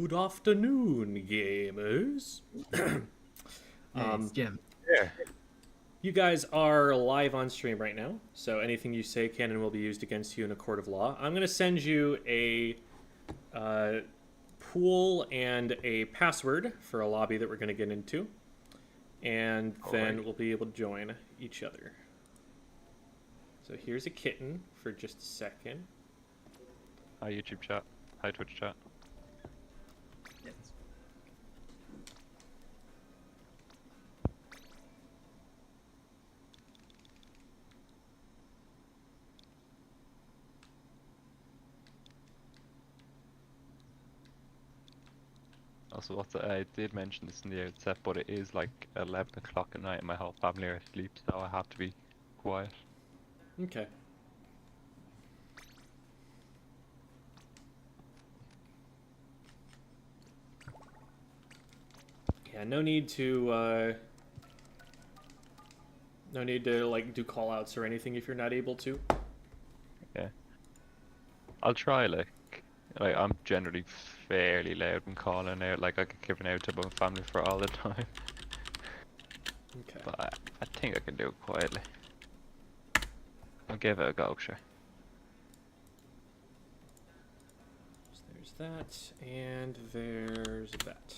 Good afternoon, gamers. It's Jim. Yeah. You guys are live on stream right now, so anything you say can and will be used against you in a court of law. I'm going to send you a pool and a password for a lobby that we're going to get into, and then we'll be able to join each other. So here's a kitten for just a second. Hi YouTube chat. Hi Twitch chat. Yes. Also, I did mention this in the outset, but it is like 11 o'clock at night and my whole family are asleep, so I have to be quiet. Okay. Yeah, no need to like do call outs or anything if you're not able to. Yeah. I'll try, like I'm generally fairly loud and calling out, like I get given out to my family for all the time. Okay. But I think I can do it quietly. I'll give it a go, sure. So there's that, and there's that.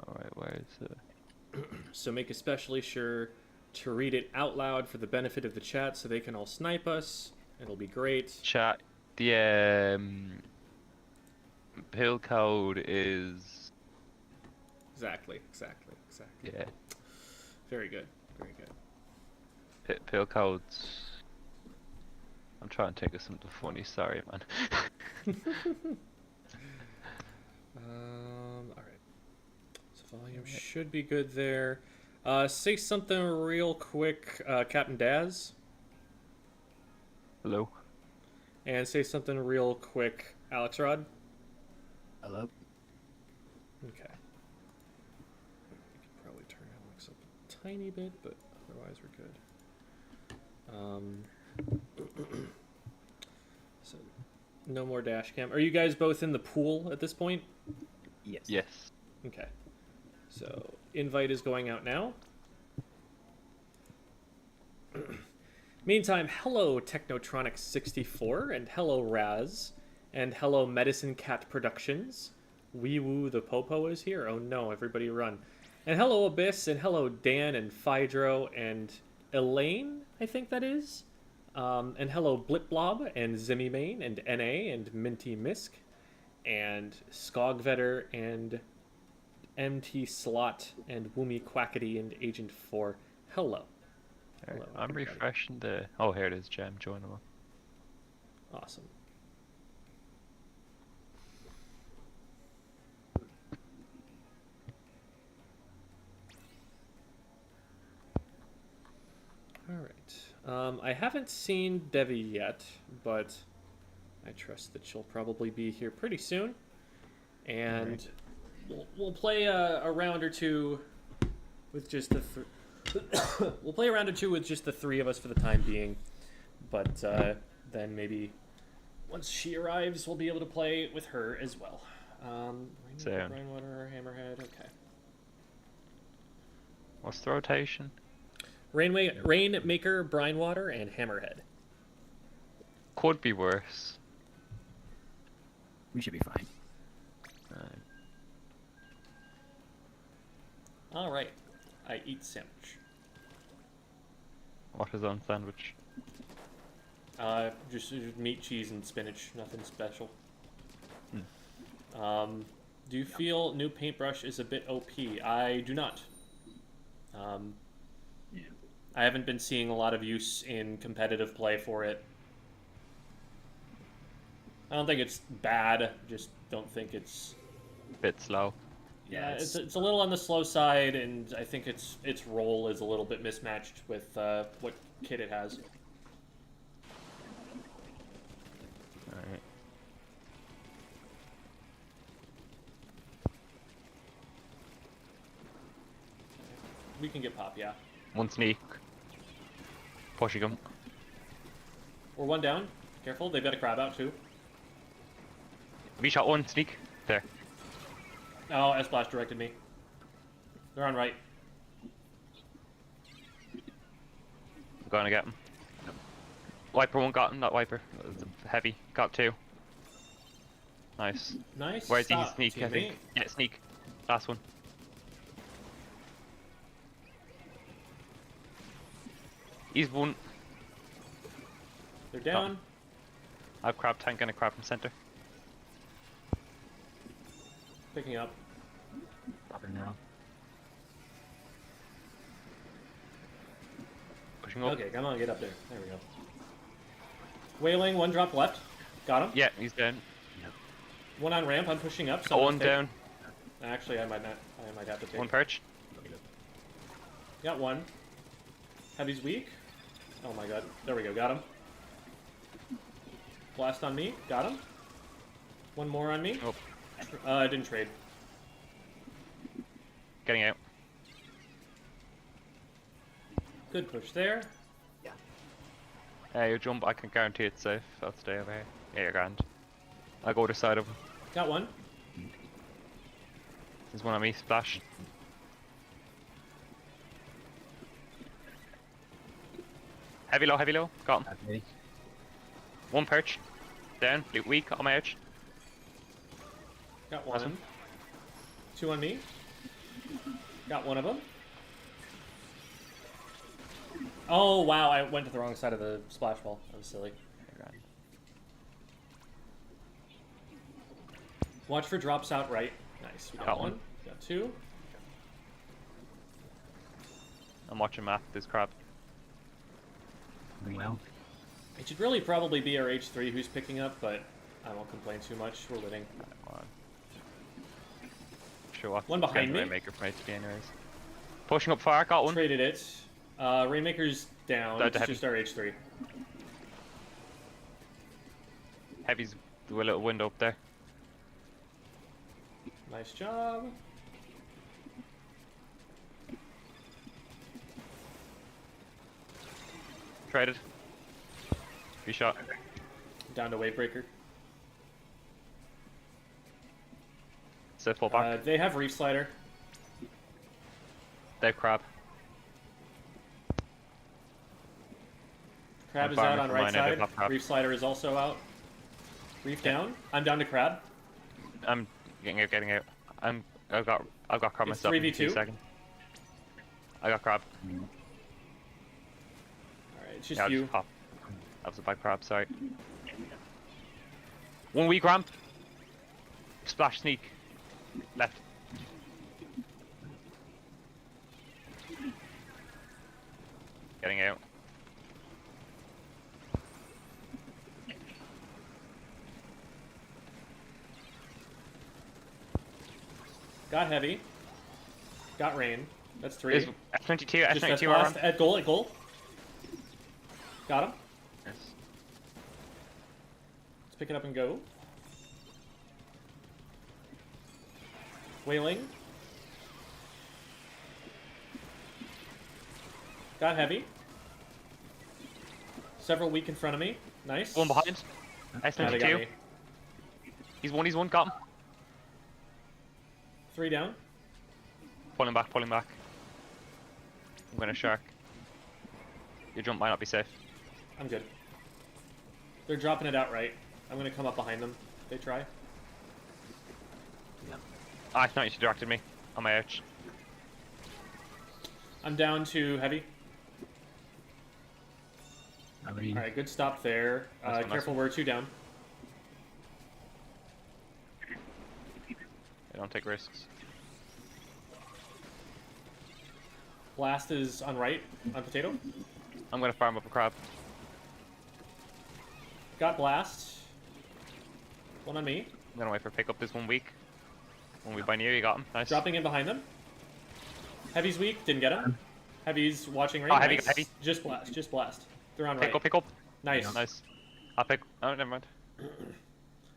Alright, where is it? So make especially sure to read it out loud for the benefit of the chat so they can all snipe us. It'll be great. Chat, the pill code is... Exactly. Yeah. Very good. Pill codes. I'm trying to think of something funny. Sorry, man. All right. So volume should be good there. Say something real quick, Captain Daz, Hello. and say something real quick, Alex Rod. Hello. Okay. We could probably turn Alex up a tiny bit, but otherwise we're good. So, no more dash cam. Are you guys both in the pool at this point? Yes. Yes. Okay. So, invite is going out now. Meantime, hello Technotronic64, and hello Raz, and hello Medicine Cat Productions. Wee Woo the Popo is here. Oh no, everybody run. And hello Abyss, and hello Dan and Phydro and Elaine, I think that is. And hello Blipblob and Zimmy Main and NA and Minty Misk and Skogvetter and MT Slot and Woomy Quackity and Agent 4. Hello. Alright, Hello, I'm everybody. refreshing the... Oh, here it is, Gem. Join them. Awesome. Alright. I haven't seen Devi yet, but I trust that she'll probably be here pretty soon. And we'll play a round or two with just the we'll play a round or two with just the three of us for the time being. But then maybe once she arrives, we'll be able to play with her as well. Sound. Rainwater, Hammerhead, okay. What's the rotation? Rainmaker, Brinewater, and Hammerhead. Could be worse. We should be fine. All right, I eat sandwich. What is on sandwich? Just meat, cheese, and spinach. Nothing special. Do you feel new paintbrush is a bit OP? I do not. Yeah. I haven't been seeing a lot of use in competitive play for it. I don't think it's bad. Just don't think it's. Bit slow. Yeah, it's a little on the slow side, and I think its role is a little bit mismatched with what kit it has. Alright. We can get pop, yeah. One sneak. Pushing him. We're one down. Careful, they've got a crab out too. We shot one, sneak. There. Oh, S-Blast directed me. They're on right. I'm going to get him. Wiper one got him, not Wiper. Heavy. Got two. Nice. Nice. Where's he? Stop, Sneak, I think. teammate. Yeah, sneak. Last one. He's one. They're down. I have crab tank and a crab from center. Picking up. Popping now. Pushing up. Okay, come on, get up there. There we go. Wailing, one drop left. Got him. Yeah, he's down. One on ramp, I'm pushing up. Got someone's one take- down. Actually, I might not. I might have to take. One perch. Got one. Heavy's weak. Oh my god. There we go. Got him. Blast on me. Got him. One more on me. Oh, I didn't trade. getting out. Good push there. You jump, I can guarantee it's safe. I'll stay over here. Yeah, you're grand. I'll go to the side of him. Got one. There's one on me, splash. Heavy low, got him. Okay. One perch. Down, weak, on my edge. Got That's one. one. Two on me. Got one of them. Oh wow, I went to the wrong side of the splash wall. I was silly. You're grand. Watch for drops out right. Nice. We got, Got one. one. Got two. I'm watching map, this crab. Doing well. It should really probably be our H3 who's picking up, but I won't complain too much. We're winning. Sure what. One behind me. Rainmaker from HP anyways. Pushing up far, got one. Traded it. Rainmaker's down. Down It's to heavy. just our H3. Heavy's with a little window up there. Nice job. Traded. Be shot. Down to Wavebreaker. Set full back. They have Reef Slider. They have crab. Crab I'm is out farming on for right mine, I side. did not crab. Reef Slider is also out. Reef down. I'm down to Crab. I'm getting out. I've got crab It's myself in 2 3v2. seconds. I got crab. Alright, it's just Yeah, I'll you. just pop. That was a bad crab, sorry. One weak ramp. Splash sneak. Left. Getting out. Got Heavy. Got Rain. That's three. There's F22, Just F22 blast around. at goal, at goal. Got him. Yes. Let's pick it up and go. Wailing. Got Heavy. Several weak in front of me. Nice. One behind. Yeah, they got S22. me. He's one, got him. Three down. Pulling back. I'm gonna shark. Your jump might not be safe. I'm good. They're dropping it out right. I'm gonna come up behind them if they try. Ah, no, you distracted me. On my edge. I'm down to Heavy. Already. Alright, good stop there. Nice one, Careful, nice we're two down. I don't take risks. Blast is on right, on Potato. I'm gonna farm up a crab. Got Blast. One on me. I'm gonna wait for pick up this 1 week. 1 week by near, you got him. Nice. Dropping in behind them. Heavy's weak, didn't get him. Heavy's watching right. Oh, Heavy, nice. Heavy. Just blast. They're on right. Pick up. Nice. Nice. I'll pick. Oh, never mind.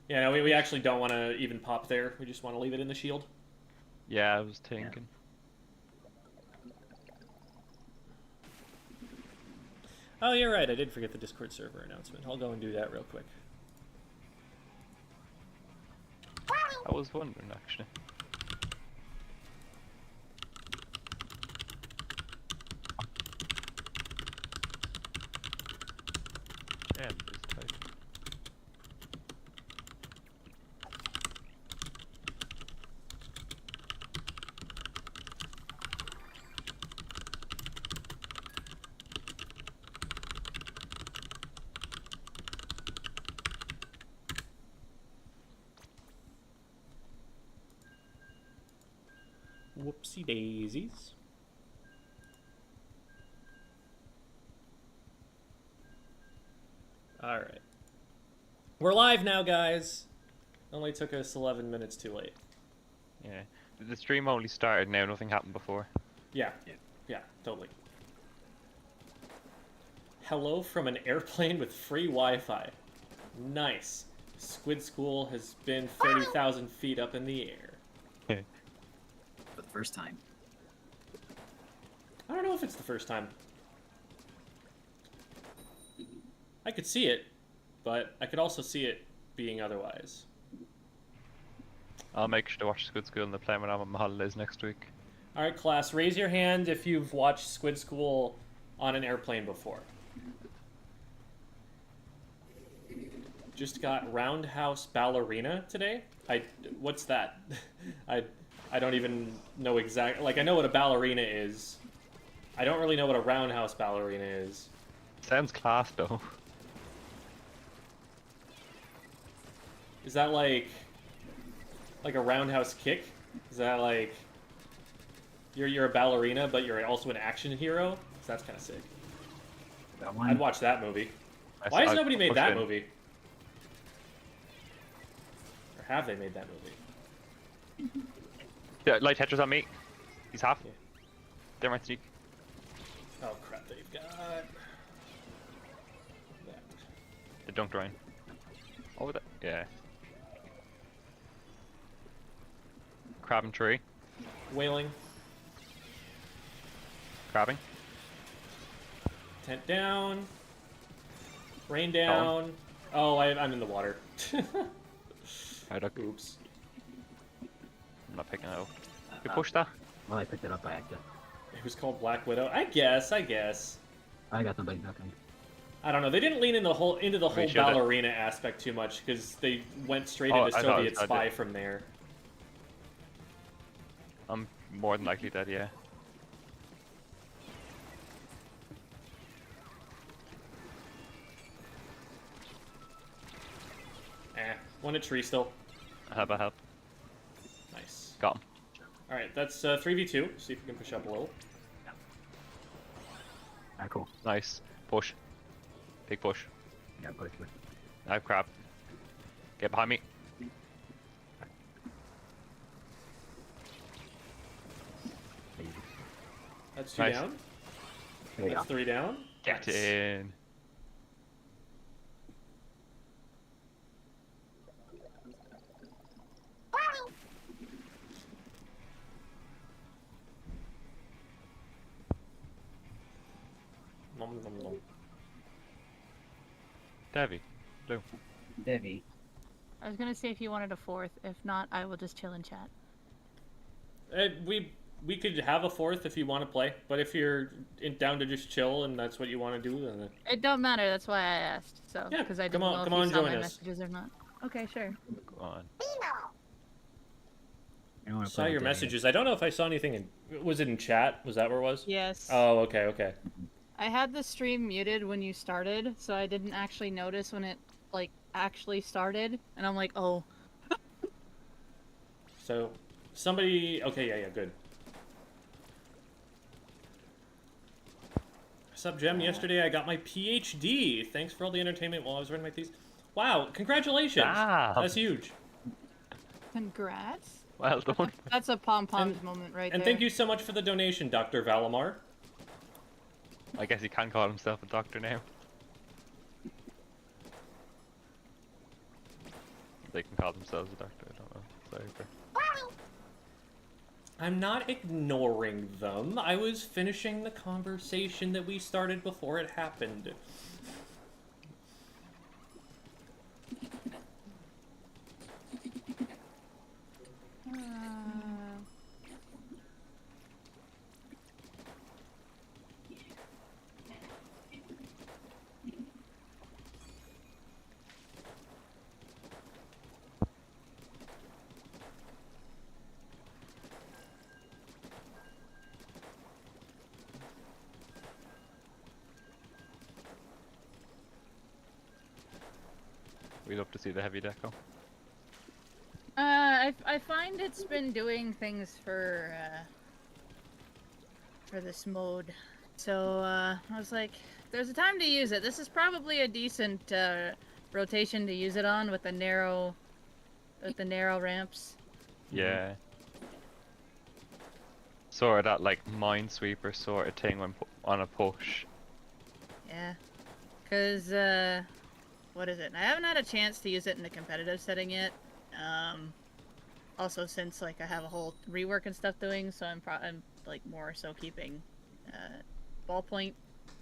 Yeah, no, we actually don't want to even pop there. We just want to leave it in the shield. Yeah, I was thinking. Oh, you're right. I did forget the Discord server announcement. I'll go and do that real quick. I was wondering actually. Yeah, it's tight. Whoopsie daisies. Alright. We're live now, guys. Only took us 11 minutes too late. Yeah. The stream only started now, nothing happened before. Yeah. Yeah, totally. Hello from an airplane with free Wi-Fi. Nice. Squid School has been 30,000 feet up in the air. For the first time. I don't know if it's the first time. I could see it, but I could also see it being otherwise. I'll make sure to watch Squid School and the plan when I'm on my holidays next week. Alright, class, raise your hand if you've watched Squid School on an airplane before. Just got Roundhouse Ballerina today. What's that? I don't even know exactly. Like, I know what a ballerina is. I don't really know what a roundhouse ballerina is. Sounds class though. Is that like a roundhouse kick? Is that like you're a ballerina, but you're also an action hero? 'Cause that's kind of sick. That one. I'd watch that movie. Why has nobody made that movie? Or have they made that movie? Yeah, light Tetris on me. He's half. Yeah. There might sneak. Oh crap! They've got that. The dunked Ryan. Over there. Yeah. Crabbing tree. Wailing. Crabbing. Tent down. Rain down. Oh, I'm in the water. Right, okay. Oops. I'm not picking it up. You push that? Well, I picked it up by accident. It was called Black Widow. I guess. I got somebody ducking. I don't know. They didn't lean into the whole should've. ballerina aspect too much because they went straight into I thought Soviet it was Spy dead. from there. I'm more than likely dead, yeah. One a tree still. I have a help. Nice. Got him. All right, that's 3v2. See if we can push up a little. Alright, cool. Nice. Push. Big push. Yeah, push. I have crab. Get behind me. That's 2 Nice. down. There you That's go. 3 down. Get Nice. in. Nom, nom, nom. Devi. Blue. Devi. I was gonna say if you wanted a fourth. If not, I will just chill and chat. We could have a fourth if you want to play, but if you're down to just chill and that's what you want to do, then It don't matter. That's why I asked. So Yeah, because I come didn't on- know come if on, you saw join my us. messages or not. Okay, sure. Go on. You wanna saw play your with Devi. messages. I don't know if I saw anything in. Was it in chat? Was that where it was? Yes. Oh, okay, okay. I had the stream muted when you started, so I didn't actually notice when it like actually started, and I'm like, oh. So, somebody. Okay, yeah, good. Sup, Jem? Yesterday I got my PhD. Thanks for all the entertainment while I was writing my thesis. Wow, congratulations! Damn. That's huge. Congrats. Well done. That's a pom poms And- moment right And there. thank you so much for the donation, Dr. Valamar. I guess he can call himself a doctor now. They can call themselves a doctor, I don't know. Sorry, bro. I'm not ignoring them. I was finishing the conversation that we started before it happened. We love to see the heavy deco. I find it's been doing things for this mode. So, I was like, there's a time to use it. This is probably a decent, rotation to use it on with the narrow ramps. Yeah. Sort of that, like, minesweeper sort of thing when on a push. Yeah. Cause, what is it? I haven't had a chance to use it in the competitive setting yet. Also since, like, I have a whole rework and stuff doing, so I'm like, more so keeping, ballpoint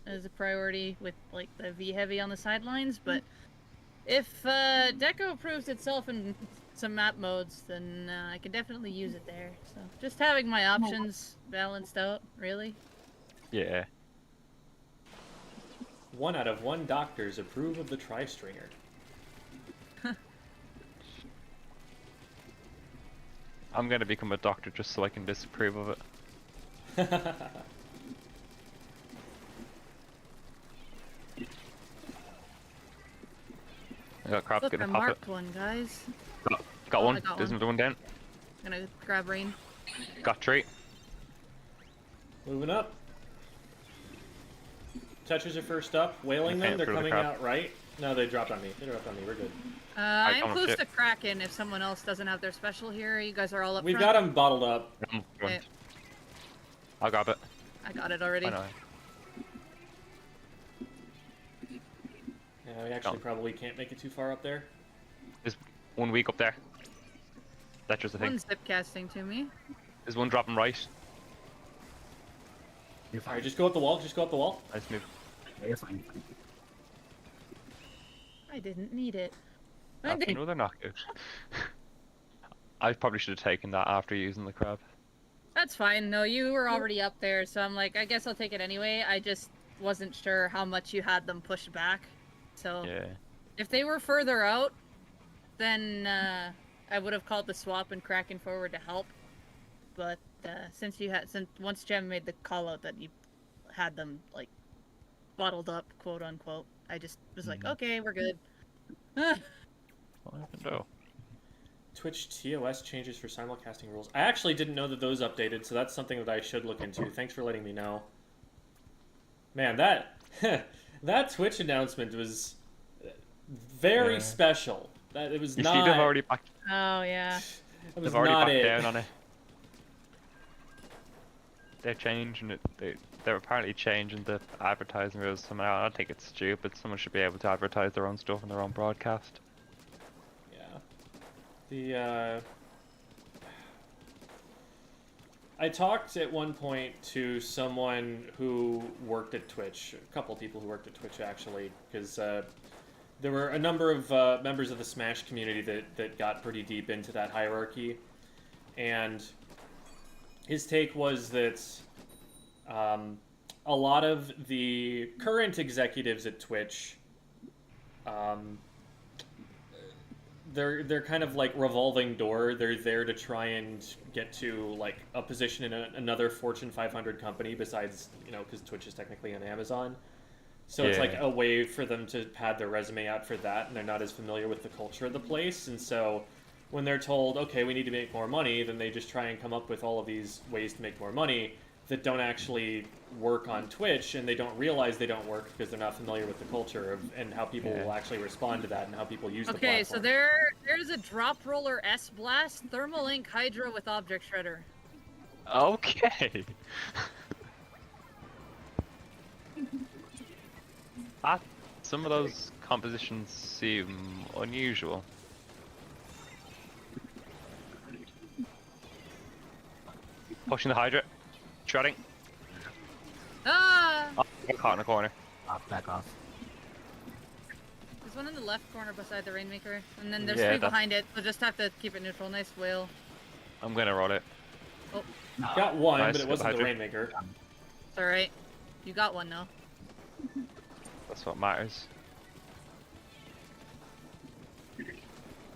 as a priority with, like, the V-heavy on the sidelines, but if, Deco proves itself in some map modes, then, I can definitely use it there, so just having my options balanced out, really. Yeah. 1 out of 1 doctors approve of the tri-stringer. I'm gonna become a doctor just so I can disapprove of it. I got crap, Look, I gonna pop it. marked one, guys. Got Oh, one. I got There's one. another one down. Gonna grab rain. Got 3. Moving up. Tetras are first up. Whaling Okay, them. They're through the coming crab. out right. No, they dropped on me. They dropped on me. We're good. I'm come on, close shit. to Kraken if someone else doesn't have their special here. You guys are all up We've front. got them bottled up. Okay, I'll grab it. I got it already. I know. Yeah, we actually probably can't make it too far up there. There's 1 week up there. That's just a thing. One's zip casting to me. There's one dropping right. You're fine. Alright, just go up the wall. Just go up the wall. Nice move. Yeah, you're fine. I didn't need it. I That's did. another knockout. I probably should have taken that after using the crab. That's fine. No, you were already up there, so I'm like, I guess I'll take it anyway. I just wasn't sure how much you had them pushed back. So Yeah. if they were further out, then I would have called the swap and Kraken forward to help. But since once Jem made the call out that you had them like bottled up, quote unquote, I just was like, okay, we're good. No. Twitch TOS changes for simulcasting rules. I actually didn't know that those updated, so that's something that I should look into. Thanks for letting me know. Man, that that Twitch announcement was very special. That it was You not. see, they've already backed. Oh yeah. That was They've already not backed it. down on it. They're changing it. They're apparently changing the advertising rules somehow. I think it's stupid. Someone should be able to advertise their own stuff in their own broadcast. Yeah. I talked at one point to someone who worked at Twitch, a couple of people who worked at Twitch actually, because there were a number of members of the Smash community that got pretty deep into that hierarchy, and his take was that a lot of the current executives at Twitch, they're kind of like revolving door. They're there to try and get to like a position in another Fortune 500 company besides, because Twitch is technically on Amazon. So it's like a way for them to pad their resume out for that, and they're not as familiar with the culture of the place. And so when they're told, okay, we need to make more money, then they just try and come up with all of these ways to make more money that don't actually work on Twitch, and they don't realize they don't work because they're not familiar with the culture and how people will actually respond to that and how people use the platform. Okay, so there's a drop roller S blast, thermal ink hydra with object shredder. Okay. Some of those compositions seem unusual. Pushing the Hydra. Shredding. Ah! Oh, got caught in a corner. Back off. There's one in the left corner beside the Rainmaker, and then there's Yeah, three that- behind it, so just have to keep it neutral. Nice whale. I'm gonna roll it. Oh, Got one, Nice, but it wasn't the Hydra. Rainmaker. it's alright. You got one now. That's what matters.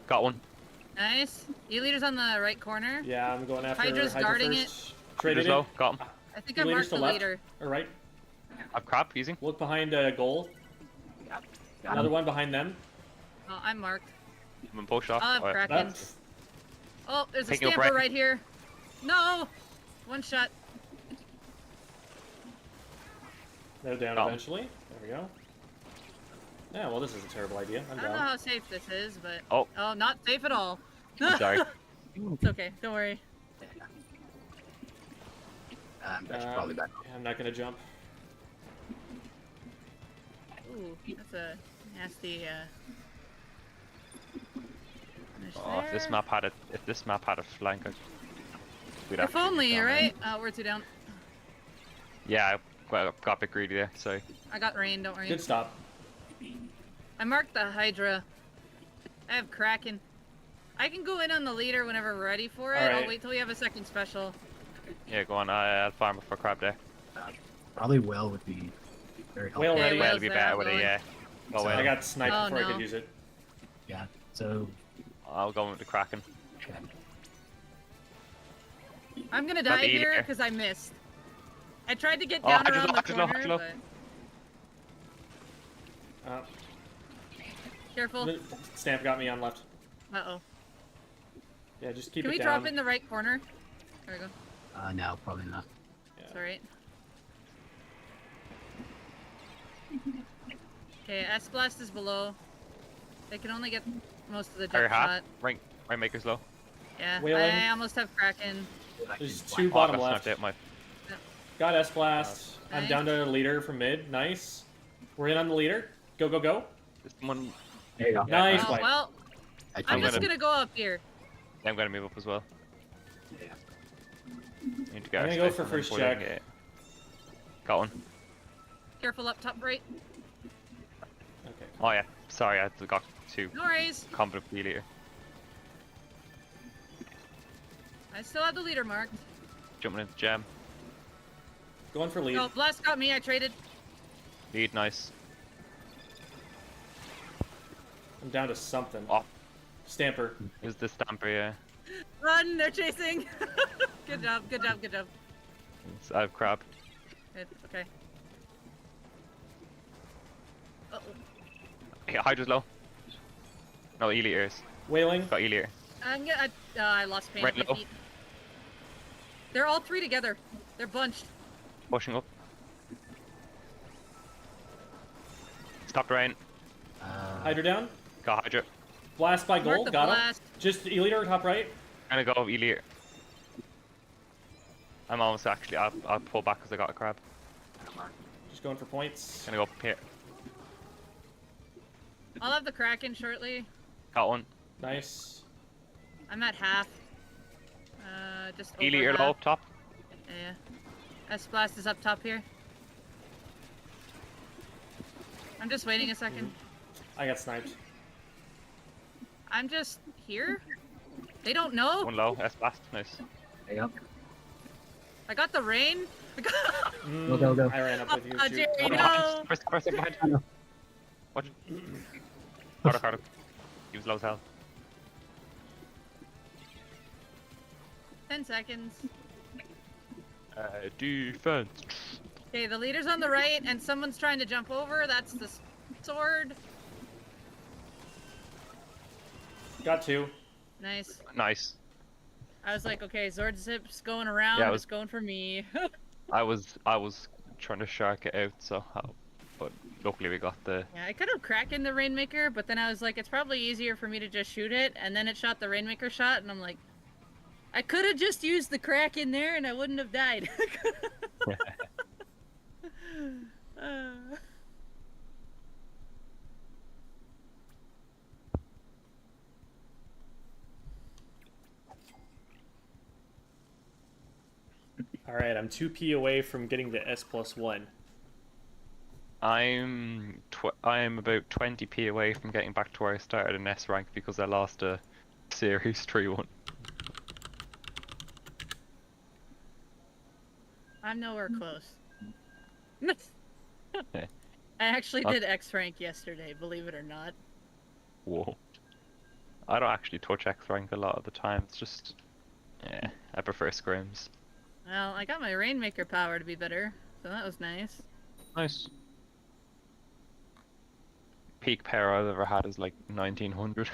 Got one. Nice. E-leader's on the right corner. Yeah, I'm going after Hydra's Hydra guarding first. Traded Hydra's it. low. Got him. I think I E-leader's marked to the left. leader. Or right. I've crap easy. Look behind goal. Got Another him. one behind them. Oh, I'm marked. I'm in push off. I'll have Oh, yeah. Kraken. That's Oh, there's a Picking up stamper right. right here. No! One shot. they're down Oh. eventually. There we go. Yeah, well, this is a terrible idea. I'm I don't know down. how safe this is, but... Oh. Oh, not safe at all. I'm sorry. It's okay, don't worry. I should probably back off. Yeah, I'm not gonna jump. Ooh, that's a nasty, finish Oh, if this there. map had a flank, we'd If actually be only, down right? Oh, we're two down. there. Yeah, I got a bit greedy there. Sorry. I got rain, don't worry. Good stop. I marked the Hydra. I have Kraken. I can go in on the leader whenever we're ready for it. Alright. I'll wait till we have a second special. Yeah, go on. I'll farm for crab there. Probably whale would be very helpful. Whale ready. Well, whale's it'd be there, better I'm with it. going. Yeah. Go So- in. I got sniped Oh, before I no. could use it. Yeah. So I'll go with the Kraken. okay. I'm gonna Got die the here leader. because I missed. I tried to get Oh, down Hydra around low, the Hydra low, corner, Hydra low. but... Uh, Careful. Stamp got me on left. Uh-oh. Yeah, just keep Can it we down. drop in the right corner? There we go. No, probably not. Yeah. It's alright. Okay, S-Blast is below. They can only get most of the Fire jump hat. shot. Right maker's low. Yeah, Whaling. I almost have Kraken. There's Flank. two Oh, bottom that's left. not it, my. Got S blast. I'm Nice. down to leader from mid. Nice. We're in on the leader. Go, go, go. This one. There you go. Yeah, Nice Oh, wipe. well, I I'm just gonna- gonna go up here. I'm gonna move up as well. Yeah. Need to get I'm our gonna go space for and then first pull in, check. yeah. Got one. Careful up top right. Okay. Oh yeah. Sorry, I got two. No worries. Competent here. I still have the leader marked. Jumping into gem. Going for lead. Oh, Blast got me. I traded. Lead, nice. I'm down to something. Oh, Stamper. is the stamper? Yeah. Run! They're chasing. Good job. Good job. Good job. I have crab. Good. Okay. Uh-oh. Yeah, Hydra's low. No, Eliators. Whaling. Got Eliator. I lost pain Right at my low. feet. They're all three together. They're bunched. Pushing up. Stopped rain. Hydra down. Got Hydra. Blast by Mark gold. the Got him. blast. Just leader top right. Gonna go Eliator. I'm almost actually. I'll pull back because I got a crab. Just going for points. Gonna go up here. I'll have the Kraken shortly. Got one. Nice. I'm at half. Just over Eliator half. low up top. Yeah. S-Blast is up top here. I'm just waiting a second. I got sniped. I'm just here. They don't know. One low. S blast. Nice. There you go. I got the rain. Mm, Go, go. I ran up with you. Oh, shoot. Jerry, Carter, no. First behind. I know. Watch. Carter. He was low as hell. 10 seconds. Defense. Okay, the leader's on the right, and someone's trying to jump over. That's the sword. Got two. Nice. Nice. I was like, okay, Zord Zip's going around. Yeah, it It's was- going for me. I was trying to shark it out, so but luckily we got the. Yeah, I could have Kraken the Rainmaker, but then I was like, it's probably easier for me to just shoot it, and then it shot the Rainmaker shot, and I'm like, I could have just used the Kraken there, and I wouldn't have died. All right, I'm 2p away from getting the S+1. I'm about 20p away from getting back to where I started in S rank because I lost a series 3-1. I'm nowhere close. Yeah. I actually did X rank yesterday, believe it or not. Whoa. I don't actually touch X rank a lot of the time. It's just, yeah, I prefer scrims. Well, I got my Rainmaker power to be better, so that was nice. Nice. peak power I've ever had is like 1900.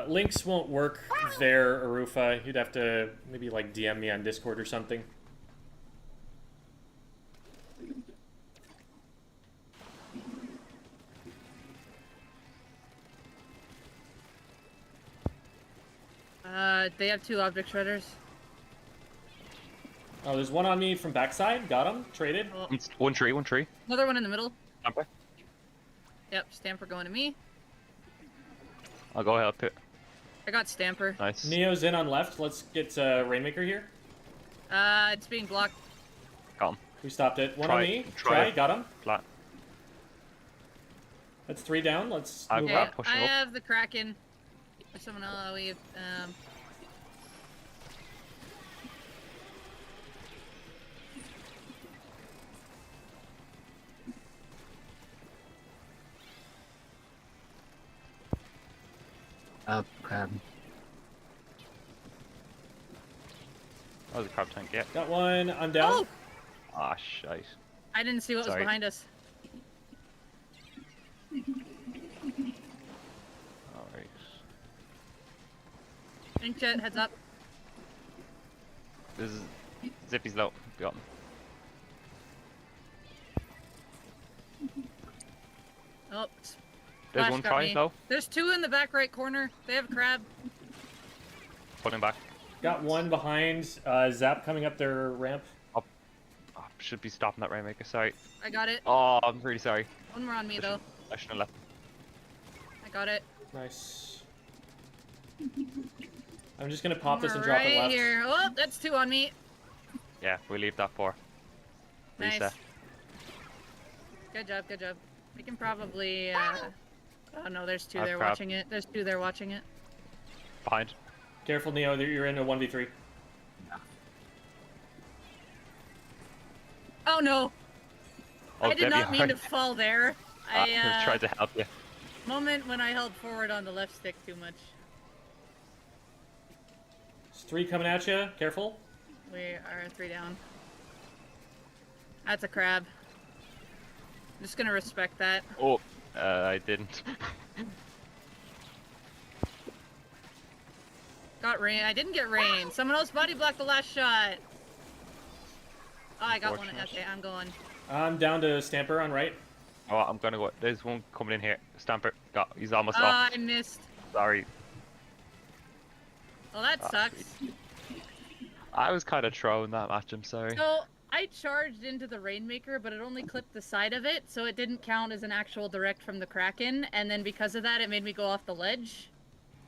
Links won't work there, Arufa. You'd have to maybe like DM me on Discord or something. They have 2 object shredders. Oh, there's one on me from backside. Got him. Traded. Oh, One tree. another one in the middle. Okay. Yep, Stamper going to me. I'll go help it. I got Stamper. Nice. Neo's in on left. Let's get Rainmaker here. It's being blocked. Got him. We stopped it. One Try- on me. try. Got him. Flat. That's 3 down. Let's I've move got- up. pushing I up. have the Kraken. Someone else, Crab. That was a crab tank, yeah. Got one. I'm down. Oh! Ah, shite. I didn't see what Sorry. was behind us. Alright. Inkjet, heads up. This is... Zippy's low. Got him. Oh, There's Flash one got try, me. though. There's 2 in the back right corner. They have a crab. Pulling back. Got one behind. Zap coming up their ramp. Oh, should be stopping that Rainmaker, sorry. I got it. Oh, I'm really sorry. One more on me, though. I shouldn't have left. I got it. Nice. I'm just gonna pop this and We're drop right it left. here. Oh, that's 2 on me. Yeah, we'll leave that for. Nice. Reset. Good job, good job. We can probably, Oh no, there's 2 I've there crab. watching it. There's 2 there watching it. Behind. Careful, Neo. You're in a 1v3. Oh no! Oh, I did Debbie, not mean hi. to fall there. I I, tried to help you. Moment when I held forward on the left stick too much. There's 3 coming at you. Careful. We are 3 down. That's a crab. I'm just gonna respect that. Oh, I didn't. Got rain. I didn't get rain. Someone else body blocked the last shot. Oh, I got one. Unfortunate. Okay, I'm going. I'm down to Stamper on right. Oh, I'm gonna go. There's one coming in here. Stamper. Got. He's almost Oh, off. I missed. Sorry. Well, that Ah, sucks. I was kind of throwing that match. I'm sorry. So, I charged into the Rainmaker, but it only clipped the side of it, so it didn't count as an actual direct from the Kraken, and then because of that, it made me go off the ledge.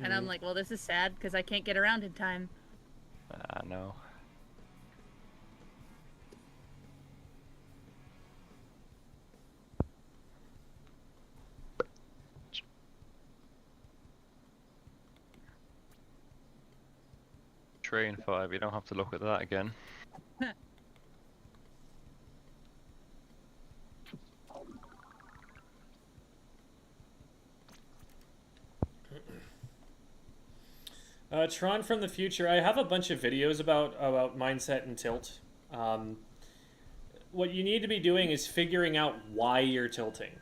And I'm like, well, this is sad, because I can't get around in time. No. Train 5. You don't have to look at that again. Tron from the future. I have a bunch of videos about mindset and tilt. What you need to be doing is figuring out why you're tilting.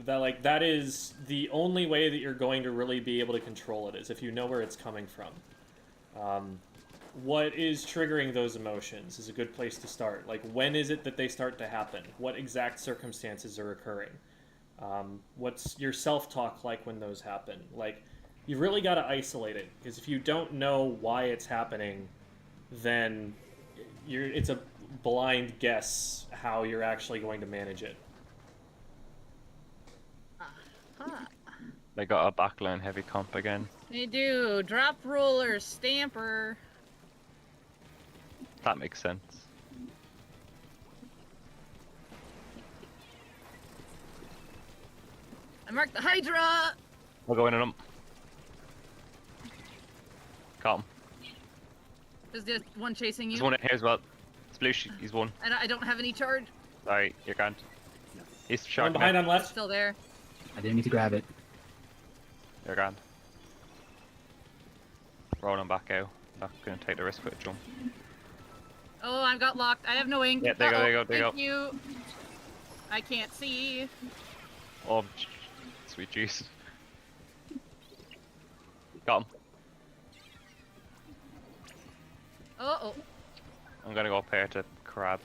That is the only way that you're going to really be able to control it, is if you know where it's coming from. What is triggering those emotions is a good place to start. Like, when is it that they start to happen? What exact circumstances are occurring? What's your self-talk like when those happen? Like, you really got to isolate it, because if you don't know why it's happening, then it's a blind guess how you're actually going to manage it. Huh. They got a backline heavy comp again. They do. Drop roller, Stamper. That makes sense. I marked the Hydra! We'll go in on him. Got him. There's just one chasing you. There's one in here as well. Sploosh, he's one. And I don't have any charge. Sorry, you're grand. He's One shot behind me. on left. Still there. I didn't mean to grab it. You're grand. Rolling back out. Not gonna take the risk with a jump. Oh, I got locked. I have no ink. Yeah, there you go, there you go, there you Thank go. you. I can't see. Oh, sweet juice. Got him. Oh. I'm gonna go up here to crab.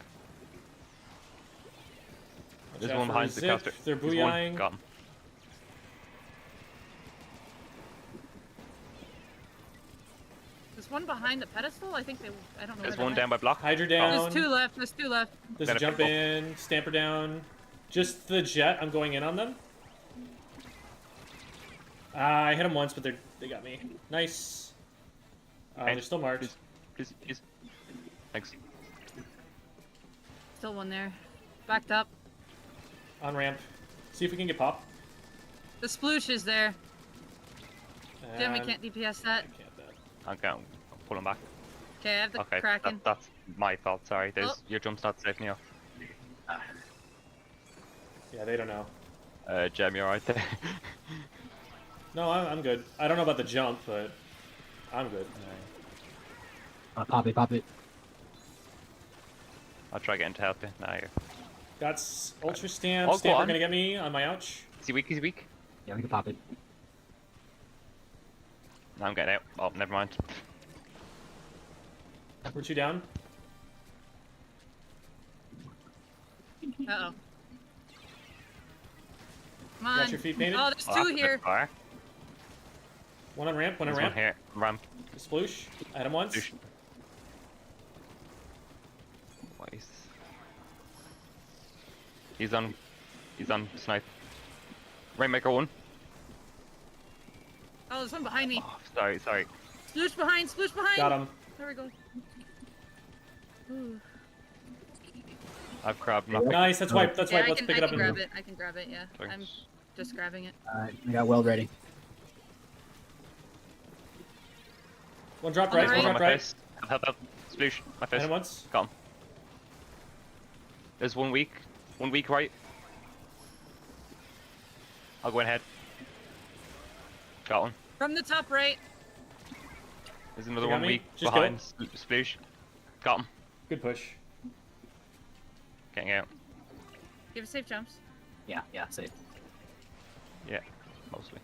There's out one for behind the Zip. caster. They're There's one. booyahing. Got him. There's one behind the pedestal. I think they. I don't know. There's where one they down by block. Hydra down. There's two left. There's two left. There's a Better jump pick up. in. Stamper down. Just the jet. I'm going in on them. I hit them once, but they got me. Nice. Okay. They're still marked. Please. Thanks. Still one there. Backed up. On ramp. See if we can get pop. The sploosh is there. Jim, we And- can't DPS I that. can't that. I'm going. Pull him back. Okay, I have the Okay, Kraken. that's my fault. Sorry. There's Oh. your jump's not safe, Neo. Yeah, they don't know. Jem, you're right there. No, I'm good. I don't know about the jump, but I'm good. Pop it. I'll try getting to help you. Nah, you're. Got ultra stamp. Oh, go Stamper on. gonna get me on my ouch. Is he weak? He's weak. Yeah, we can pop it. No, I'm getting out. Oh, never mind. We're two down. Uh-oh. Come on. Got your feet painted? Oh, there's Oh, two that's a bit here. far. One on ramp. One on There's one ramp. here. Ramp. Sploosh. I hit him once. Sploosh. Nice. He's on snipe. Rainmaker 1. Oh, there's one behind me. Oh, sorry. Sploosh behind. Sploosh behind. Got him. There we go. Ooh. I've grabbed Yeah. nothing. Nice. That's wipe. That's Yeah, wipe. I Let's can, pick I it up can and grab it. I can grab it, yeah. I'm Thanks. just grabbing it. Alright, I got weld ready. one drop On the right. right. One On drop my right. face. Help. Sploosh. My I hit face. him once. Got him. There's one weak. One weak right. I'll go ahead. Got one. From the top right. There's another You got one me? weak Just behind. Sploosh. Got him. Good push. Getting out. Give safe jumps. Yeah, safe. Yeah, mostly.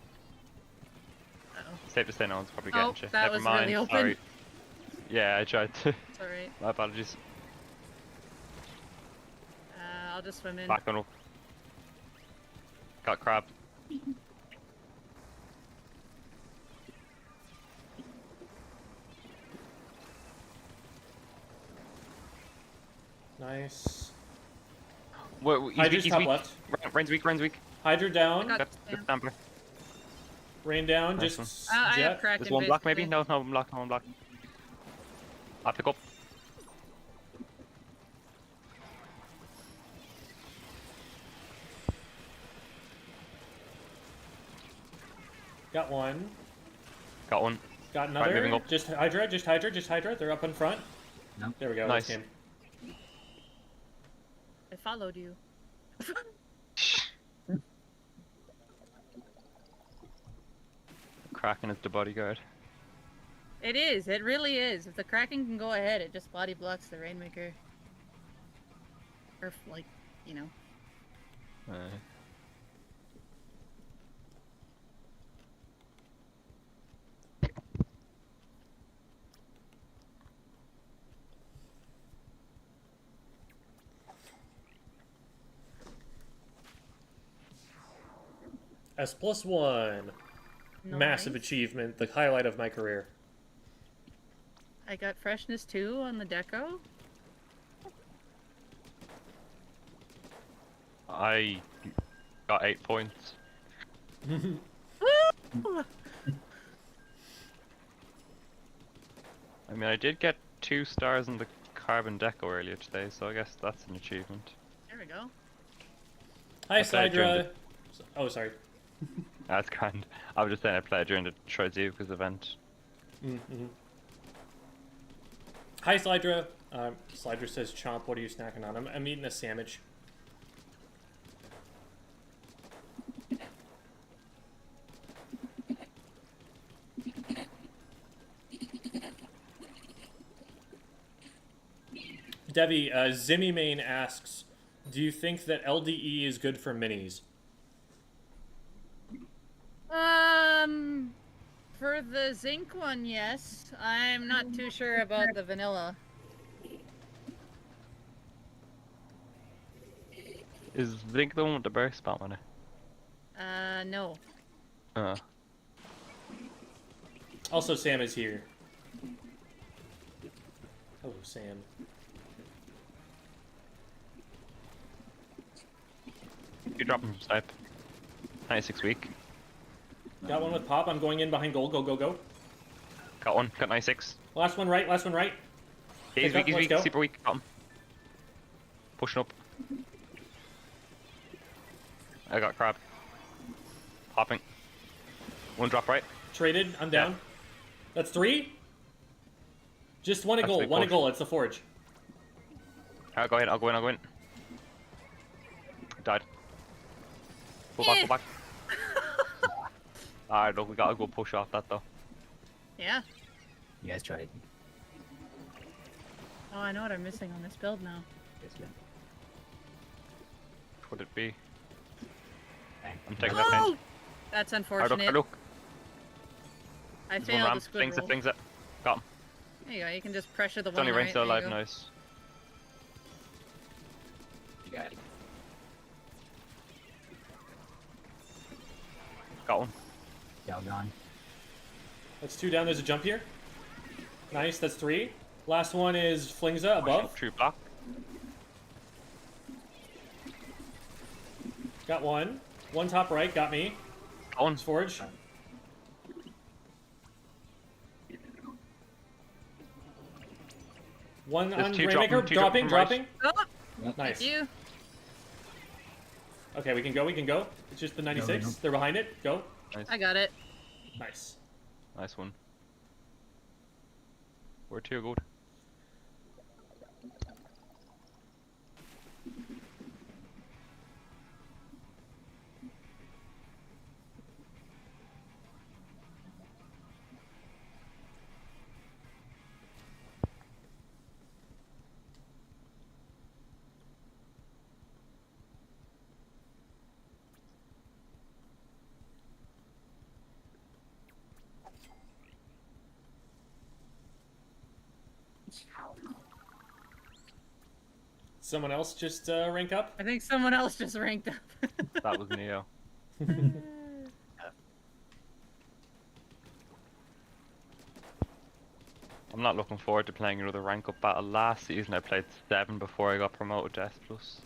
Uh-oh. Safe to say no one's probably Oh, getting you. that Never was mind. really open. Sorry. Yeah, I tried to. It's alright. My apologies. I'll just swim in. Back on up. Got crab. Nice. He's Hydra's weak, top he's weak. left. Rain's weak. Hydra down. Got Got stamp. stamper. Rain down. Nice Just I have jet. Kraken. There's one block maybe? basically. No, one block. I'll pick up. Got one. Got one. Got Right, moving another. up. Just Hydra. They're up in front. Nope. There we go. Nice. Nice. I followed you. Kraken is the bodyguard. It is. It really is. If the Kraken can go ahead, it just body blocks the Rainmaker. Or, like, you know. S+1. Massive Nice. achievement. The highlight of my career. I got freshness 2 on the deco. I got 8 points. Woo! I mean, I did get 2 stars in the carbon deco earlier today, so I guess that's an achievement. There we go. Hi, played during Hydra. Oh, sorry. That's kind. I was just saying I played during the Trizuka's event. Mm-hmm. Hi, Slydra. Slydra says, "Chomp, what are you snacking on?" I'm eating a sandwich. Devi, Zimmy Main asks, do you think that LDE is good for minis? For the zinc one, yes. I'm not too sure about the vanilla. Is Zinc the one with the burst spam on it? No. Also, Sam is here. Hello, Sam. You drop him from snipe. 96 week. Got one with Pop. I'm going in behind goal. Go, go, go. Got one. Got 96. Last one right. Last one right. Yeah, he's Pick weak. up, He's let's weak. go. Super weak. Got him. Pushing up. I got crab. Hopping. One drop right. Traded. I'm down. Yeah. That's 3. Just one a That's goal. big One a push. goal. It's the forge. I'll go in. I'll go in. I'll go in. Died. Go back. Go back. Alright, look, we gotta go push off that though. Yeah. You guys tried. Oh, I know what I'm missing on this build now. Yes, yeah. Would it be? Bang. I'm taking that Oh! pinch. That's Alright, unfortunate. look. I There's one failed the ramp. squid Flings it, roll. flings it. Got him. There you go. You can just pressure the It's one only right. rain still There you alive, go. nice. You got it. Got one. Gal gone. That's 2 down. There's a jump here. Nice. That's 3. Last one is Flingza above. True block. Got one. One top right. Got me. Got one. It's forge. One There's on two Rainmaker. dropping, two Dropping. dropping Dropping. Oh, Yep. Nice. thank you. Okay, we can go. We can go. It's just the 96. no. They're behind it. Go. Nice. I got it. Nice. Nice one. We're too good. Someone else just rank up. I think someone else just ranked up. That was Neo. I'm not looking forward to playing another rank up battle. Last season I played 7 before I got promoted to S+.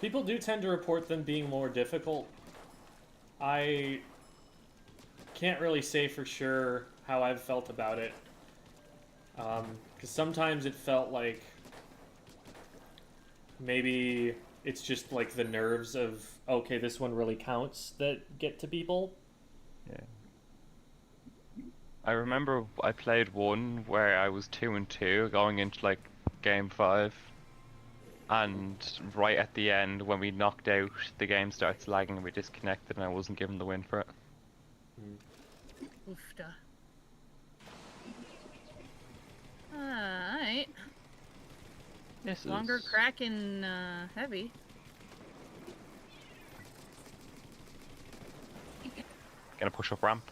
People do tend to report them being more difficult. I can't really say for sure how I've felt about it. Because sometimes it felt like maybe it's just like the nerves of, okay, this one really counts that get to people. Yeah. I remember I played one where I was 2-2 going into like game 5. And right at the end, when we knocked out, the game starts lagging and we disconnected and I wasn't given the win for it. Oofda. Alright. This Longer is... Kraken heavy. Gonna push up ramp.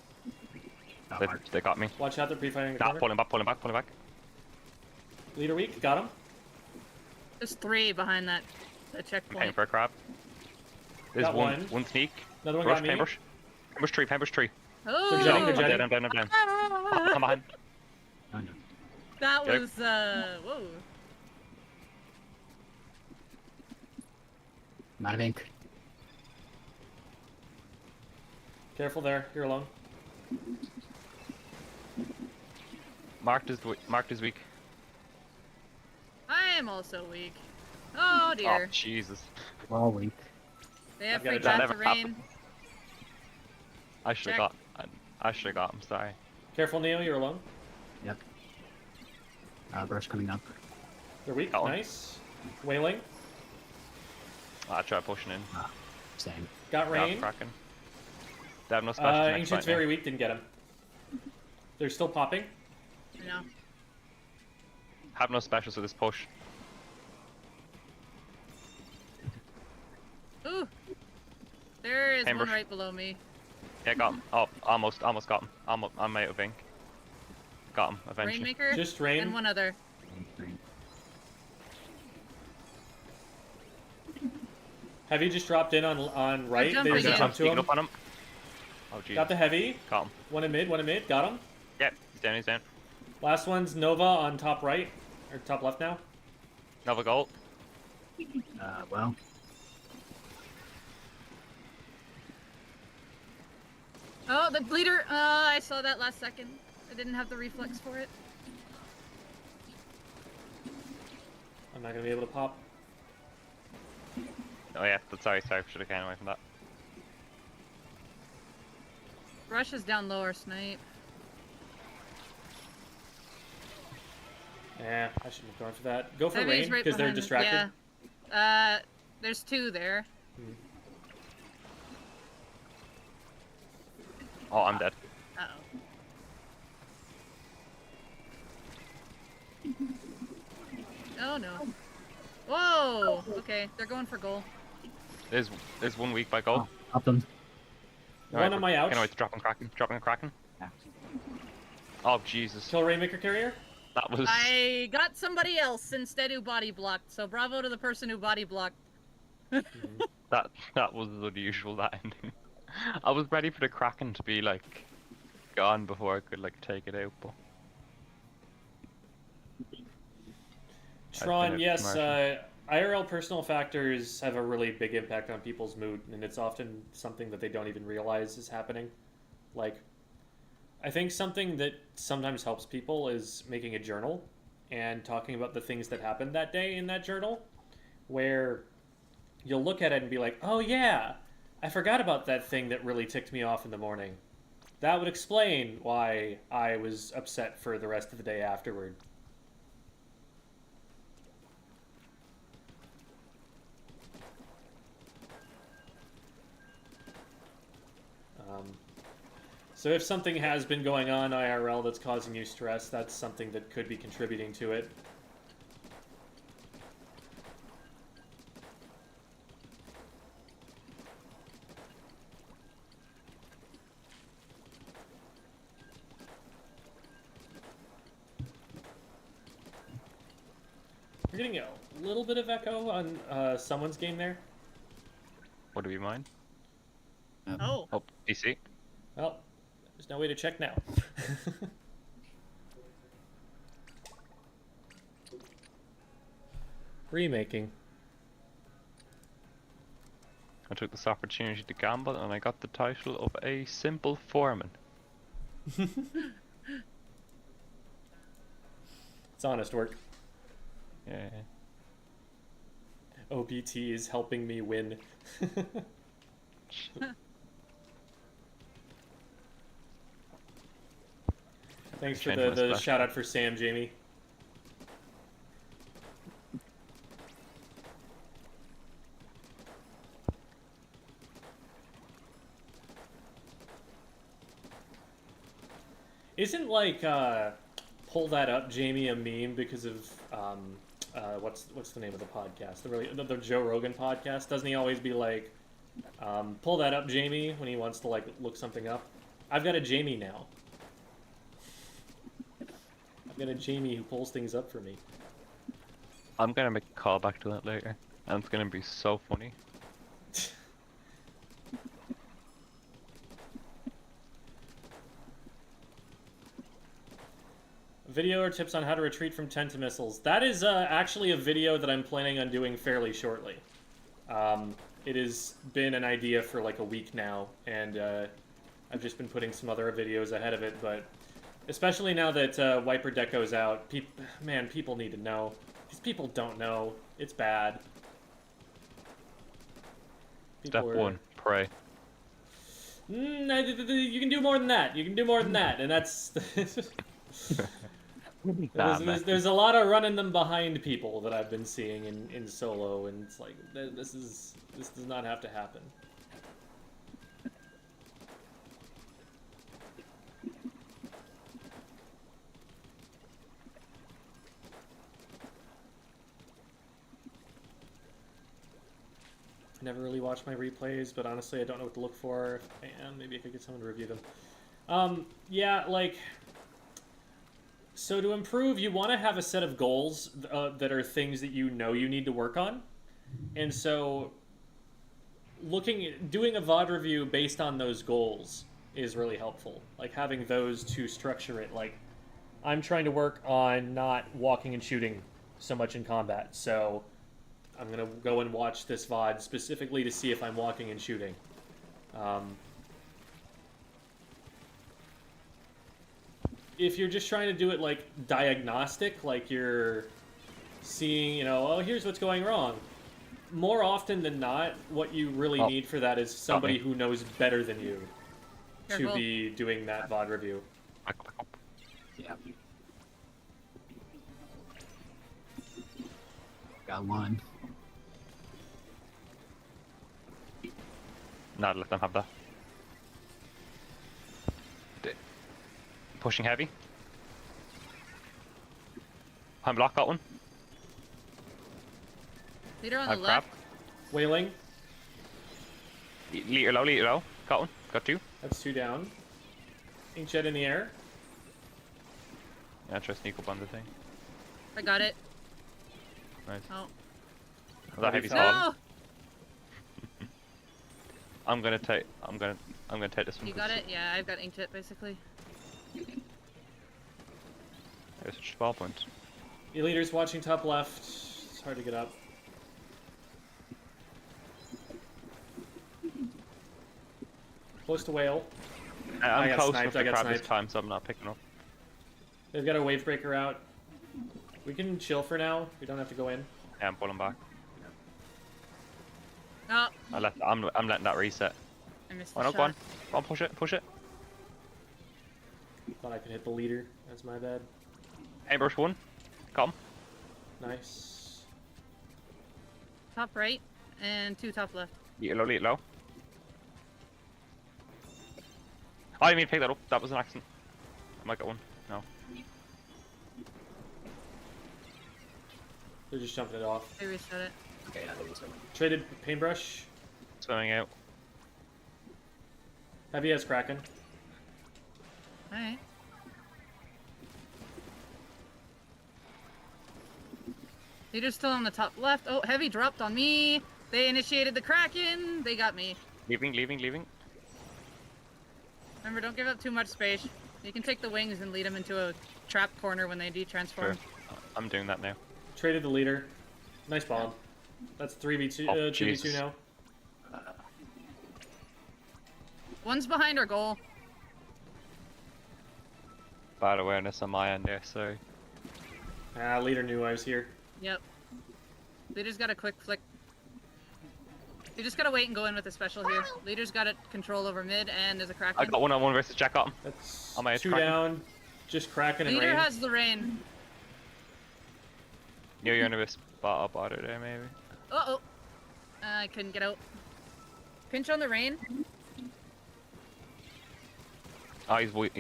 Not They, marked. they got me. Watch out, they're pre-fighting the Nah, corner. pulling back, pulling back, pulling back. Leader weak, got him. There's 3 behind that Paying checkpoint. for a crab. There's Got one, one. one sneak. Another one Brush, got me. paintbrush. Paintbrush tree, paintbrush tree. Oh! They're jetting, they're I'm jetting. dead, I'm dead, I'm dead. Come behind. Oh, no. That Yep. was, whoa. I'm out of ink. Careful there, you're alone. Marked is weak. I am also weak. Oh Oh, dear. Jesus. We're all weak. They have I've got free it. That path to never rain. happened. I should Check. have got. I should have got. I'm sorry. Careful, Neo, you're alone. Yep. Burst coming up. They're weak, Got one. nice. Wailing. I tried pushing in. Same. Got Got rain. cracking. They have no special next Ancient's fight now. very weak, didn't get him. They're still popping. No. Have no specials with this push. Ooh. There is Ambush. one right below me. Yeah, got him. Oh, almost got him. I'm out of ink. Got him eventually. Rainmaker. Just rain. And one other. Heavy just dropped in on right. They jumping just in. jumped to Sneaking him. up on him. Oh jeez. Got the heavy. Got him. One in mid. Got him. Yep, he's down. He's down. Last one's Nova on top right or top left now. Nova gold. Well, Oh, the bleeder. I saw that last second. I didn't have the reflex for it. I'm not gonna be able to pop. Oh yeah, but sorry. Should have came away from that. Rush is down lower, snipe. Yeah, I shouldn't have gone for that. Go for Heavy's rain right because they're behind- distracted. Yeah. There's two there. Oh, I'm dead. Uh-oh. Oh no. Whoa! Okay, they're going for goal. There's 1 week by gold. up them. One on my ouch. Anyway, it's dropping Kraken. Dropping a Kraken. Yeah. Oh Jesus. Kill Rainmaker carrier. That was. I got somebody else instead who body blocked, so bravo to the person who body blocked. That was unusual. That ending. I was ready for the Kraken to be like gone before I could like take it out, but. Tron, been a yes, commercial. IRL personal factors have a really big impact on people's mood, and it's often something that they don't even realize is happening. Like, I think something that sometimes helps people is making a journal and talking about the things that happened that day in that journal, where you'll look at it and be like, oh yeah, I forgot about that thing that really ticked me off in the morning. That would explain why I was upset for the rest of the day afterward. So if something has been going on IRL that's causing you stress, that's something that could be contributing to it. We're getting a little bit of echo on someone's game there. What do we mind? Oh. Oh, DC. Well, there's no way to check now. Remaking. I took this opportunity to gamble, and I got the title of a simple foreman. It's honest work. Yeah. OBT is helping me win. Thanks for Change my the special. shout out for Sam, Jamie. Isn't like pull that up, Jamie, a meme because of what's the name of the podcast? The Joe Rogan podcast. Doesn't he always be like, pull that up, Jamie, when he wants to like look something up? I've got a Jamie now. I've got a Jamie who pulls things up for me. I'm gonna make a call back to that later, and it's gonna be so funny. Video or tips on how to retreat from Tenta missiles. That is actually a video that I'm planning on doing fairly shortly. It has been an idea for like a week now, and I've just been putting some other videos ahead of it, but especially now that Wiper Deco's out, people need to know. These people don't know. It's bad. Step one, pray. You can do more than that. You can do more than that, and that's... There's a lot of running them behind people that I've been seeing in solo, and it's like this does not have to happen. never really watch my replays, but honestly, I don't know what to look for. If I am, maybe I could get someone to review them. Yeah, like... So to improve, you want to have a set of goals that are things that you know you need to work on. And so doing a VOD review based on those goals is really helpful. Like having those to structure it. Like, I'm trying to work on not walking and shooting so much in combat, so I'm gonna go and watch this VOD specifically to see if I'm walking and shooting. If you're just trying to do it like diagnostic, like you're seeing, oh, here's what's going wrong. More often than not, what you really need for that is somebody who knows better than you to be doing that VOD review. Yeah. Got one. No, let them have that. Pushing heavy. I'm block, got one. Leader on the I've left. crab. Wailing. Leader low. Got one. Got two. That's 2 down. Inkjet in the air. Yeah, try to sneak up on the thing. I got it. Nice. Oh. That heavy's No! falling. I'm gonna take this one. You got it? Yeah, I've got inkjet basically. There's a ball point. Your leader's watching top left. It's hard to get up. Close to whale. I I'm got close sniped, with I the got crab this sniped. time, so I'm not picking up. They've got a wave breaker out. We can chill for now. We don't have to go in. Yeah, I'm pulling back. Oh, I'm letting that reset. I missed Oh the no, shot. go on, push it. Thought I could hit the leader. That's my bad. Aimbrush one. Come. Nice. Top right and 2 top left. Lead it low. Oh, I didn't mean to pick that up. That was an accident. I might get one. No. They're just jumping it off. They reset it. Okay, yeah, there was one. Traded paintbrush. Swimming out. Heavy has Kraken. Alright. Leader's still on the top left. Oh, heavy dropped on me. They initiated the Kraken. They got me. Leaving. Remember, don't give up too much space. You can take the wings and lead them into a trap corner when they de-transform. Sure. I'm doing that now. Traded the leader. Nice bomb. That's 3v2, Oh, 2v2 Jesus. now. One's behind our goal. Bad awareness on my end there, sorry. Ah, leader knew I was here. Yep. Leader's got a quick flick. You just gotta wait and go in with a special here. Leader's got a control over mid, and there's a Kraken. I got 1-on-1 versus Jack got him. That's On my edge, 2 Kraken. down. Just Kraken and Leader rain. has the rain. You're in a spot up out there, maybe. Uh-oh. I couldn't get out. Pinch on the rain. Oh, he's weak.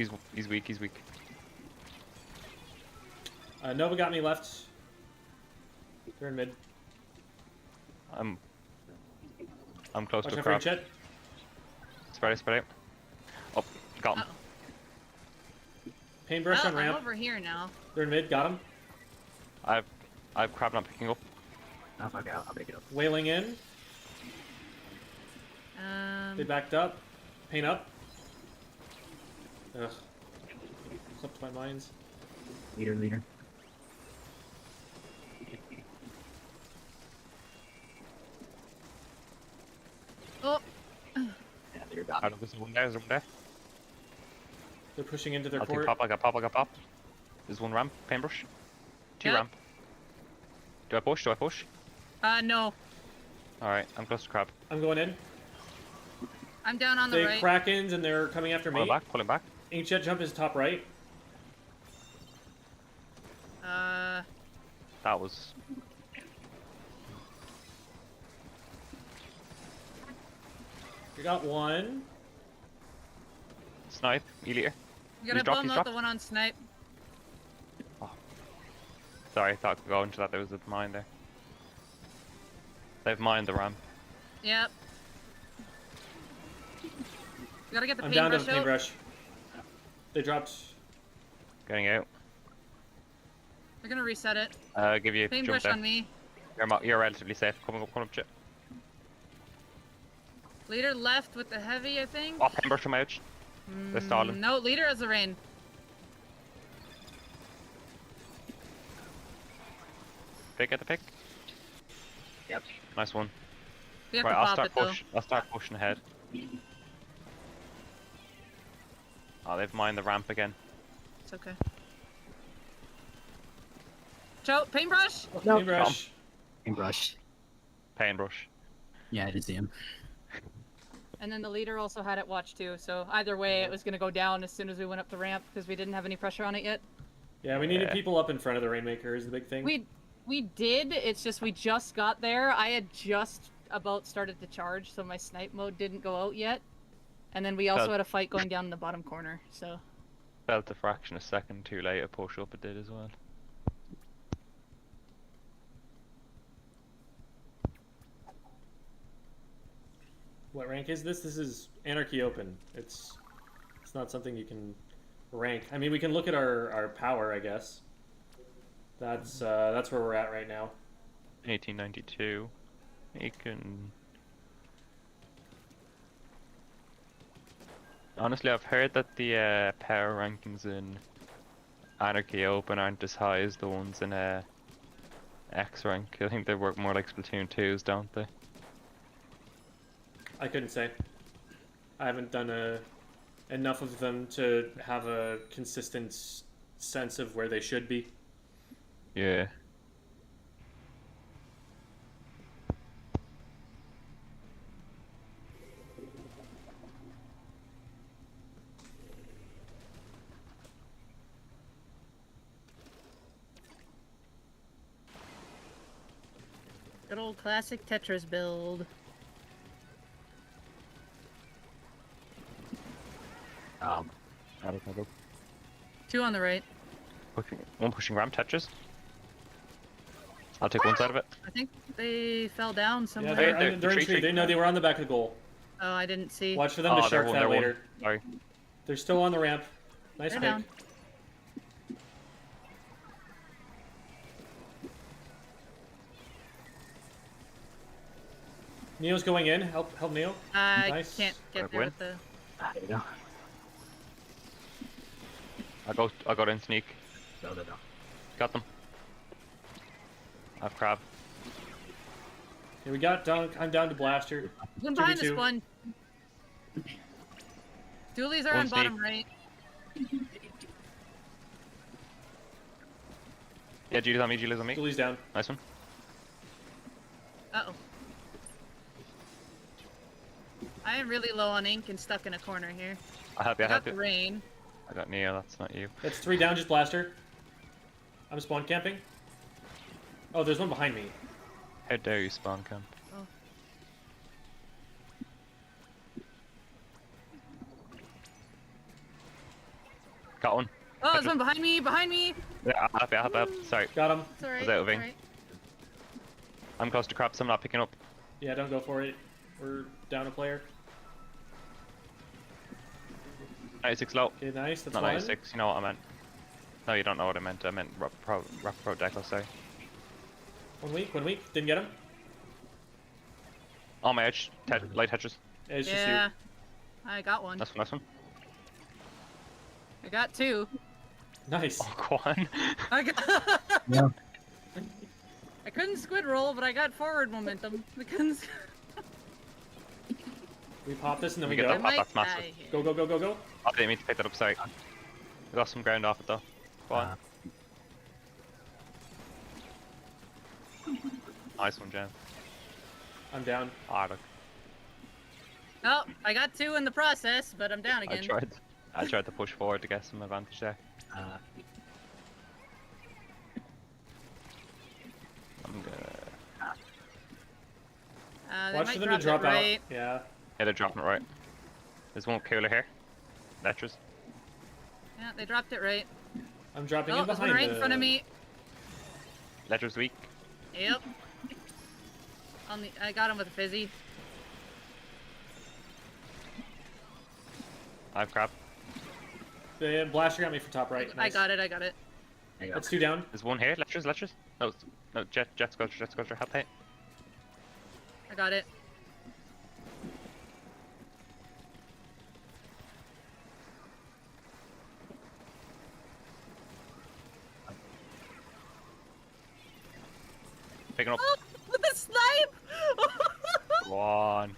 Nova got me left. They're in mid. I'm close Watch to out for crab. Inkjet. Spread out. Oh, got him. Uh-oh. Paintbrush Well, on I'm ramp. over here now. They're in mid. Got him. I've crab not picking up. Oh, fuck out. I'll make it up. Wailing in. They backed up. Paint up. Ugh. Clipped my mines. Leader. Oh, Yeah, leader got I me. don't know, there's one there. They're pushing into their I'll take court. pop, I got pop. There's one ramp, paintbrush. 2 Yep. ramp. Do I push? no. Alright, I'm close to crab. I'm going in. I'm down on the They right. Krakens and they're coming after me. Pull him back. Inkjet jump is top right. That was... We got one. Snipe, E-liter. You gotta He's dropped, bum he's out dropped. the one on snipe. Sorry, I thought I could go into that. There was a mine there. They've mined the ramp. Yep. We gotta get the I'm down to paintbrush out. paintbrush. They dropped. Getting out. They're gonna reset it. Give you a jump Paintbrush there. on me. You're relatively safe. Come up, Chip. Leader left with the heavy, I think. Oh, paintbrush from out. They're stalling. No, leader has the rain. Pick at the pick. Yep. Nice one. We have Right, to pop it though. I'll start pushing ahead. Oh, they've mined the ramp again. It's okay. Joe, paintbrush. No. Paintbrush. Paintbrush. Paintbrush. Yeah, I did see him. And then the leader also had it watched too. So either way, it was gonna go down as soon as we went up the ramp because we didn't have any pressure on it yet. Yeah, we needed Yeah. people up in front of the Rainmaker is the big thing. We did. It's just we just got there. I had just about started to charge, so my snipe mode didn't go out yet. And then we also Felt- had a fight going down in the bottom corner. So Felt a fraction of a second too late to push up, it did as well. What rank is this? This is Anarchy Open. It's not something you can rank. I mean, we can look at our power, I guess. That's where we're at right now. 1892. You can. Honestly, I've heard that the power rankings in Anarchy Open aren't as high as the ones in X rank. I think they work more like Splatoon 2s, don't they? I couldn't say. I haven't done enough of them to have a consistent sense of where they should be. Yeah. good old classic Tetris build. I don't know. 2 on the right. One pushing ramp Tetris. I'll take one side of it. I think they fell down Yeah, somewhere. they're they're in tree. They were on the back of the goal. Oh, I didn't see. Watch for them to shark that one. later. Sorry. They're still on the ramp. Nice They're pick. down. Neo's going in. Help Neo. I Nice. can't get Right, there win. with the. Ah, there you go. I'll go in sneak. No. Got them. I've crab. Here we got dunk. I'm down to blaster. One behind this 2v2. one. Dualies are One on bottom sneak. right. Yeah, Julie's on me, Julie's on me. Julie's down. Nice one. Uh-oh. I am really low on ink and stuck in a corner here. I'll help you, I I'll help got the you. rain. I got Neo, that's not you. That's 3 down. Just blaster. I'm spawn camping. Oh, there's one behind me. How dare you spawn camp? Oh. Got one. Oh, there's one behind me! Behind me! Yeah, I'll help you, I'll help you. Sorry. Got him. It's alright. Was out of it's ink. alright. I'm close to crab, so I'm not picking up. Yeah, don't go for it. We're down a player. 96 low. Okay, nice. That's Not one. 96, you know what I meant. No, you don't know what I meant. I meant rough pro deco, sorry. 1 week. 1 week. Didn't get him. On my edge, light Tetris. Yeah, it's Yeah. I got one. Nice one, nice one. I got 2. just you. Nice. Oh, go on. I got. Yeah. I couldn't squid roll, but I got forward momentum. I couldn't. We pop this and then We we get go. that pop, that's die massive. here. Go, go, go, go, go. I didn't mean to pick that up, sorry. I got some ground off it though. Go on. Nice one, Jen. I'm down. Ah, look. Oh, I got 2 in the process, but I'm down again. I tried to push forward to get some advantage there. I'm gonna... They Watch might for them to drop drop it out. right. Yeah. Yeah, they're dropping it right. There's one cooler here. Letras. Yeah, they dropped it right. I'm dropping Oh, in there's one behind right in front of me. Letras weak. Yep. I got him with a fizzy. I have crab. The blaster got me for top right. I Nice. got it. I got it. There you go. That's 2 down. There's one here. Lectures. No, jet sculpture. Help me. I got it. Picking up. Oh, with the snipe! One.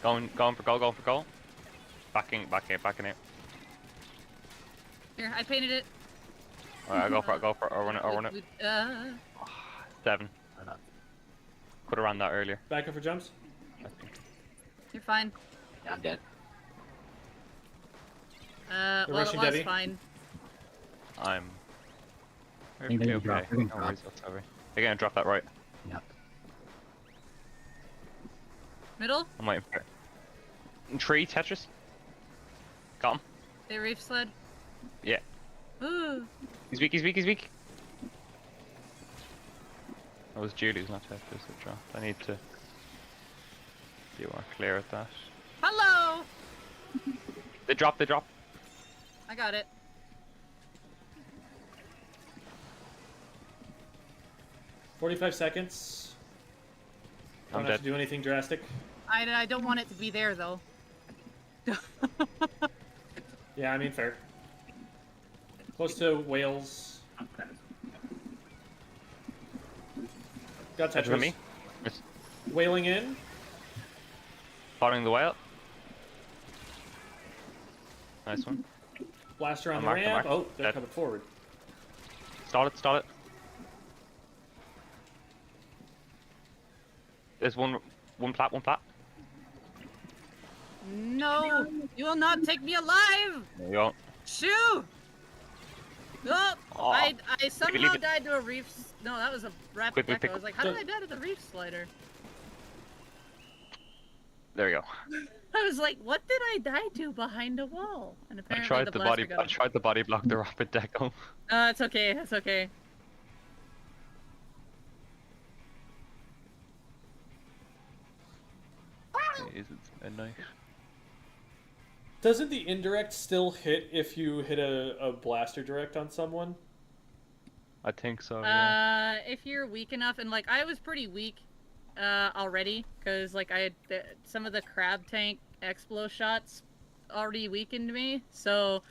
Going for goal. Backing it. Here, I painted it. Alright, I'll go for it. I'll run it. 7. Could have ran that earlier, Back up for jumps. I think. You're fine. Yeah, I'm dead. Well, it rushing was Debbie. fine. I'm think perfectly they're gonna okay. drop, they're gonna No drop. worries whatsoever. They're gonna drop that right. Yep. Middle? I'm waiting for it. Tree, Tetris. Got him. They reef sled. Yeah. Ooh. He's weak. That was Julie's, not Tetris that dropped. I need to be more clear at that. Hello! They drop. I got it. 45 seconds. I'm Don't have dead. to do anything drastic. I don't want it to be there, though. Yeah, I mean, fair. Close to Wales. Got Tetris on Tetris. me. It's Whaling in. following the whale. Nice one. Blaster on I'm the marked, I'm ramp. marked. Oh, they're Dead. coming forward. Stall it. There's one plat. No! You will not take me alive! There you go. Shoo! Oh, Aw. I Leave somehow it. died to a reef. No, that was a rapid Quick, echo. I was like, how did I die to the reef slider? There you go. I was like, what did I die to behind a wall? And I apparently tried the the blaster body. got I him. tried the body block the rapid deco. It's okay. It's okay. Jeez, it's midnight. Doesn't the indirect still hit if you hit a blaster direct on someone? I think so. Yeah. If you're weak enough, and like I was pretty weak, already, because like I had some of the crab tank explo shots already weakened me. So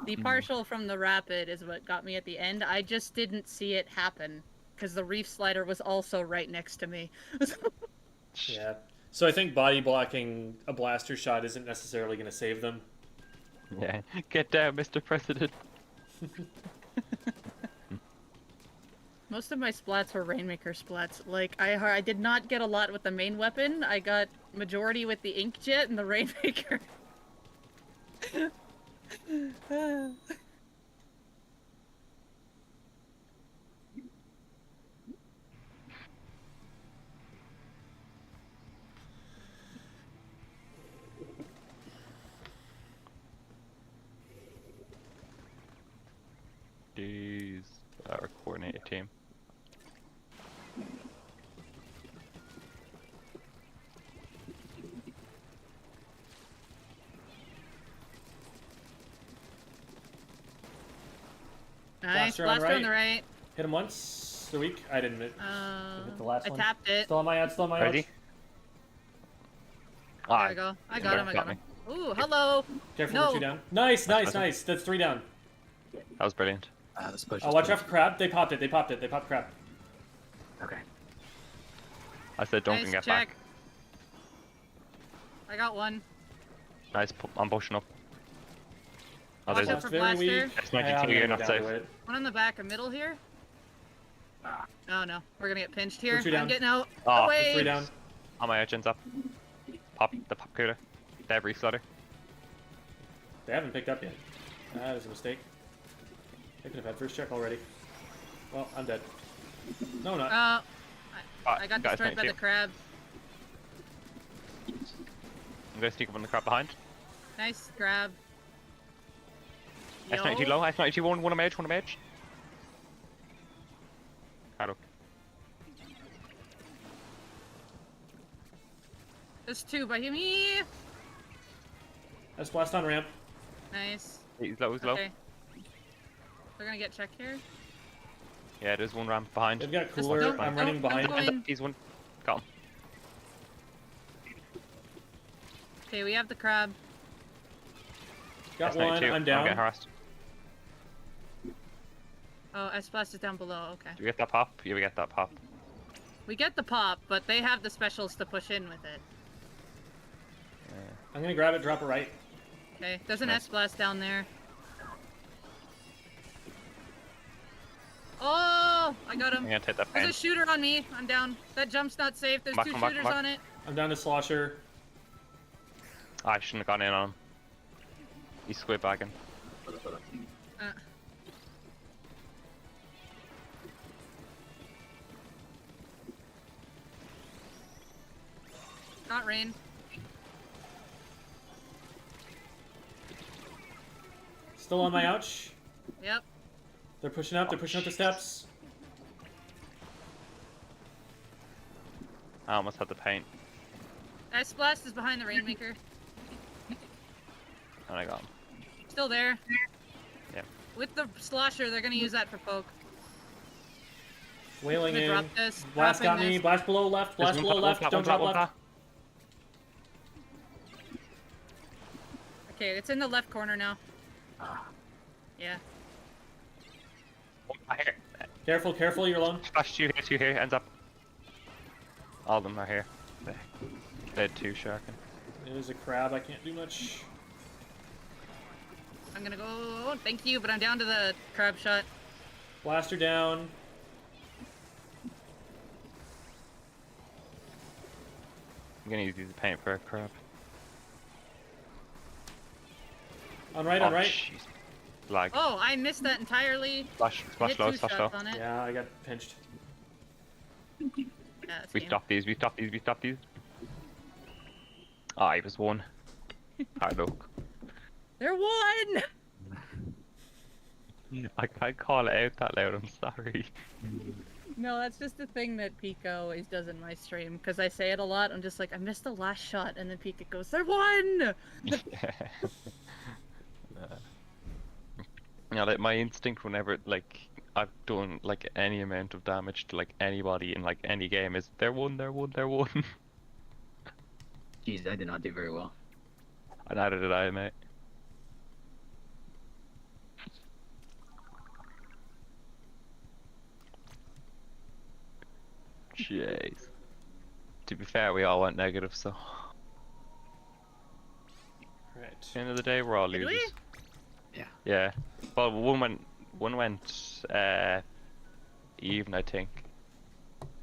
the partial from the rapid is what got me at the end. I just didn't see it happen because the reef slider was also right next to me. Yeah. So I think body blocking a blaster shot isn't necessarily going to save them. Yeah. Get down, Mr. President. Most of my splats were Rainmaker splats. Like, I did not get a lot with the main weapon. I got majority with the Inkjet and the Rainmaker. Jeez. Our coordinated team. Nice, Blaster on blaster on right. the right. Hit him once. They're weak. I didn't hit the last I one. tapped it. Still on my ad. Still on my Ready? ad. There we go. I got him. I got him. Ooh, hello. Careful, No. we're 2 down. Nice, nice, Awesome. nice. That's 3 down. That was brilliant. Let's push. Oh, let's watch push. out for crab. They popped it. They popped it. They popped crab. Okay. I said don't Nice get check. back. I got one. Nice. I'm pushing up. Oh, Watch there's out one. for Very weak. blaster. That's Yeah, 92, I'm you're gonna not go safe. down to it. One in the back, a middle here. Oh no, we're gonna get pinched here. We're 2 I'm down. getting out. Oh, Away. 3 down. On my edge ends up. Pop the pop cooler. Debris flutter. They haven't picked up yet. That is a mistake. They could have had first check already. Well, I'm dead. No, not. I got guys, destroyed by the 92. crab. I'm gonna sneak up on the crab behind. Nice grab. S92 low. S92 one on my edge. One on my edge. Hello. There's 2 by me. Let's blast on ramp. Nice. He's low, he's low. Okay. They're gonna get check here. Yeah, there's one ramp behind. They've got Just cooler. don't- I'm don't- running don't behind. go in. He's one. Got him. Okay, we have the crab. Got S92. one. I'm I'm down. getting harassed. Oh, S-Blast is down below. Okay. Do we get that pop? Yeah, we get that pop. We get the pop, but they have the specials to push in with it. I'm gonna grab it, drop it right. Okay, there's an Nice. S-Blast down there. Oh, I got him. I'm gonna take that There's pain. a shooter on me. I'm down. That jump's not safe. There's Come back, two come back, shooters come back. on it. I'm down to Slosher. I shouldn't have gone in on him. He's squid bagging. Uh, not rain. Still on my ouch. Yep. They're pushing up. They're pushing up the steps. I almost had the paint. S-Blast is behind the Rainmaker. And I got him. Still there. Yeah. With the slosher, they're gonna use that for poke. Wailing I'm in. gonna drop this. Blast got dropping me. this. Blast below left. There's Blast one below pop, left. one Don't pop, drop one left. pop. Okay, it's in the left corner now. Yeah. One back here. Careful, careful. You're alone. Flash, two here, ends up. All of them are here. They had two sharking. There's a crab. I can't do much. I'm gonna go. Thank you, but I'm down to the crab shot. Blaster down. I'm gonna use the paint for a crab. On right. Oh, On right. jeez. Lag. Oh, I missed that entirely. Splash Hit low, two splash shots low. on it. Yeah, I got pinched. Yeah, that's We game. stopped these, we stopped these, we stopped these. Ah, he was one. Hard luck. They're one. I can't call it out that loud, I'm sorry. No, that's just the thing that Pika always does in my stream because I say it a lot. I'm just like, I missed the last shot, and then Pika goes, "They're one." Yeah, like my instinct whenever like I've done like any amount of damage to like anybody in like any game is they're one. Jeez, I did not do very well. And neither did I, mate. Jeez. To be fair, we all went negative, so Right. at the end of the day, we're all Did losers. we? Yeah. Yeah. Well, one went even, I think.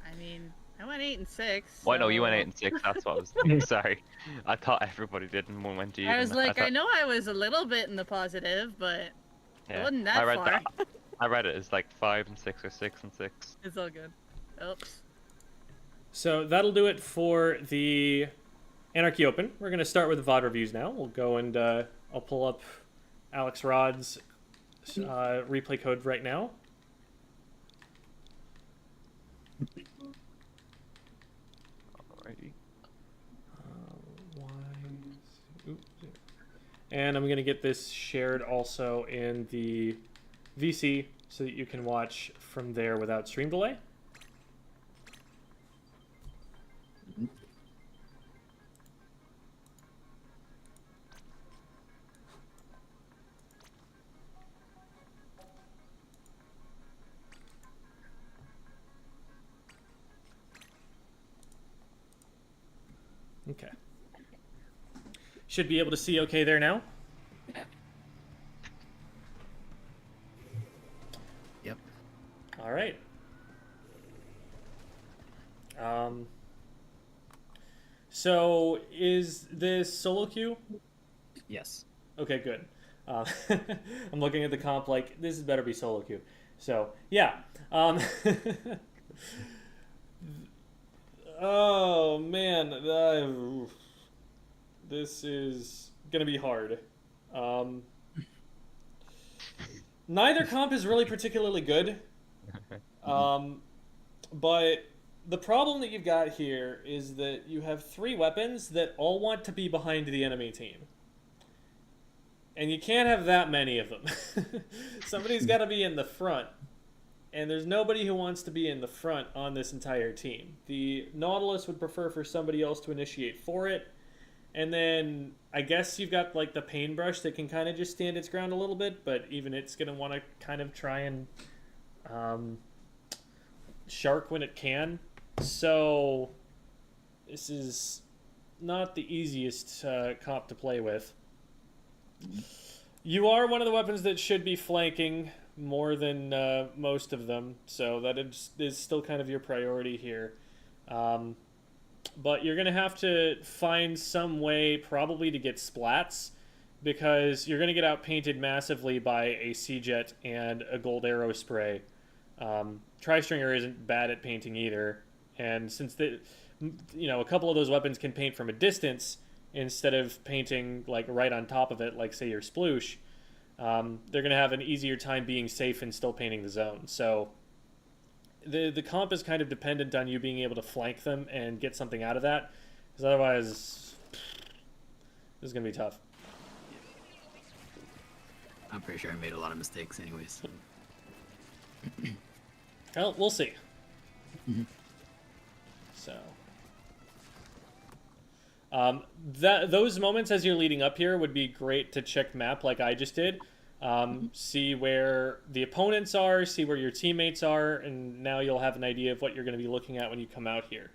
I mean, I went 8 and 6. Well, no, you went so- 8 and 6. That's what I was thinking. Sorry, I thought everybody did, and one went even. I was like, I thought- know I was a little bit in the positive, but yeah. wasn't that I read far. that. I read it as like 5 and 6 or 6 and 6. it's all good. Oops. So that'll do it for the Anarchy Open. We're going to start with the VOD reviews now. We'll go and I'll pull up Alex Rod's replay code right now. Alrighty. And I'm going to get this shared also in the VC so that you can watch from there without stream delay. Okay. Should be able to see okay there now. Yep. All right. So is this solo queue? Yes. Okay, good. I'm looking at the comp like this better be solo queue. So yeah. Oh man, this is gonna be hard. Neither comp is really particularly good. But the problem that you've got here is that you have 3 weapons that all want to be behind the enemy team. And you can't have that many of them. Somebody's got to be in the front. And there's nobody who wants to be in the front on this entire team. The Nautilus would prefer for somebody else to initiate for it. And then I guess you've got like the paintbrush that can kind of just stand its ground a little bit, but even it's going to want to kind of try and shark when it can. So this is not the easiest comp to play with. You are one of the weapons that should be flanking more than most of them, so that is still kind of your priority here. But you're going to have to find some way probably to get splats, because you're going to get outpainted massively by a C-Jet and a gold arrow spray. Tri-Stringer isn't bad at painting either, and since a couple of those weapons can paint from a distance instead of painting like right on top of it, like say your sploosh, they're going to have an easier time being safe and still painting the zone. So the comp is kind of dependent on you being able to flank them and get something out of that, because otherwise this is going to be tough. I'm pretty sure I made a lot of mistakes anyways. Well, we'll see. So those moments as you're leading up here would be great to check map like I just did. See where the opponents are, see where your teammates are, and now you'll have an idea of what you're going to be looking at when you come out here.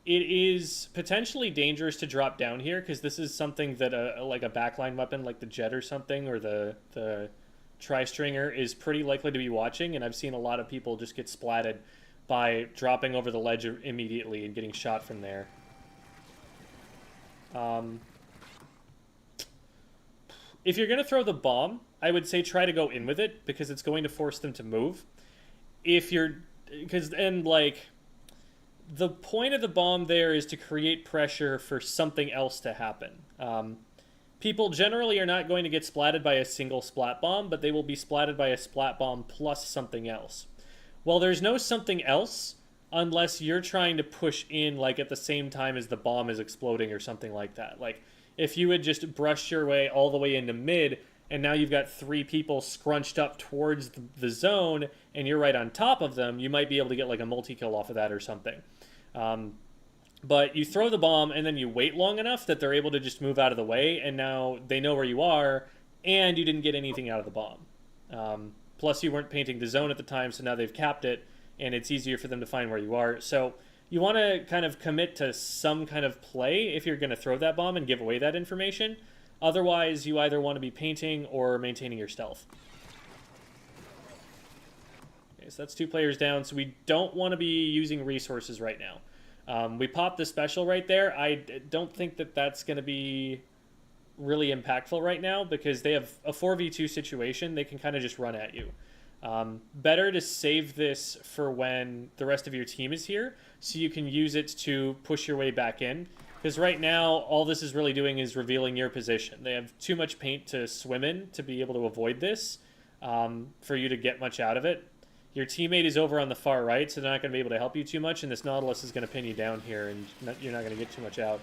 It is potentially dangerous to drop down here, because this is something that like a backline weapon like the Jet or something, or the Tri-Stringer is pretty likely to be watching, and I've seen a lot of people just get splatted by dropping over the ledge immediately and getting shot from there. If you're going to throw the bomb, I would say try to go in with it, because it's going to force them to move. The point of the bomb there is to create pressure for something else to happen. People generally are not going to get splatted by a single splat bomb, but they will be splatted by a splat bomb plus something else. Well, there's no something else unless you're trying to push in like at the same time as the bomb is exploding or something like that. Like if you had just brushed your way all the way into mid, and now you've got 3 people scrunched up towards the zone and you're right on top of them, you might be able to get like a multi-kill off of that or something. But you throw the bomb and then you wait long enough that they're able to just move out of the way, and now they know where you are, and you didn't get anything out of the bomb. Plus you weren't painting the zone at the time, so now they've capped it, and it's easier for them to find where you are. So you want to kind of commit to some kind of play if you're going to throw that bomb and give away that information. Otherwise, you either want to be painting or maintaining your stealth. Okay, so that's 2 players down, so we don't want to be using resources right now. We popped the special right there. I don't think that that's going to be really impactful right now, because they have a 4v2 situation. They can kind of just run at you. Better to save this for when the rest of your team is here, so you can use it to push your way back in. Because right now, all this is really doing is revealing your position. They have too much paint to swim in to be able to avoid this, for you to get much out of it. Your teammate is over on the far right, so they're not going to be able to help you too much, and this Nautilus is going to pin you down here, and you're not going to get too much out.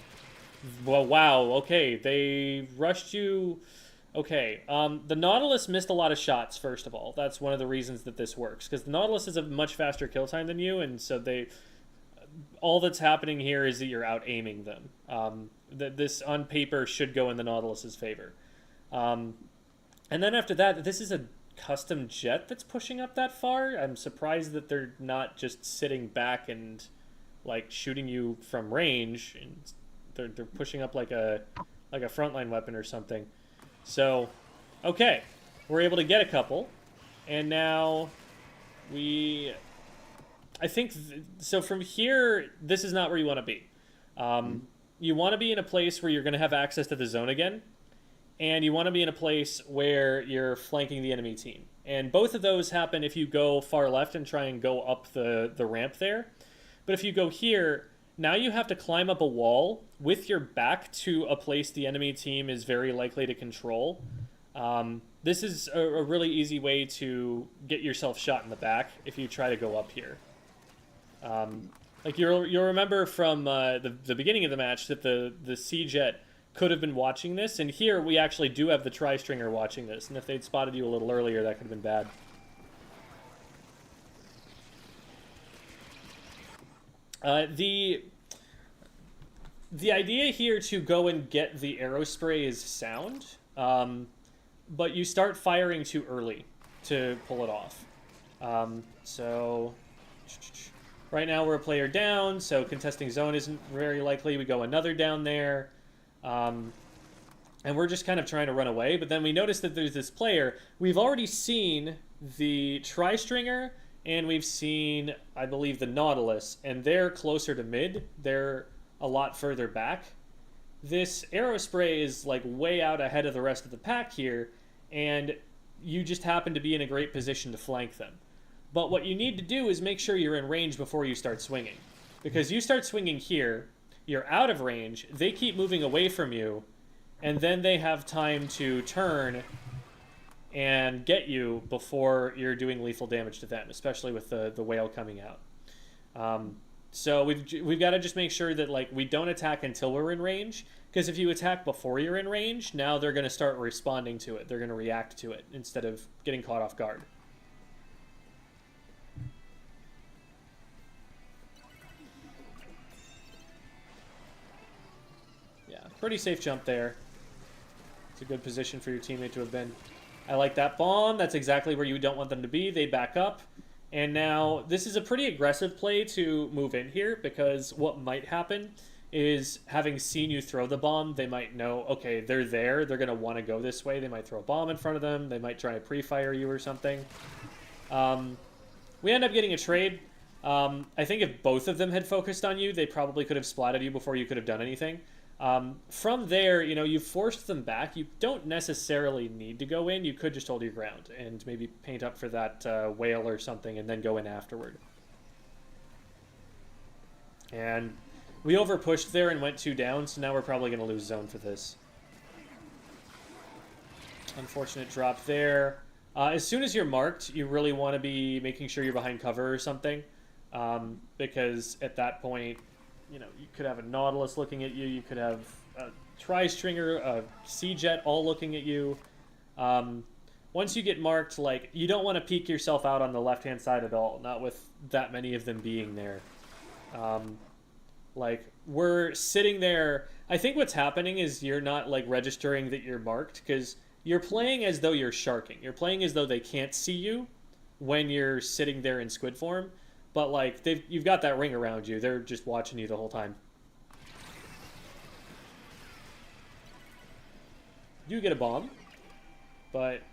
Well, wow, okay, they rushed you. Okay, the Nautilus missed a lot of shots, first of all. That's one of the reasons that this works, because the Nautilus has a much faster kill time than you, and so all that's happening here is that you're out-aiming them. This, on paper, should go in the Nautilus's favor. And then after that, this is a custom jet that's pushing up that far. I'm surprised that they're not just sitting back and like shooting you from range, and they're pushing up like a frontline weapon or something. So, okay, we're able to get a couple, and now I think so from here, this is not where you want to be. You want to be in a place where you're going to have access to the zone again, and you want to be in a place where you're flanking the enemy team. And both of those happen if you go far left and try and go up the ramp there. But if you go here, now you have to climb up a wall with your back to a place the enemy team is very likely to control. This is a really easy way to get yourself shot in the back if you try to go up here. Like you'll remember from the beginning of the match that the C-Jet could have been watching this. And here we actually do have the tri-stringer watching this. And if they'd spotted you a little earlier, that could have been bad. The idea here to go and get the arrow spray is sound, but you start firing too early to pull it off. So right now we're a player down, so contesting zone isn't very likely. We go another down there, and we're just kind of trying to run away. But then we notice that there's this player. We've already seen the tri-stringer, and we've seen, I believe, the Nautilus, and they're closer to mid. They're a lot further back. This arrow spray is like way out ahead of the rest of the pack here, and you just happen to be in a great position to flank them. But what you need to do is make sure you're in range before you start swinging. Because you start swinging here, you're out of range, they keep moving away from you, and then they have time to turn and get you before you're doing lethal damage to them, especially with the whale coming out. So we've got to just make sure that like we don't attack until we're in range, because if you attack before you're in range, now they're going to start responding to it. They're going to react to it instead of getting caught off guard. Yeah, pretty safe jump there. It's a good position for your teammate to have been. I like that bomb. That's exactly where you don't want them to be. They back up. And now, this is a pretty aggressive play to move in here, because what might happen is, having seen you throw the bomb, they might know, okay, they're there, they're going to want to go this way. They might throw a bomb in front of them. They might try to pre-fire you or something. We end up getting a trade. I think if both of them had focused on you, they probably could have splatted you before you could have done anything. From there, you know, you've forced them back. You don't necessarily need to go in. You could just hold your ground and maybe paint up for that whale or something and then go in afterward. And we over-pushed there and went 2 down, so now we're probably going to lose zone for this. Unfortunate drop there. As soon as you're marked, you really want to be making sure you're behind cover or something, because at that point, you know, you could have a Nautilus looking at you, you could have a tri-stringer, a sea jet all looking at you. Once you get marked, like, you don't want to peek yourself out on the left-hand side at all, not with that many of them being there. Like, we're sitting there. I think what's happening is you're not, like, registering that you're marked, because you're playing as though you're sharking. You're playing as though they can't see you when you're sitting there in squid form. But, like, you've got that ring around you. They're just watching you the whole time. You get a bomb, but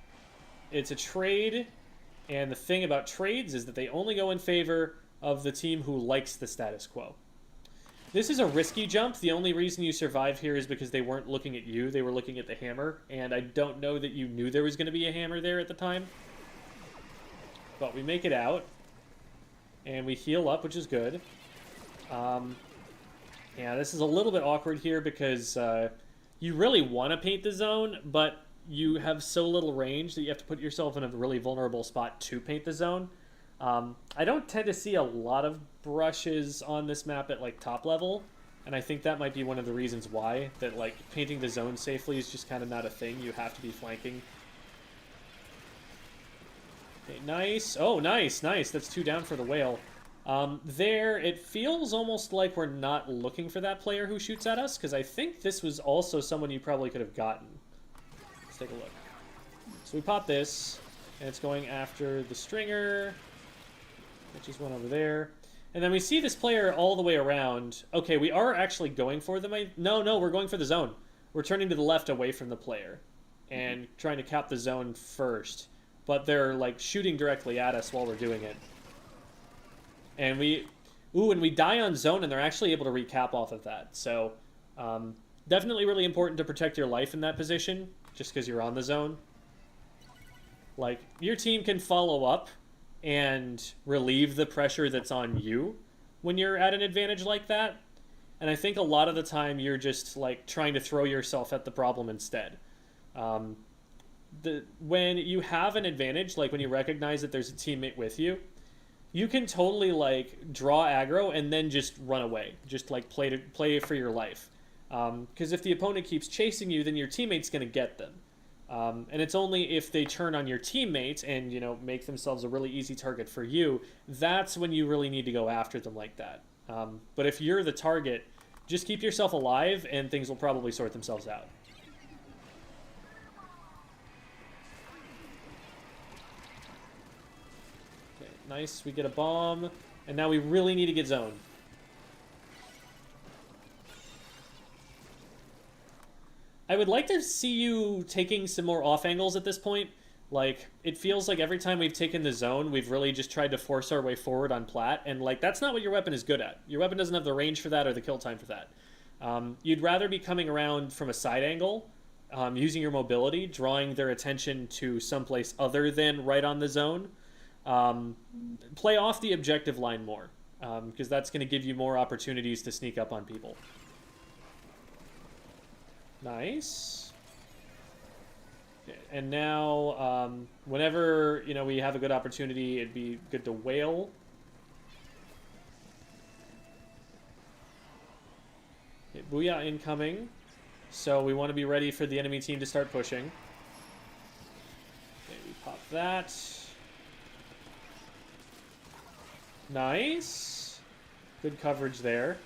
it's a trade, and the thing about trades is that they only go in favor of the team who likes the status quo. This is a risky jump. The only reason you survive here is because they weren't looking at you. They were looking at the hammer, and I don't know that you knew there was going to be a hammer there at the time. But we make it out. And we heal up, which is good. Yeah, this is a little bit awkward here because you really want to paint the zone, but you have so little range that you have to put yourself in a really vulnerable spot to paint the zone. I don't tend to see a lot of brushes on this map at like top level, and I think that might be one of the reasons why, that like painting the zone safely is just kind of not a thing. You have to be flanking. Okay, nice. Oh, nice, nice. That's 2 down for the whale. There, it feels almost like we're not looking for that player who shoots at us, because I think this was also someone you probably could have gotten. Let's take a look. So we pop this, and it's going after the stringer, which is one over there. And then we see this player all the way around. Okay, we are actually going for them. No, we're going for the zone. We're turning to the left away from the player and trying to cap the zone first. But they're, like, shooting directly at us while we're doing it. And we die on zone, and they're actually able to recap off of that. So, definitely really important to protect your life in that position, just because you're on the zone. Like, your team can follow up and relieve the pressure that's on you when you're at an advantage like that. And I think a lot of the time you're just, like, trying to throw yourself at the problem instead. When you have an advantage, like when you recognize that there's a teammate with you, you can totally like draw aggro and then just run away, just like play for your life. Because if the opponent keeps chasing you, then your teammate's going to get them. And it's only if they turn on your teammates and, you know, make themselves a really easy target for you, that's when you really need to go after them like that. But if you're the target, just keep yourself alive and things will probably sort themselves out. Okay, nice, we get a bomb, and now we really need to get zoned. I would like to see you taking some more off angles at this point. Like, it feels like every time we've taken the zone, we've really just tried to force our way forward on plat, and like, that's not what your weapon is good at. Your weapon doesn't have the range for that or the kill time for that. You'd rather be coming around from a side angle, using your mobility, drawing their attention to someplace other than right on the zone. Play off the objective line more, because that's going to give you more opportunities to sneak up on people. Nice. Okay, and now, whenever, you know, we have a good opportunity, it'd be good to whale. Okay, Booyah incoming. So we want to be ready for the enemy team to start pushing. Okay, we pop that. Nice. Good coverage there.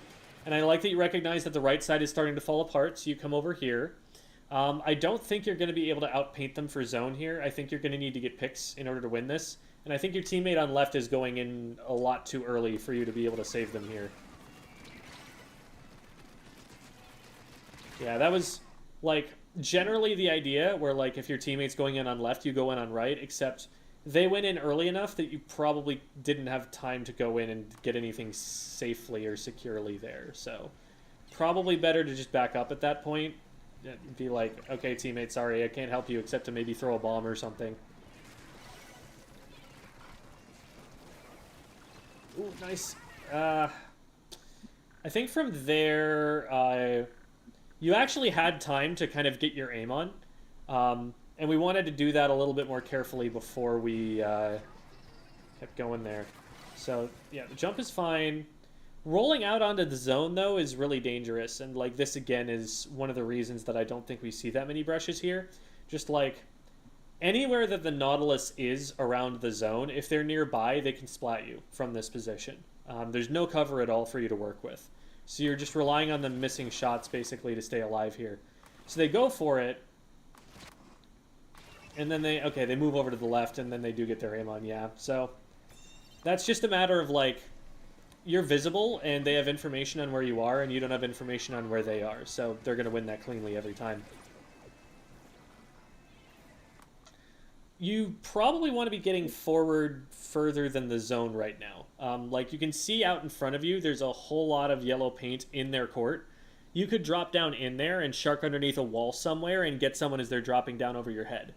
And I like that you recognize that the right side is starting to fall apart, so you come over here. I don't think you're going to be able to outpaint them for zone here. I think you're going to need to get picks in order to win this. And I think your teammate on left is going in a lot too early for you to be able to save them here. Yeah, that was, like, generally the idea where, like, if your teammate's going in on left, you go in on right, except they went in early enough that you probably didn't have time to go in and get anything safely or securely there. So probably better to just back up at that point. Be like, okay, teammate, sorry, I can't help you except to maybe throw a bomb or something. Ooh, nice. I think from there, you actually had time to kind of get your aim on. And we wanted to do that a little bit more carefully before we kept going there. So, yeah, the jump is fine. Rolling out onto the zone, though, is really dangerous. And, like, this, again, is one of the reasons that I don't think we see that many brushes here. Just, like, anywhere that the Nautilus is around the zone, if they're nearby, they can splat you from this position. There's no cover at all for you to work with. So you're just relying on them missing shots, basically, to stay alive here. So they go for it. And then they move over to the left, and then they do get their aim on, yeah. So that's just a matter of, like, you're visible, and they have information on where you are, and you don't have information on where they are. So they're going to win that cleanly every time. You probably want to be getting forward further than the zone right now. Like, you can see out in front of you, there's a whole lot of yellow paint in their court. You could drop down in there and shark underneath a wall somewhere and get someone as they're dropping down over your head.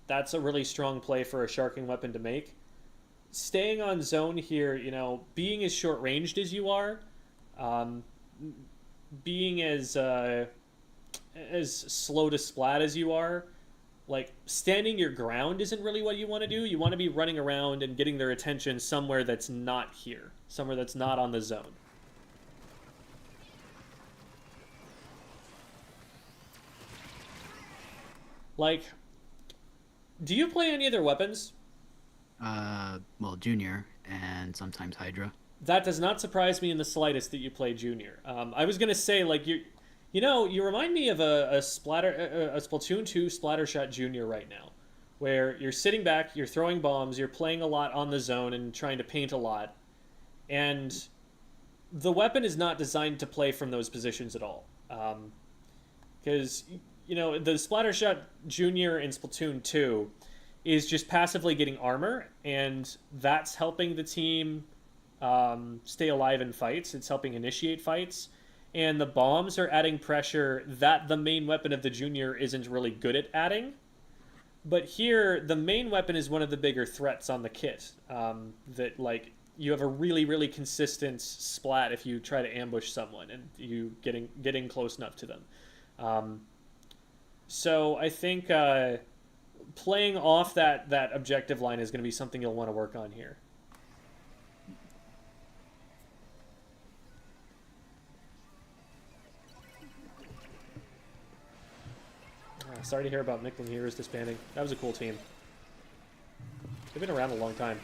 That's a really strong play for a sharking weapon to make. Staying on zone here, you know, being as short-ranged as you are, being as slow to splat as you are, like, standing your ground isn't really what you want to do. You want to be running around and getting their attention somewhere that's not here, somewhere that's not on the zone. Like, do you play any other weapons? Well, Junior and sometimes Hydra. That does not surprise me in the slightest that you play Junior. I was gonna say, like, you remind me of a Splatoon 2 Splattershot Junior right now, where you're sitting back, you're throwing bombs, you're playing a lot on the zone and trying to paint a lot, and the weapon is not designed to play from those positions at all. Because, you know, the Splattershot Junior in Splatoon 2 is just passively getting armor, and that's helping the team stay alive in fights. It's helping initiate fights. And the bombs are adding pressure that the main weapon of the Junior isn't really good at adding. But here, the main weapon is one of the bigger threats on the kit. That, like, you have a really, really consistent splat if you try to ambush someone and you getting close enough to them. So I think playing off that objective line is going to be something you'll want to work on here. Sorry to hear about Nickel Heroes disbanding. That was a cool team. They've been around a long time.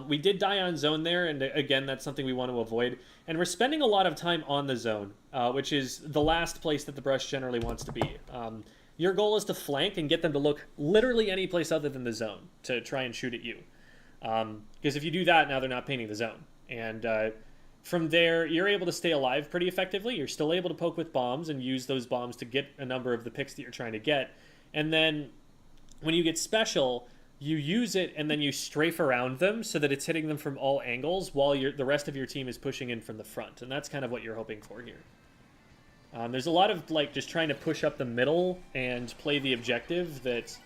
We did die on zone there, and again, that's something we want to avoid. And we're spending a lot of time on the zone, which is the last place that the brush generally wants to be. Your goal is to flank and get them to look literally any place other than the zone to try and shoot at you. Because if you do that, now they're not painting the zone. And from there, you're able to stay alive pretty effectively. You're still able to poke with bombs and use those bombs to get a number of the picks that you're trying to get. And then when you get special, you use it and then you strafe around them so that it's hitting them from all angles while the rest of your team is pushing in from the front. And that's kind of what you're hoping for here. There's a lot of like just trying to push up the middle and play the objective that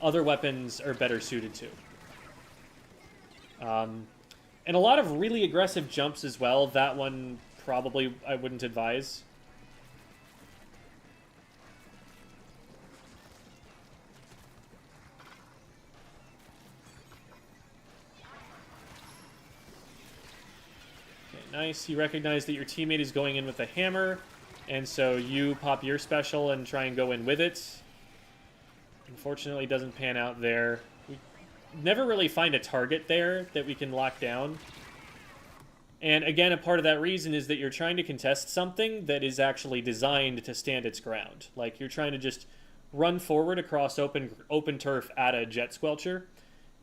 other weapons are better suited to. And a lot of really aggressive jumps as well. That one probably I wouldn't advise. Okay, nice. You recognize that your teammate is going in with a hammer, and so you pop your special and try and go in with it. Unfortunately, it doesn't pan out there. We never really find a target there that we can lock down. And again, a part of that reason is that you're trying to contest something that is actually designed to stand its ground. Like, you're trying to just run forward across open turf at a jet squelcher,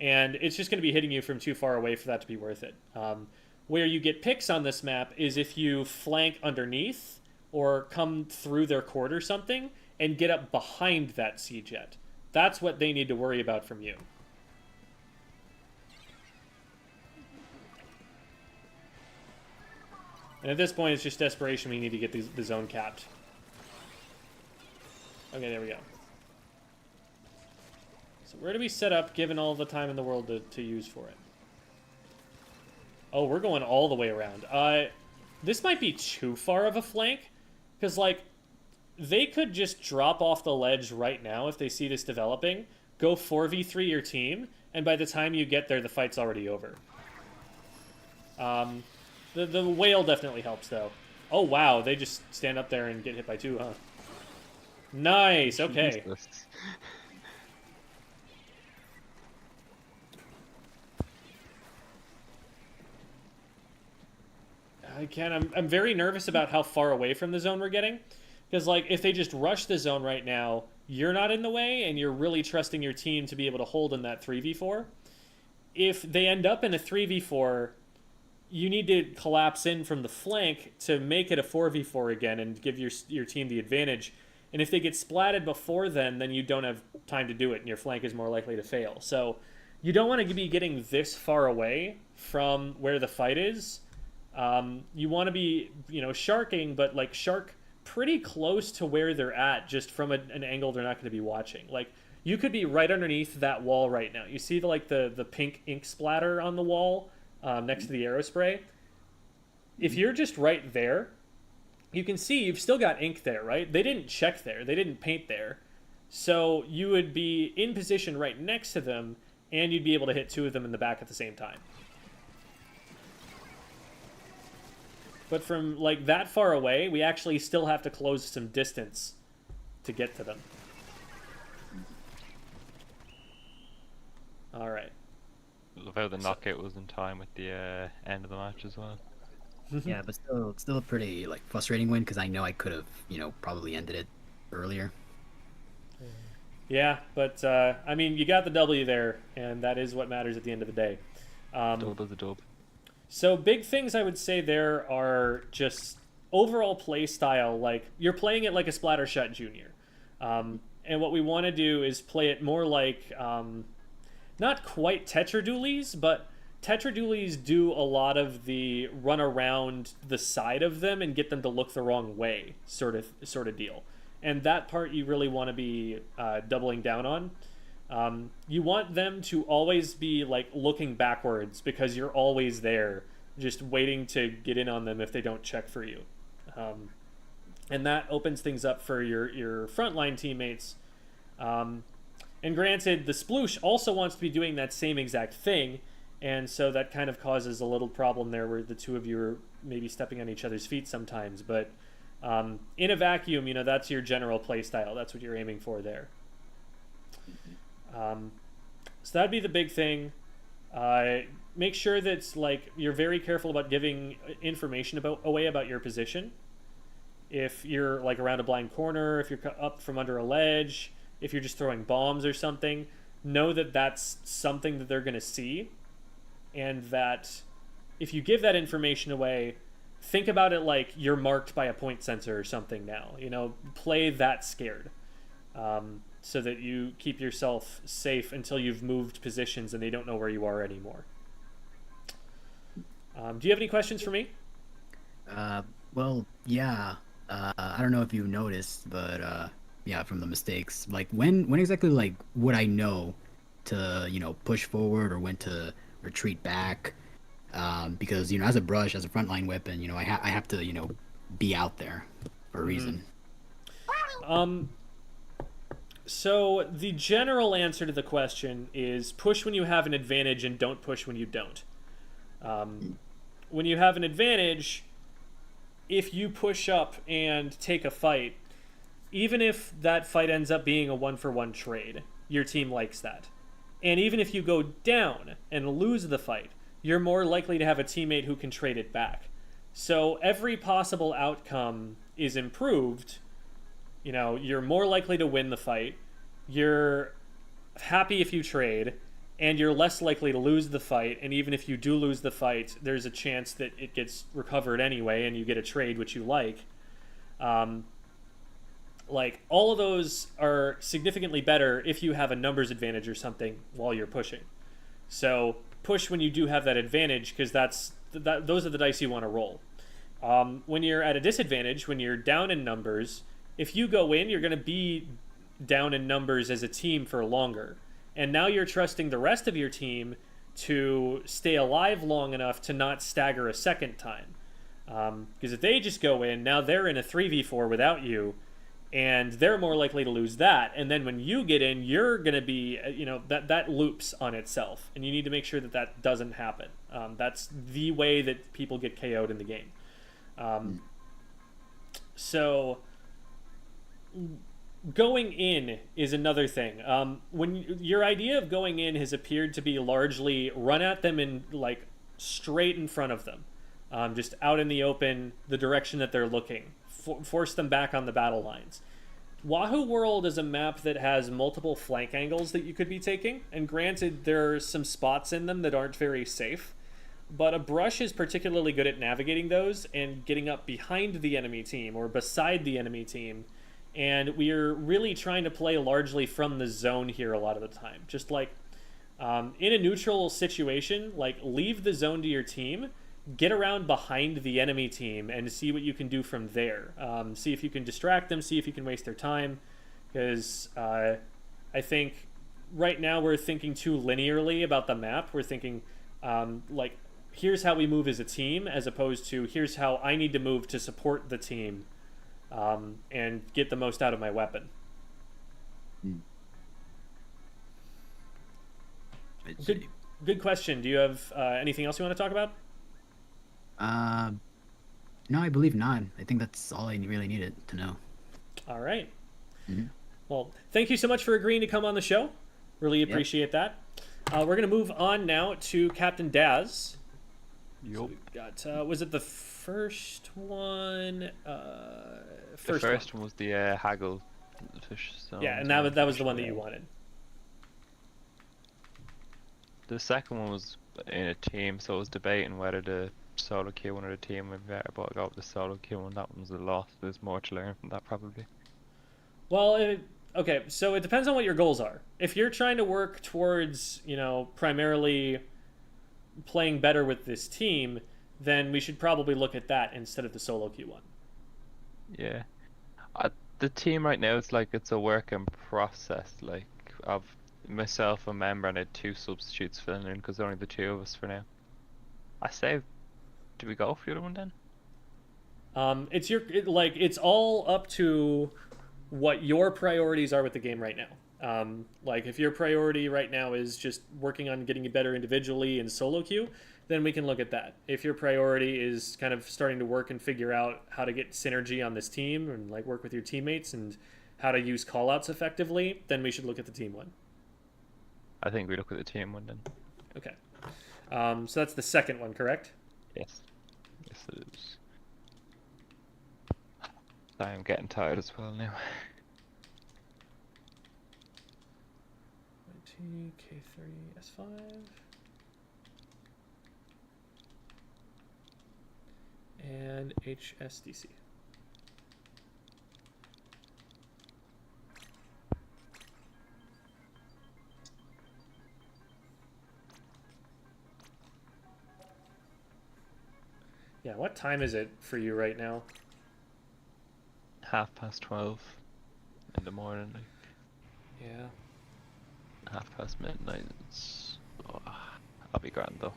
and it's just going to be hitting you from too far away for that to be worth it. Where you get picks on this map is if you flank underneath or come through their court or something and get up behind that sea jet. That's what they need to worry about from you. And at this point, it's just desperation. We need to get the zone capped. Okay, there we go. So where do we set up, given all the time in the world to use for it? Oh, we're going all the way around. This might be too far of a flank, because, like, they could just drop off the ledge right now if they see this developing, go 4v3 your team, and by the time you get there, the fight's already over. The whale definitely helps, though. Oh, wow, they just stand up there and get hit by two, huh? Nice, okay. I'm very nervous about how far away from the zone we're getting. Because, like, if they just rush the zone right now, you're not in the way, and you're really trusting your team to be able to hold in that 3v4. If they end up in a 3v4, you need to collapse in from the flank to make it a 4v4 again and give your team the advantage. And if they get splatted before then you don't have time to do it, and your flank is more likely to fail. So you don't want to be getting this far away from where the fight is. You want to be, sharking, but, like, shark pretty close to where they're at, just from an angle they're not going to be watching. Like, you could be right underneath that wall right now. You see the pink ink splatter on the wall next to the aerospray? If you're just right there, you can see you've still got ink there, right? They didn't check there. They didn't paint there. So you would be in position right next to them, and you'd be able to hit two of them in the back at the same time. But from, like, that far away, we actually still have to close some distance to get to them. All right. Love how the knockout was in time with the end of the match as well. Yeah, but still a pretty, like, frustrating win, because I know I could have, probably ended it earlier. Yeah, but, I mean, you got the W there, and that is what matters at the end of the day. Dub is a dub. So big things I would say there are just overall play style. Like, you're playing it like a Splattershot Junior. And what we want to do is play it more like, not quite Tetradualies, but Tetradualies do a lot of the run around the side of them and get them to look the wrong way sort of deal. And that part you really want to be doubling down on. You want them to always be, like, looking backwards, because you're always there just waiting to get in on them if they don't check for you. And that opens things up for your frontline teammates. And granted, the Sploosh also wants to be doing that same exact thing, and so that kind of causes a little problem there where the two of you are maybe stepping on each other's feet sometimes. But In a vacuum, that's your general play style. That's what you're aiming for there. So that'd be the big thing. Make sure that you're very careful about giving information away about your position. If you're around a blind corner, if you're up from under a ledge, if you're just throwing bombs or something, know that that's something that they're going to see, and that if you give that information away, think about it like you're marked by a point sensor or something now. Play that scared, so that you keep yourself safe until you've moved positions and they don't know where you are anymore. Do you have any questions for me? Well, yeah. I don't know if you noticed, but yeah, from the mistakes, when exactly would I know to push forward or when to retreat back? Because as a brush, as a frontline weapon, I have to be out there for a reason. So the general answer to the question is push when you have an advantage and don't push when you don't. When you have an advantage, if you push up and take a fight, even if that fight ends up being a 1-for-1 trade, your team likes that. And even if you go down and lose the fight, you're more likely to have a teammate who can trade it back. So every possible outcome is improved. You're more likely to win the fight. You're happy if you trade, and you're less likely to lose the fight. And even if you do lose the fight, there's a chance that it gets recovered anyway and you get a trade which you like. All of those are significantly better if you have a numbers advantage or something while you're pushing. So push when you do have that advantage, because those are the dice you want to roll. When you're at a disadvantage, when you're down in numbers, if you go in, you're going to be down in numbers as a team for longer. And now you're trusting the rest of your team to stay alive long enough to not stagger a second time. Because if they just go in, now they're in a 3v4 without you, and they're more likely to lose that. And then when you get in, you're going to be, that loops on itself. And you need to make sure that doesn't happen. That's the way that people get KO'd in the game. So going in is another thing. When your idea of going in has appeared to be largely run at them in straight in front of them, just out in the open, the direction that they're looking, force them back on the battle lines. Wahoo World is a map that has multiple flank angles that you could be taking, and granted there are some spots in them that aren't very safe, but a brush is particularly good at navigating those and getting up behind the enemy team or beside the enemy team. And we're really trying to play largely from the zone here a lot of the time. Just in a neutral situation, leave the zone to your team, get around behind the enemy team and see what you can do from there. See if you can distract them, see if you can waste their time. Because I think right now we're thinking too linearly about the map. We're thinking here's how we move as a team, as opposed to here's how I need to move to support the team. And get the most out of my weapon. Good question. Do you have anything else you want to talk about? No, I believe not. I think that's all I really needed to know. All right. Mm-hmm. Well, thank you so much for agreeing to come on the show. Really appreciate that. We're going to move on now to Captain Daz. Yup. So we got, was it the first one? The first one was the haggle fish. Yeah, and that was the one that you wanted. The second one was in a team, so I was debating whether the solo queue one or the team would be better, but I got with the solo queue one. That one's a loss. There's more to learn from that, probably. Well, okay, so it depends on what your goals are. If you're trying to work towards, primarily playing better with this team, then we should probably look at that instead of the solo queue one. Yeah. The team right now, it's a work in process. Of myself, a member, and I had 2 substitutes filling in because only the 2 of us for now. I say, do we go for the other one then? It's all up to what your priorities are with the game right now. If your priority right now is just working on getting you better individually in solo queue, then we can look at that. If your priority is kind of starting to work and figure out how to get synergy on this team and like work with your teammates and how to use callouts effectively, then we should look at the team one. I think we look at the team one then. Okay. So that's the second one, correct? Yes. Yes, it is. I am getting tired as well now. K3, S5. And HSDC. Yeah, what time is it for you right now? 12:30 in the morning, like Yeah. midnight. I'll be grand though.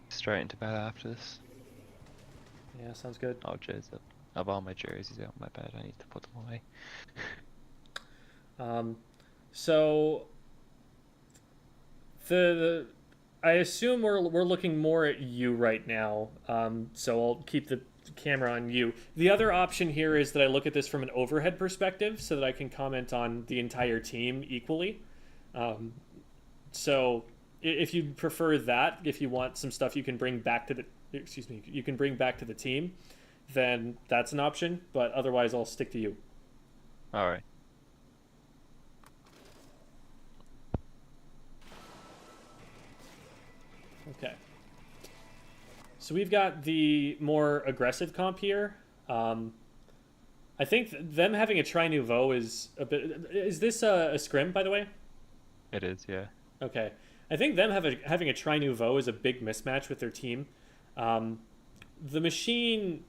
Straight into bed after this. Yeah, sounds good. Oh jeez, I have all my jerseys out in my bed. I need to put them away. So I assume we're looking more at you right now. So I'll keep the camera on you. The other option here is that I look at this from an overhead perspective so that I can comment on the entire team equally. So if you prefer that, if you want some stuff you can bring back to the team, then that's an option, but otherwise I'll stick to you. All right. Okay. So we've got the more aggressive comp here. I think them having a Tri Nouveau is a bit... Is this a scrim, by the way? It is, yeah. Okay. I think them having a Tri Nouveau is a big mismatch with their team. The machine,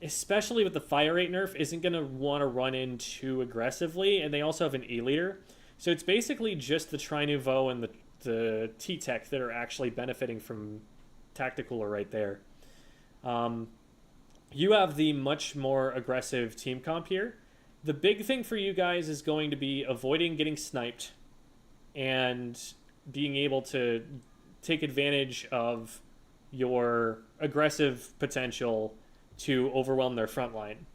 especially with the fire rate nerf, isn't going to want to run in too aggressively, and they also have an E-leader. So it's basically just the Tri Nouveau and the T-Tech that are actually benefiting from Tacticooler right there. You have the much more aggressive team comp here. The big thing for you guys is going to be avoiding getting sniped and being able to take advantage of your aggressive potential to overwhelm their front line.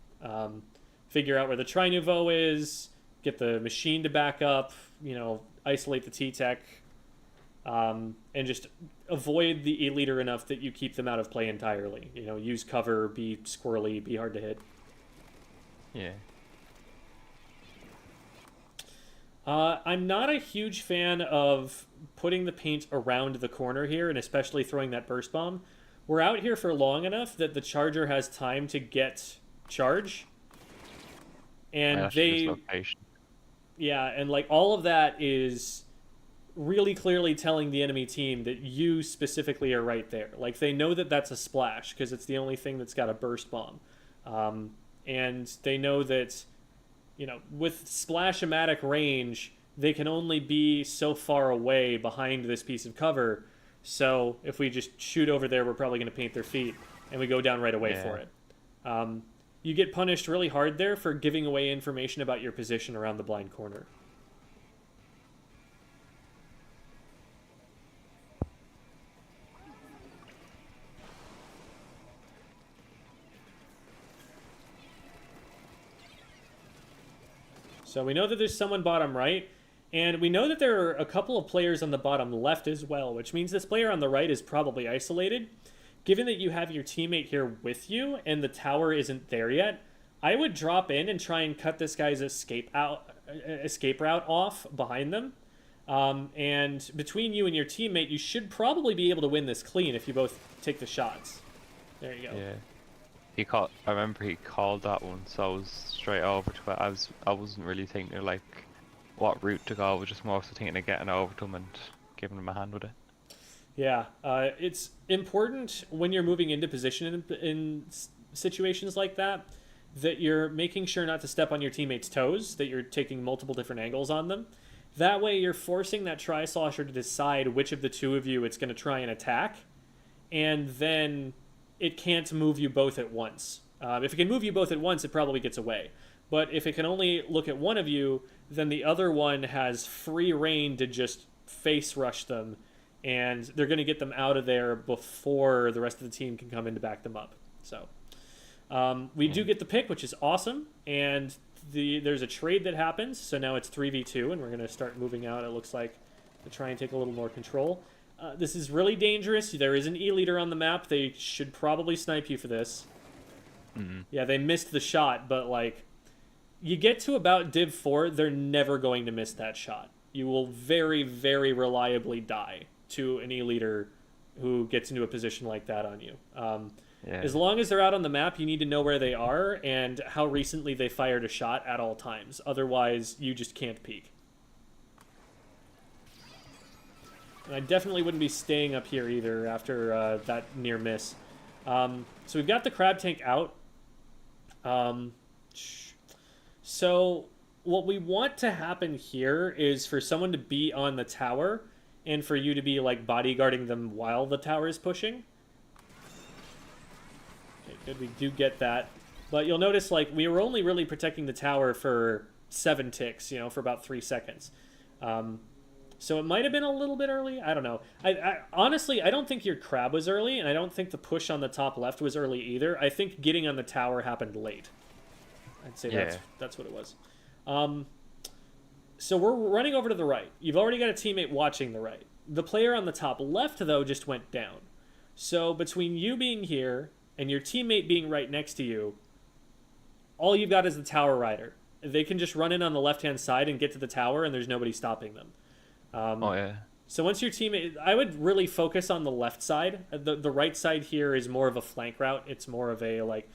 Figure out where the Tri Nouveau is, get the machine to back up, isolate the T-Tech, and just avoid the E-leader enough that you keep them out of play entirely. Use cover, be squirrely, be hard to hit. Yeah. I'm not a huge fan of putting the paint around the corner here, and especially throwing that burst bomb. We're out here for long enough that the charger has time to get charge. And yeah, and like all of that is really clearly telling the enemy team that you specifically are right there. Like they know that that's a splash because it's the only thing that's got a burst bomb. And they know that, with splash-o-matic range, they can only be so far away behind this piece of cover. So if we just shoot over there, we're probably going to paint their feet, and we go down right away for it. You get punished really hard there for giving away information about your position around the blind corner. So we know that there's someone bottom right, and we know that there are a couple of players on the bottom left as well, which means this player on the right is probably isolated. Given that you have your teammate here with you and the tower isn't there yet, I would drop in and try and cut this guy's escape route off behind them. And between you and your teammate, you should probably be able to win this clean if you both take the shots. There you go. Yeah. I remember he called that one, so I was straight over to it. I wasn't really thinking of like what route to go. I was just more so thinking of getting over to him and giving him a hand with it. Yeah, it's important when you're moving into position in situations like that you're making sure not to step on your teammates' toes, that you're taking multiple different angles on them. That way you're forcing that Tri-Slosher to decide which of the two of you it's going to try and attack, and then it can't move you both at once. If it can move you both at once, it probably gets away. But if it can only look at one of you, then the other one has free reign to just face rush them and they're going to get them out of there before the rest of the team can come in to back them up. So we do get the pick, which is awesome, and there's a trade that happens, so now it's 3v2, and we're going to start moving out, it looks like, to try and take a little more control. This is really dangerous. There is an E-leader on the map. They should probably snipe you for this. Yeah, they missed the shot, but, like, you get to about Div 4, they're never going to miss that shot. You will very, very reliably die to an E-leader who gets into a position like that on you. As long as they're out on the map, you need to know where they are and how recently they fired a shot at all times. Otherwise, you just can't peek. And I definitely wouldn't be staying up here either after that near miss. So we've got the crab tank out. So what we want to happen here is for someone to be on the tower and for you to be like bodyguarding them while the tower is pushing. Okay, good, we do get that. But you'll notice like we were only really protecting the tower for 7 ticks, you know, for about 3 seconds. So it might have been a little bit early. I don't know. I honestly, I don't think your crab was early, and I don't think the push on the top left was early either. I think getting on the tower happened late. I'd say that's what it was. So we're running over to the right. You've already got a teammate watching the right. The player on the top left, though, just went down. So between you being here and your teammate being right next to you, all you've got is the tower rider. They can just run in on the left-hand side and get to the tower, and there's nobody stopping them. So once your teammate, I would really focus on the left side. The right side here is more of a flank route. It's more of a, like,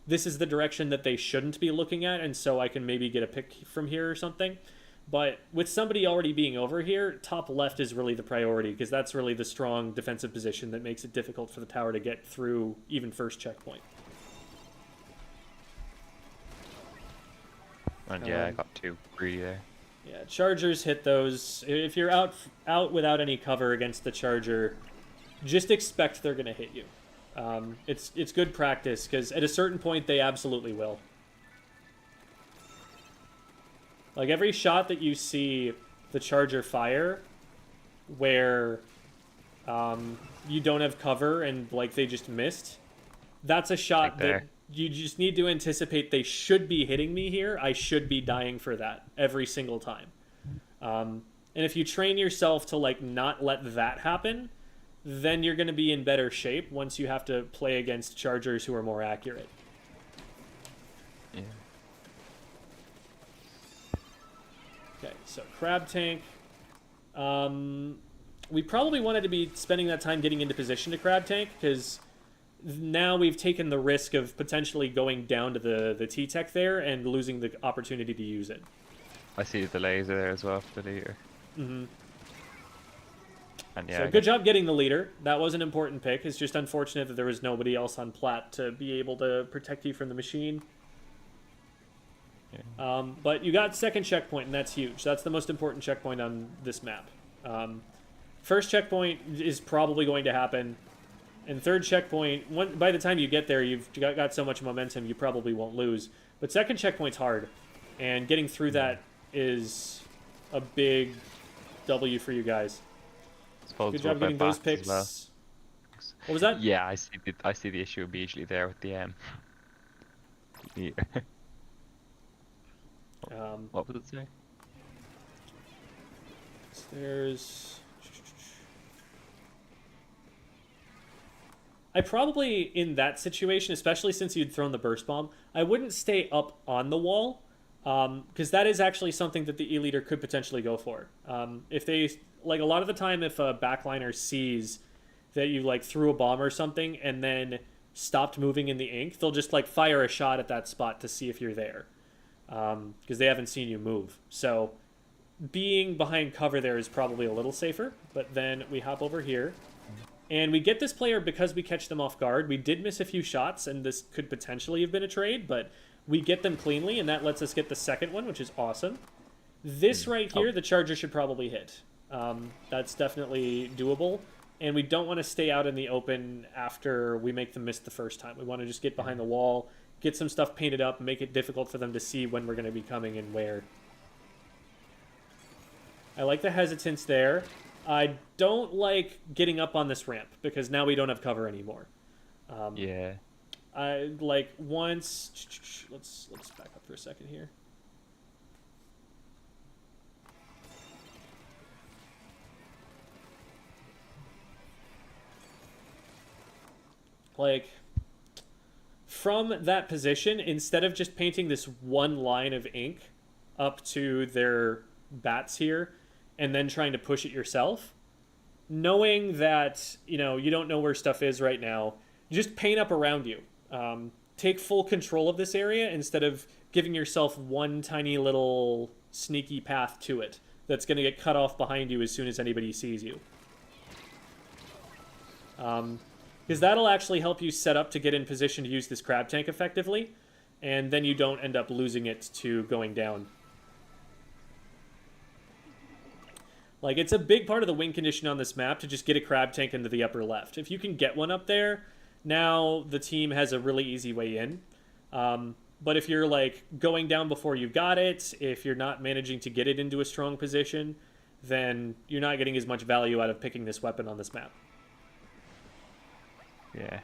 this is the direction that they shouldn't be looking at, and so I can maybe get a pick from here or something. But with somebody already being over here, top left is really the priority, because that's really the strong defensive position that makes it difficult for the tower to get through even first checkpoint. And yeah, I got too greedy there. Yeah, chargers hit those. If you're out without any cover against the charger, just expect they're going to hit you. It's good practice, because at a certain point, they absolutely will. Like, every shot that you see the charger fire, where you don't have cover and, like, they just missed, that's a shot that you just need to anticipate they should be hitting me here. I should be dying for that every single time. And if you train yourself to, like, not let that happen, then you're going to be in better shape once you have to play against chargers who are more accurate. Yeah. Okay, so crab tank. We probably wanted to be spending that time getting into position to crab tank, because now we've taken the risk of potentially going down to the T-Tech there and losing the opportunity to use it. I see the laser there as well for the leader. Mm-hmm. And yeah, So good job getting the leader. That was an important pick. It's just unfortunate that there was nobody else on plat to be able to protect you from the machine. Yeah. But you got second checkpoint, and that's huge. That's the most important checkpoint on this map. First checkpoint is probably going to happen. And third checkpoint, by the time you get there, you've got so much momentum, you probably won't lose. But second checkpoint's hard. And getting through that is a big W for you guys. Good job getting those picks. Well. What was that? Yeah, I see the issue immediately there with the what would it say? There's... I probably, in that situation, especially since you'd thrown the burst bomb, I wouldn't stay up on the wall, because that is actually something that the E-leader could potentially go for. If they, like, a lot of the time, if a backliner sees that you, like, threw a bomb or something and then stopped moving in the ink, they'll just, like, fire a shot at that spot to see if you're there, because they haven't seen you move. So being behind cover there is probably a little safer. But then we hop over here. And we get this player because we catch them off guard. We did miss a few shots, and this could potentially have been a trade, but we get them cleanly, and that lets us get the second one, which is awesome. This right here, the charger should probably hit. That's definitely doable, and we don't want to stay out in the open after we make them miss the first time. We want to just get behind the wall, get some stuff painted up, make it difficult for them to see when we're going to be coming and where. I like the hesitance there. I don't like getting up on this ramp because now we don't have cover anymore. Yeah. I like once. Let's back up for a second here. Like, from that position, instead of just painting this one line of ink up to their bats here and then trying to push it yourself, knowing that, you know, you don't know where stuff is right now, just paint up around you. Take full control of this area instead of giving yourself one tiny little sneaky path to it that's going to get cut off behind you as soon as anybody sees you. Because that'll actually help you set up to get in position to use this crab tank effectively, and then you don't end up losing it to going down. Like, it's a big part of the win condition on this map to just get a crab tank into the upper left. If you can get one up there, now the team has a really easy way in. But if you're, like, going down before you got it, if you're not managing to get it into a strong position, then you're not getting as much value out of picking this weapon on this map. Yeah.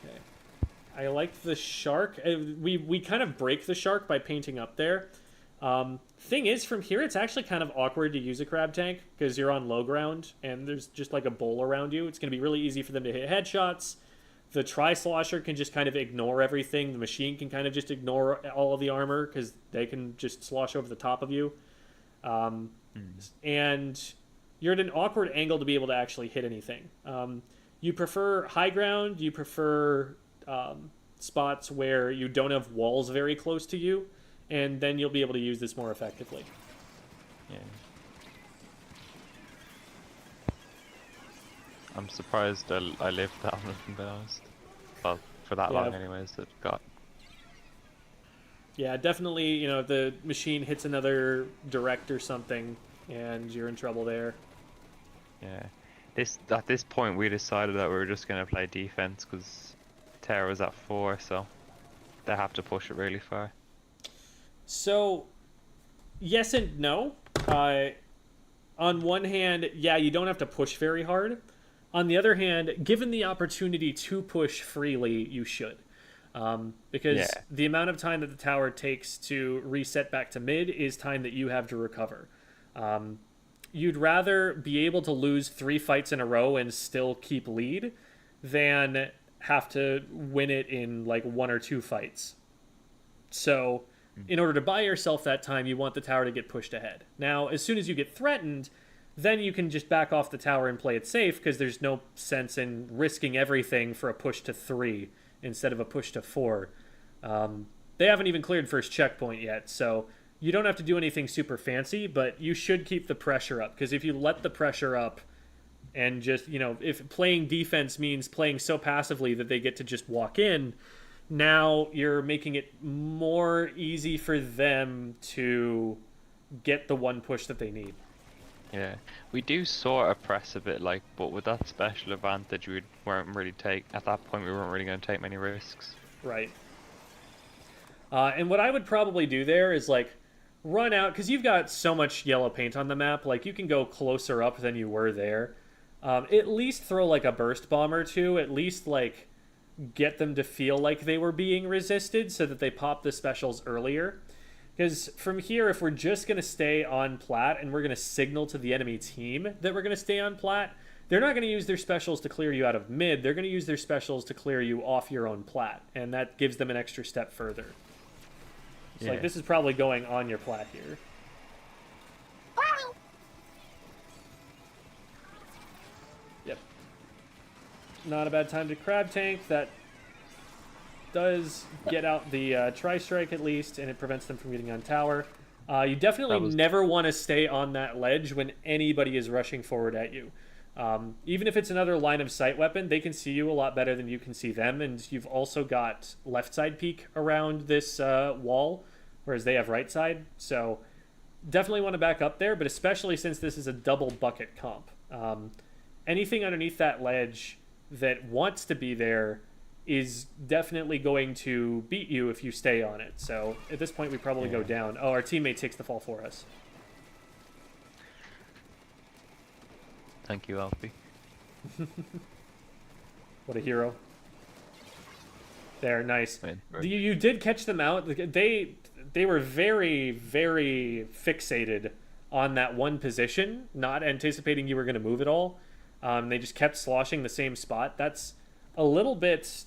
Okay. I like the shark. We kind of break the shark by painting up there. Thing is, from here, it's actually kind of awkward to use a crab tank because you're on low ground and there's just like a bowl around you. It's going to be really easy for them to hit headshots. The tri-slosher can just kind of ignore everything. The machine can kind of just ignore all of the armor because they can just slosh over the top of you. And you're at an awkward angle to be able to actually hit anything. You prefer high ground, you prefer spots where you don't have walls very close to you, and then you'll be able to use this more effectively. Yeah. I'm surprised I lived that long, to be honest. Well, for that long anyways, it got... Yeah, definitely, you know, if the machine hits another direct or something, and you're in trouble there. Yeah. At this point, we decided that we were just going to play defense, because Terra was at 4, so they have to push it really far. So, yes and no. On one hand, yeah, you don't have to push very hard. On the other hand, given the opportunity to push freely, you should. Because the amount of time that the tower takes to reset back to mid is time that you have to recover. You'd rather be able to lose 3 fights in a row and still keep lead than have to win it in like 1 or 2 fights. So in order to buy yourself that time, you want the tower to get pushed ahead. Now, as soon as you get threatened, then you can just back off the tower and play it safe because there's no sense in risking everything for a push to 3 instead of a push to 4. They haven't even cleared first checkpoint yet, so you don't have to do anything super fancy, but you should keep the pressure up, because if you let the pressure up and just, you know, if playing defense means playing so passively that they get to just walk in, now you're making it more easy for them to get the one push that they need. Yeah, we do sort of press a bit, like, but with that special advantage, at that point we weren't really going to take many risks. Right. And what I would probably do there is, like, run out, because you've got so much yellow paint on the map, like, you can go closer up than you were there. At least throw, like, a burst bomb or two, at least, like, get them to feel like they were being resisted so that they pop the specials earlier. Because from here, if we're just going to stay on plat and we're going to signal to the enemy team that we're going to stay on plat, they're not going to use their specials to clear you out of mid. They're going to use their specials to clear you off your own plat, and that gives them an extra step further. So, like, this is probably going on your plat here. Yep. Not a bad time to crab tank. That does get out the tri-strike at least, and it prevents them from getting on tower. You definitely never want to stay on that ledge when anybody is rushing forward at you. Even if it's another line of sight weapon, they can see you a lot better than you can see them, and you've also got left side peek around this wall, whereas they have right side. So definitely want to back up there, but especially since this is a double bucket comp. Anything underneath that ledge that wants to be there is definitely going to beat you if you stay on it. So at this point, we probably go down. Oh, our teammate takes the fall for us. Thank you, Alfie. What a hero. There, nice. Wait, You did catch them out. They were very, very fixated on that one position, not anticipating you were going to move at all. They just kept sloshing the same spot. That's a little bit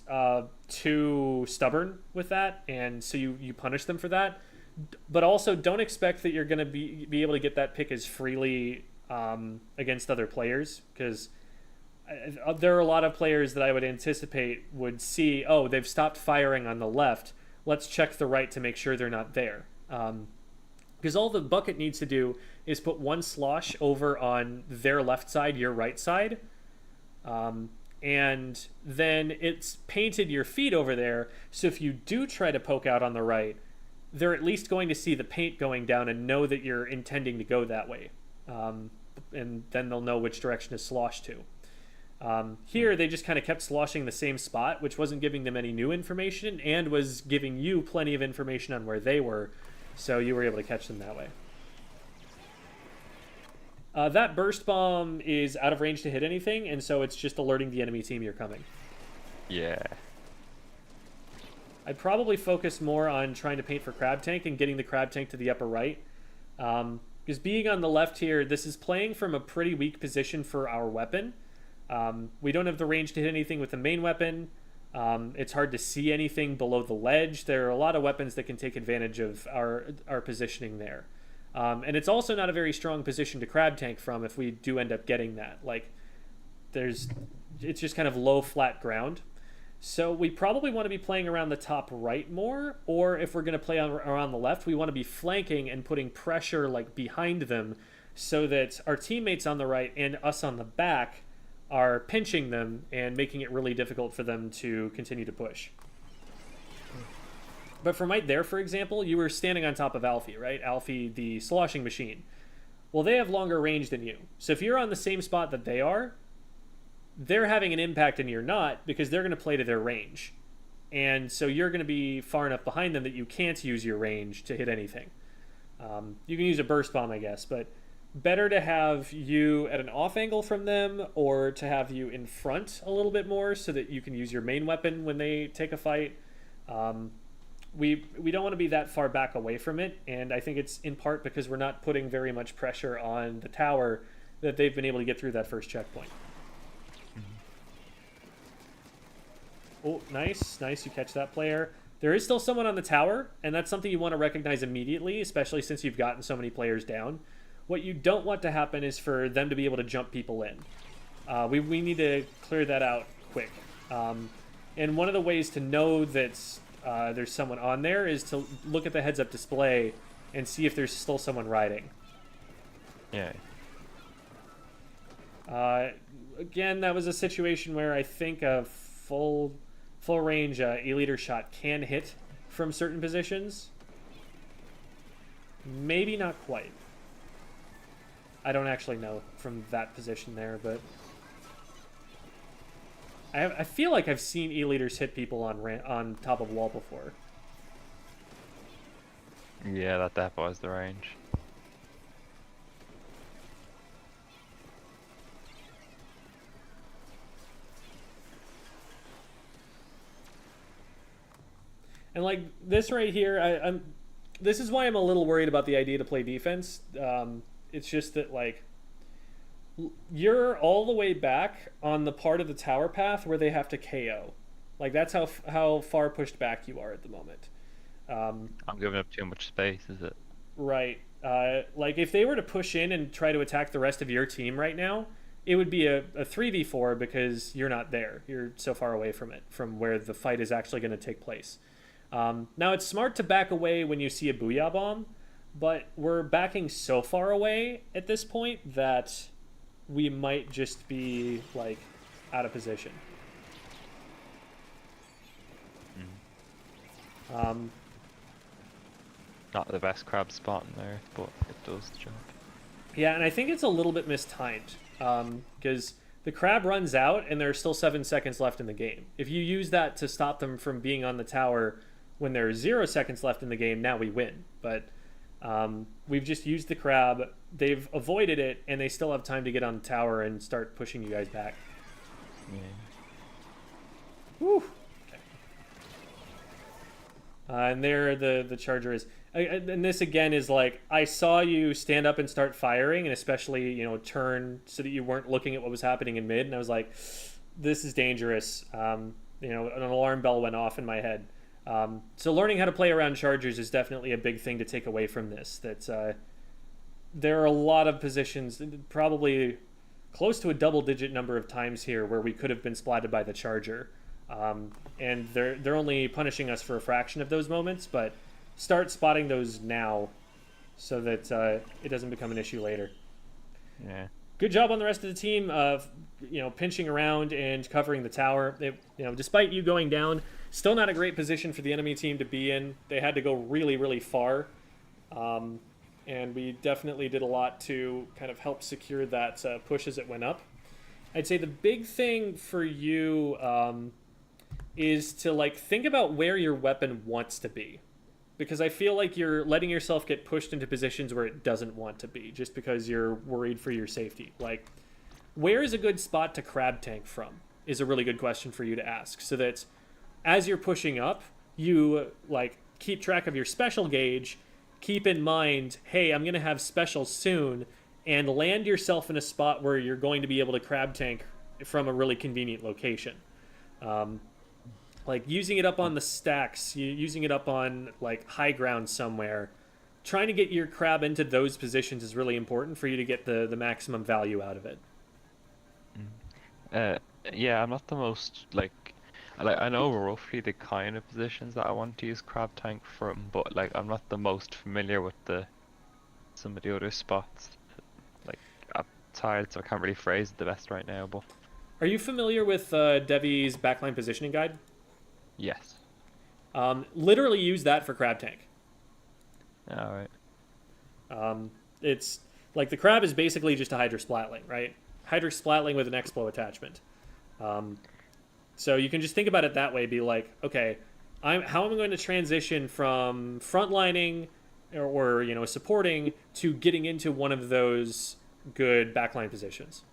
too stubborn with that, and so you punish them for that. But also, don't expect that you're going to be able to get that pick as freely against other players, because there are a lot of players that I would anticipate would see, oh, they've stopped firing on the left. Let's check the right to make sure they're not there. Because all the bucket needs to do is put one slosh over on their left side, your right side. And then it's painted your feet over there. So if you do try to poke out on the right, they're at least going to see the paint going down and know that you're intending to go that way. And then they'll know which direction to slosh to. Here, they just kind of kept sloshing the same spot, which wasn't giving them any new information and was giving you plenty of information on where they were, so you were able to catch them that way. That burst bomb is out of range to hit anything, and so it's just alerting the enemy team you're coming. Yeah. I'd probably focus more on trying to paint for Crab Tank and getting the Crab Tank to the upper right. Because being on the left here, this is playing from a pretty weak position for our weapon. We don't have the range to hit anything with the main weapon. It's hard to see anything below the ledge. There are a lot of weapons that can take advantage of our positioning there. And it's also not a very strong position to Crab Tank from if we do end up getting that. Like, it's just kind of low, flat ground. So we probably want to be playing around the top right more, or if we're going to play around the left, we want to be flanking and putting pressure like behind them so that our teammates on the right and us on the back are pinching them and making it really difficult for them to continue to push. But from right there, for example, you were standing on top of Alfie, right? Alfie, the sloshing machine. Well, they have longer range than you. So if you're on the same spot that they are, they're having an impact and you're not, because they're going to play to their range. And so you're going to be far enough behind them that you can't use your range to hit anything. You can use a burst bomb, I guess, but better to have you at an off angle from them or to have you in front a little bit more so that you can use your main weapon when they take a fight. We don't want to be that far back away from it, and I think it's in part because we're not putting very much pressure on the tower that they've been able to get through that first checkpoint. Oh, nice. You catch that player. There is still someone on the tower, and that's something you want to recognize immediately, especially since you've gotten so many players down. What you don't want to happen is for them to be able to jump people in. We need to clear that out quick. And one of the ways to know that there's someone on there is to look at the heads-up display and see if there's still someone riding. Yeah. Again, that was a situation where I think a full range E-liter shot can hit from certain positions. Maybe not quite. I don't actually know from that position there, but I feel like I've seen E-liters hit people on top of wall before. Yeah, that was the range. And like this right here, this is why I'm a little worried about the idea to play defense. It's just that like you're all the way back on the part of the tower path where they have to KO. Like that's how far pushed back you are at the moment. I'm giving up too much space, is it? Right. Like if they were to push in and try to attack the rest of your team right now, it would be a 3v4 because you're not there. You're so far away from it, from where the fight is actually going to take place. Now it's smart to back away when you see a booyah bomb, but we're backing so far away at this point that we might just be like out of position. Not the best crab spot in there, but it does the job. Yeah, and I think it's a little bit mistimed because the crab runs out and there's still 7 seconds left in the game. If you use that to stop them from being on the tower when there's 0 seconds left in the game, now we win. But we've just used the crab. They've avoided it, and they still have time to get on the tower and start pushing you guys back. Yeah. Whew. Okay. And there the charger is. And this again is like, I saw you stand up and start firing, and especially, you know, turn so that you weren't looking at what was happening in mid, and I was like, this is dangerous. You know, an alarm bell went off in my head. So learning how to play around chargers is definitely a big thing to take away from this. That there are a lot of positions, probably close to a double-digit number of times here where we could have been splatted by the charger. And they're only punishing us for a fraction of those moments, but start spotting those now so that it doesn't become an issue later. Yeah. Good job on the rest of the team of, you know, pinching around and covering the tower. You know, despite you going down, still not a great position for the enemy team to be in. They had to go really, really far. And we definitely did a lot to kind of help secure that push as it went up. I'd say the big thing for you is to, like, think about where your weapon wants to be. Because I feel like you're letting yourself get pushed into positions where it doesn't want to be, just because you're worried for your safety. Like, where is a good spot to crab tank from is a really good question for you to ask. So that as you're pushing up, you, like, keep track of your special gauge, keep in mind, hey, I'm going to have special soon, and land yourself in a spot where you're going to be able to crab tank from a really convenient location. Like using it up on the stacks, using it up on like high ground somewhere. Trying to get your crab into those positions is really important for you to get the maximum value out of it. Yeah, I'm not the most I know roughly the kind of positions that I want to use crab tank from, but like I'm not the most familiar with some of the other spots. Like I'm tired, so I can't really phrase it the best right now. But are you familiar with Devi's backline positioning guide? yes. Literally use that for crab tank. All right. It's like the crab is basically just a Hydra Splatling, right? Hydra Splatling with an Explo attachment. So you can just think about it that way. Be like, okay, how am I going to transition from frontlining or you know supporting to getting into one of those good backline positions?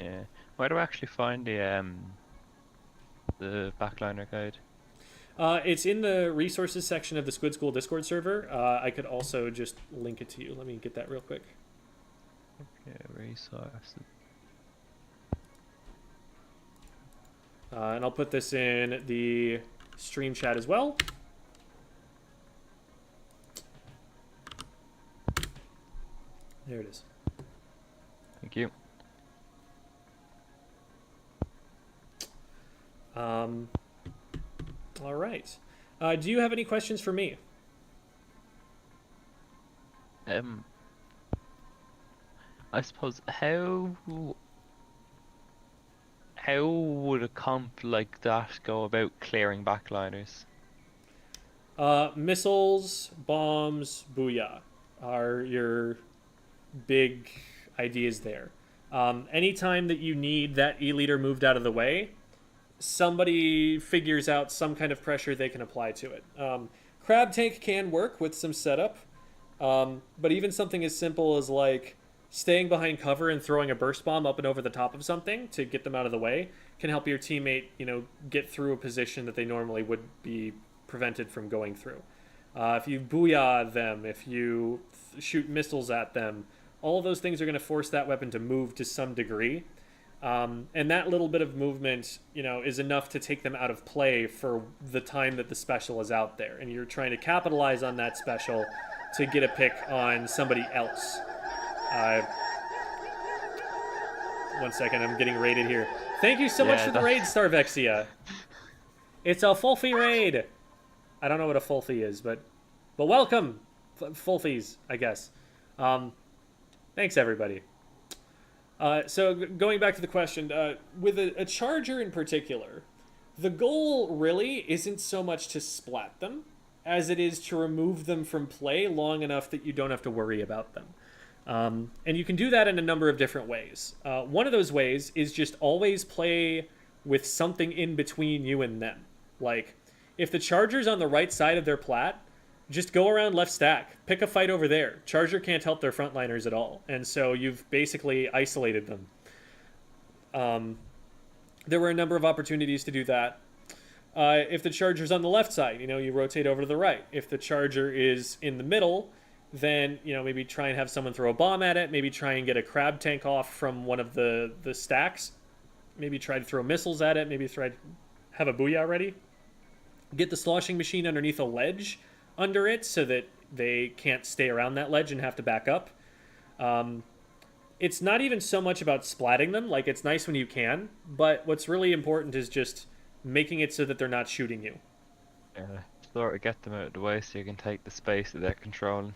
Yeah. Where do I actually find the backliner guide? It's in the resources section of the Squid School Discord server. I could also just link it to you. Let me get that real quick. Okay, resources. And I'll put this in the stream chat as well. There it is. Thank you. All right. Do you have any questions for me? I suppose how would a comp like that go about clearing backliners? Missiles, bombs, booyah are your big ideas there. Anytime that you need that E-leader moved out of the way, somebody figures out some kind of pressure they can apply to it. Crab tank can work with some setup, but even something as simple as like staying behind cover and throwing a burst bomb up and over the top of something to get them out of the way can help your teammate, you know, get through a position that they normally would be prevented from going through. If you booyah them, if you shoot missiles at them, all of those things are going to force that weapon to move to some degree. And that little bit of movement, you know, is enough to take them out of play for the time that the special is out there. And you're trying to capitalize on that special to get a pick on somebody else. One second, I'm getting raided here. Thank you so much for the raid, Starvexia. It's a Fulfi raid. I don't know what a Fulfi is, but welcome, Fulfies, I guess. Thanks, everybody. So going back to the question, with a charger in particular, the goal really isn't so much to splat them as it is to remove them from play long enough that you don't have to worry about them. And you can do that in a number of different ways. One of those ways is just always play with something in between you and them. Like, if the Charger's on the right side of their plat, just go around left stack. Pick a fight over there. Charger can't help their frontliners at all. And so you've basically isolated them. There were a number of opportunities to do that. If the Charger's on the left side, you rotate over to the right. If the Charger is in the middle, then, maybe try and have someone throw a bomb at it. Maybe try and get a crab tank off from one of the stacks. Maybe try to throw missiles at it. Maybe try to have a booyah ready. Get the sloshing machine underneath a ledge under it so that they can't stay around that ledge and have to back up. It's not even so much about splatting them. Like, it's nice when you can, but what's really important is just making it so that they're not shooting you. Yeah, sort of get them out of the way so you can take the space that they're controlling.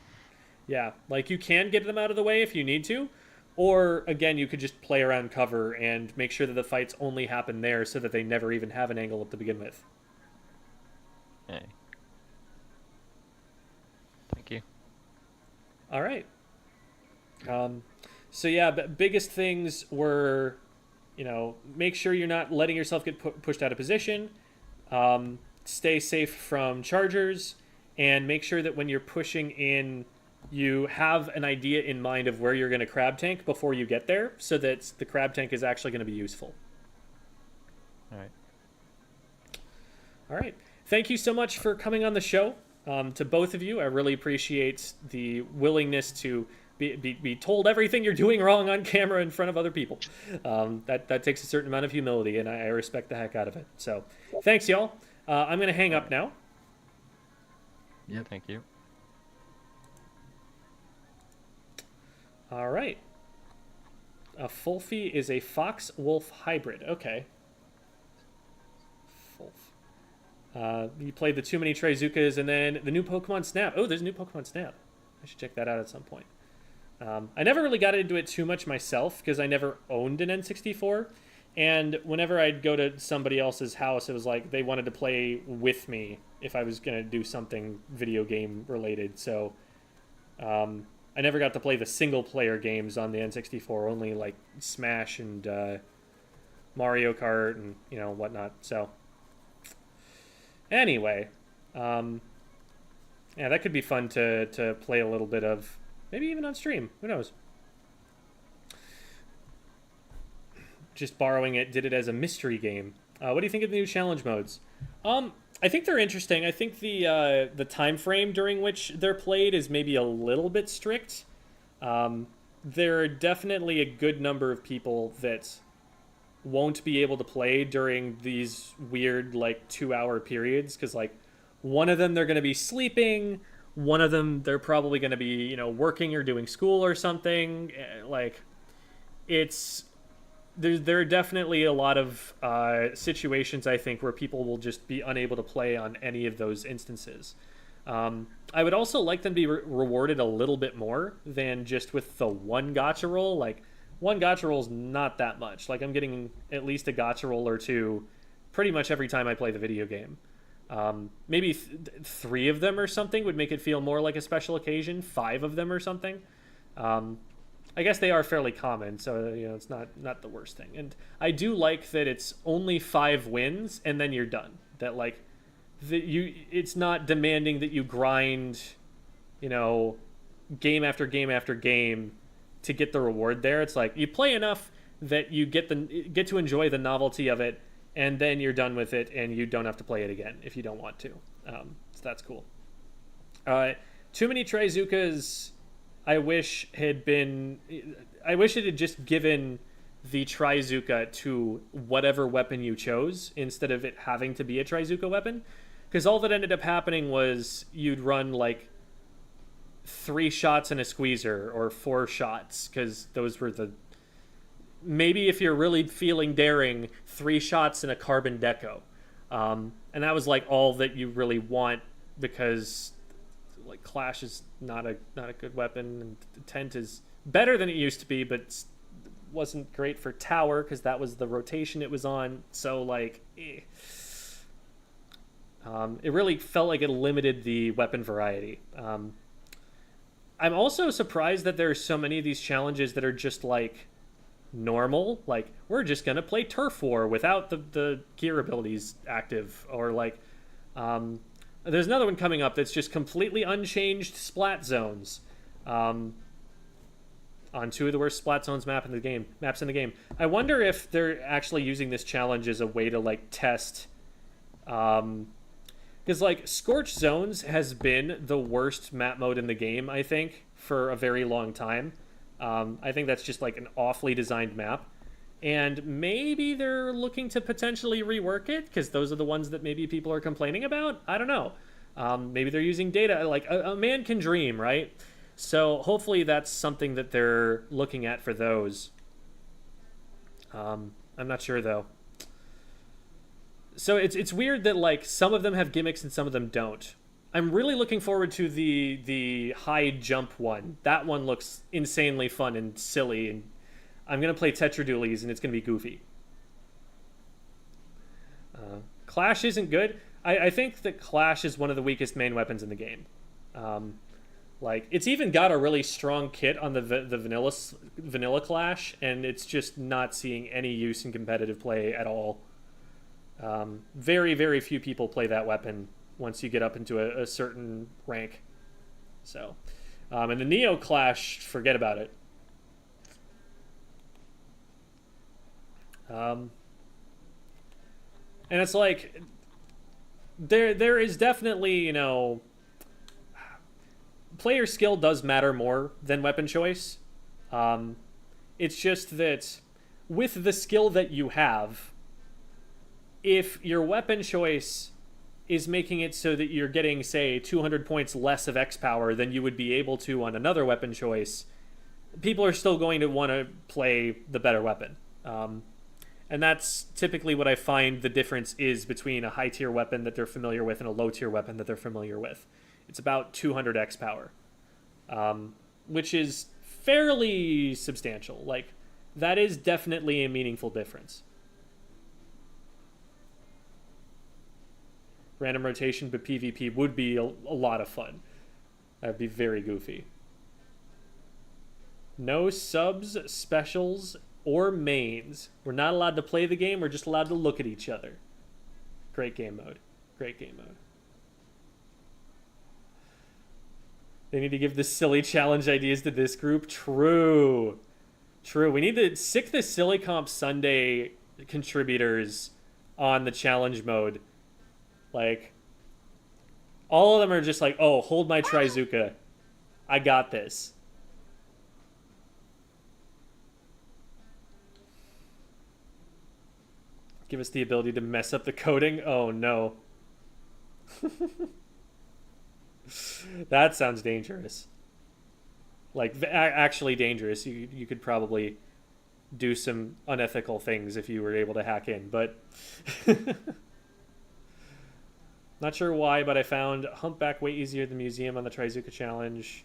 Yeah, like, you can get them out of the way if you need to, or, again, you could just play around cover and make sure that the fights only happen there so that they never even have an angle to begin with. Hey. Thank you. All right. So yeah, biggest things were, make sure you're not letting yourself get pushed out of position. Stay safe from Chargers, and make sure that when you're pushing in, you have an idea in mind of where you're going to crab tank before you get there, so that the crab tank is actually going to be useful. All right. All right. Thank you so much for coming on the show. To both of you, I really appreciate the willingness to be told everything you're doing wrong on camera in front of other people. That takes a certain amount of humility, and I respect the heck out of it. So, thanks, y'all. I'm going to hang up now. Yeah, thank you. All right. A Fulfi is a fox-wolf hybrid. Okay. Fulf. You played the Too Many Trizukas, and then the new Pokemon Snap. Oh, there's a new Pokemon Snap. I should check that out at some point. I never really got into it too much myself because I never owned an N64. And whenever I'd go to somebody else's house, it was like they wanted to play with me if I was going to do something video game related. So I never got to play the single-player games on the N64, only like Smash and Mario Kart and, whatnot. So anyway, yeah, that could be fun to play a little bit of. Maybe even on stream. Who knows? Just borrowing it, did it as a mystery game. What do you think of the new challenge modes? I think they're interesting. I think the time frame during which they're played is maybe a little bit strict. There are definitely a good number of people that won't be able to play during these weird, 2-hour periods. Because, one of them they're going to be sleeping. One of them, they're probably going to be, working or doing school or something. There are definitely a lot of situations, I think, where people will just be unable to play on any of those instances. I would also like them to be rewarded a little bit more than just with the one gacha roll. One gacha roll is not that much. I'm getting at least a gacha roll or two pretty much every time I play the video game. Maybe 3 of them or something would make it feel more like a special occasion. 5 of them or something. I guess they are fairly common, so it's not the worst thing. And I do like that it's only 5 wins and then you're done. That it's not demanding that you grind, game after game after game to get the reward there. It's you play enough that you get to enjoy the novelty of it. And then you're done with it, and you don't have to play it again if you don't want to. So that's cool. Too Many Trizukas, I wish it had just given the Trizuka to whatever weapon you chose instead of it having to be a Trizuka weapon. Because all that ended up happening was you'd run 3 shots and a squeezer, or 4 shots, because those were maybe if you're really feeling daring, 3 shots and a carbon deco. And that was all that you really want, because Clash is not a good weapon, and Tent is better than it used to be, but wasn't great for Tower because that was the rotation it was on. So it really felt like it limited the weapon variety. I'm also surprised that there's so many of these challenges that are just like normal. Like, we're just gonna play turf war without the gear abilities active, or like, there's another one coming up that's just completely unchanged splat zones. On two of the worst splat zones maps in the game. I wonder if they're actually using this challenge as a way to like test, because like Scorched Zones has been the worst map mode in the game, I think, for a very long time. I think that's just like an awfully designed map, and maybe they're looking to potentially rework it because those are the ones that maybe people are complaining about. I don't know. Maybe they're using data. Like a man can dream, right? So hopefully that's something that they're looking at for those. I'm not sure though. So it's weird that like some of them have gimmicks and some of them don't. I'm really looking forward to the high jump one. That one looks insanely fun and silly, and I'm gonna play Tetradualies and it's gonna be goofy. Clash isn't good. I think that Clash is one of the weakest main weapons in the game. Like, it's even got a really strong kit on the vanilla Clash, and it's just not seeing any use in competitive play at all. Very, very few people play that weapon once you get up into a certain rank. So, and the Neo Clash, forget about it. And it's like, there is definitely, you know, player skill does matter more than weapon choice. It's just that with the skill that you have, if your weapon choice is making it so that you're getting, say, 200 points less of X power than you would be able to on another weapon choice, people are still going to want to play the better weapon. And that's typically what I find the difference is between a high-tier weapon that they're familiar with and a low-tier weapon that they're familiar with. It's about 200 X power, which is fairly substantial. Like, that is definitely a meaningful difference. Random rotation, but PvP would be a lot of fun. That'd be very goofy. No subs, specials, or mains. We're not allowed to play the game, we're just allowed to look at each other. Great game mode. Great game mode. They need to give the silly challenge ideas to this group. True. True. We need to sick the Silly Comp Sunday contributors on the challenge mode. Like, all of them are just like, oh, hold my Trizuka. I got this. Give us the ability to mess up the coding? Oh, no. That sounds dangerous. Like, actually dangerous. You could probably do some unethical things if you were able to hack in, but... Not sure why, but I found Humpback way easier than Museum on the Trizuka challenge.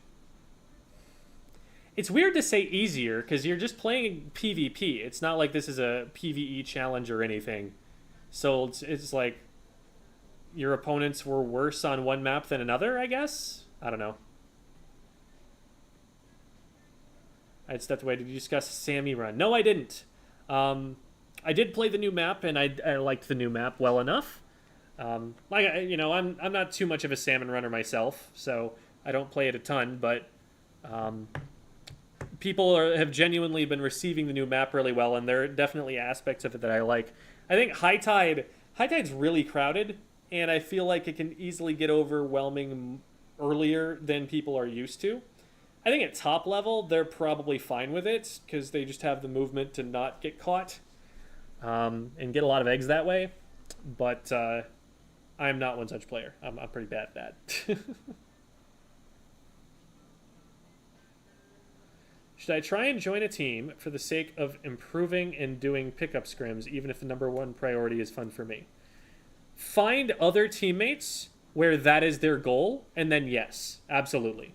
It's weird to say easier, because you're just playing PvP. It's not like this is a PvE challenge or anything. So it's like... your opponents were worse on one map than another, I guess? I don't know. I had stepped away. Did you discuss Salmon Run? No, I didn't. I did play the new map, and I liked the new map well enough. Like, you know, I'm not too much of a Salmon Runner myself, so I don't play it a ton, but people have genuinely been receiving the new map really well, and there are definitely aspects of it that I like. I think High Tide's really crowded, and I feel like it can easily get overwhelming earlier than people are used to. I think at top level, they're probably fine with it, because they just have the movement to not get caught, and get a lot of eggs that way. But I'm not one such player. I'm pretty bad at that. Should I try and join a team for the sake of improving and doing pickup scrims, even if the number one priority is fun for me? Find other teammates where that is their goal, and then yes, absolutely.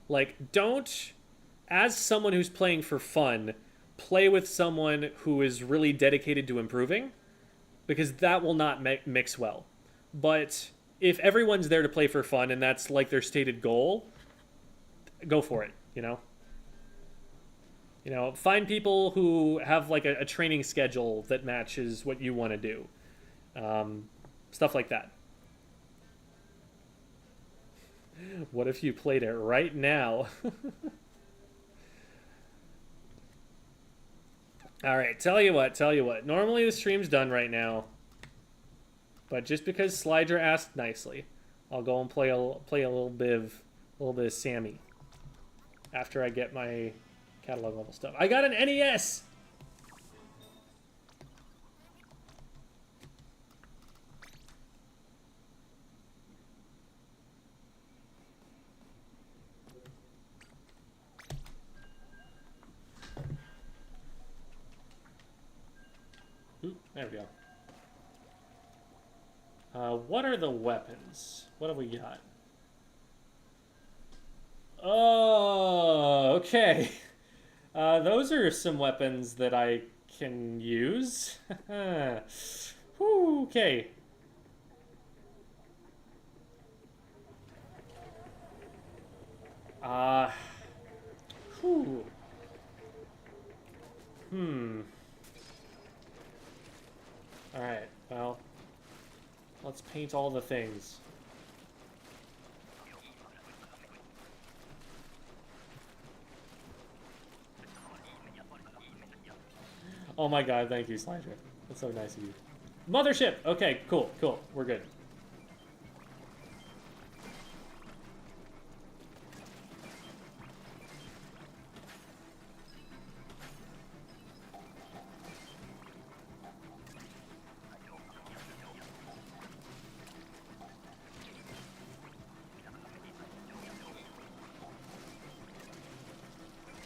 Like, don't, as someone who's playing for fun, play with someone who is really dedicated to improving, because that will not mix well. But if everyone's there to play for fun and that's like their stated goal, go for it, you know? You know, find people who have like a training schedule that matches what you want to do. Stuff like that. What if you played it right now? All right, tell you what. Normally the stream's done right now, but just because Slydra asked nicely, I'll go and play a little bit of Sammy after I get my catalog level stuff. I got an NES. Ooh, there we go. What are the weapons? What have we got? Oh, okay. Those are some weapons that I can use. Whew, okay. Whew. Alright, well, let's paint all the things. Oh my god, thank you, Slydra. That's so nice of you. Mothership! Okay, cool. We're good.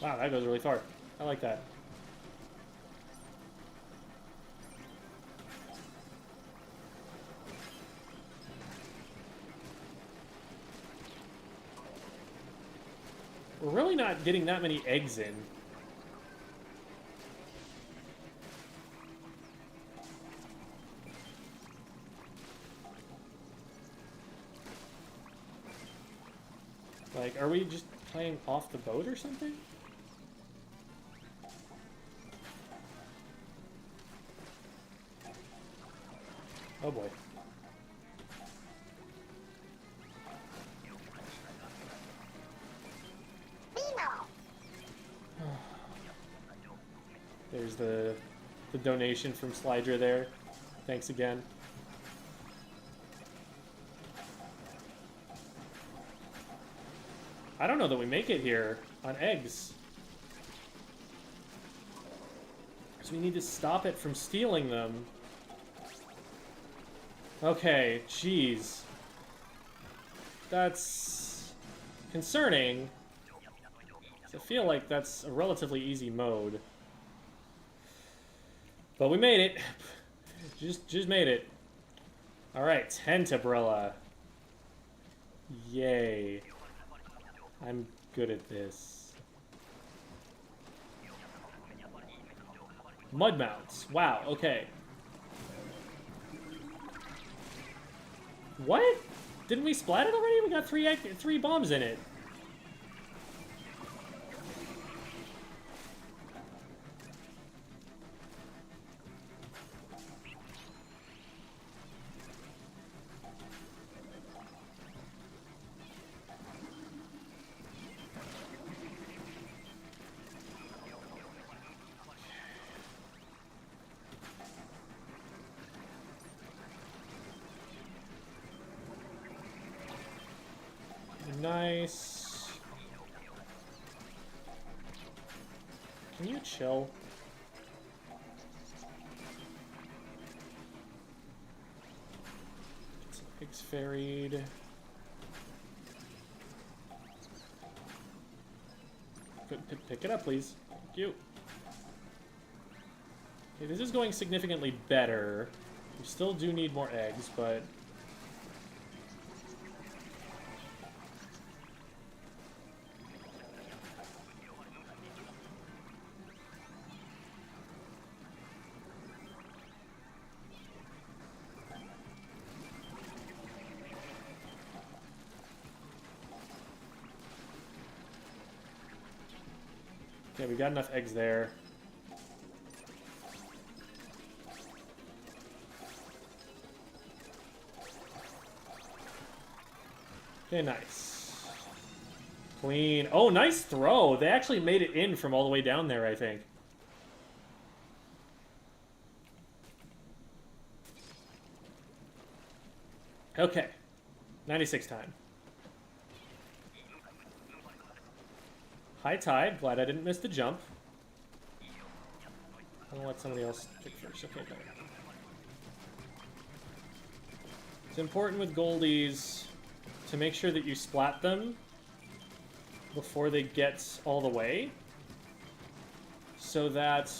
Wow, that goes really far. I like that. We're really not getting that many eggs in. Like, are we just playing off the boat or something? Oh boy. There's the donation from Slydra there. Thanks again. I don't know that we make it here on eggs. So we need to stop it from stealing them. Okay, jeez. That's concerning. I feel like that's a relatively easy mode. But we made it. Just made it. Alright, Tentabrella. Yay. I'm good at this. Mud mounts. Wow, okay. What? Didn't we splat it already? We got three bombs in it. Nice. Can you chill? Get some pigs ferried. Pick it up, please. Thank you. Okay, this is going significantly better. We still do need more eggs, but... Okay, we got enough eggs there. Okay, nice. Clean. Oh, nice throw. They actually made it in from all the way down there, I think. Okay. 96 time. High tide. Glad I didn't miss the jump. I'm gonna let somebody else pick first. Okay, better. It's important with goldies to make sure that you splat them before they get all the way, so that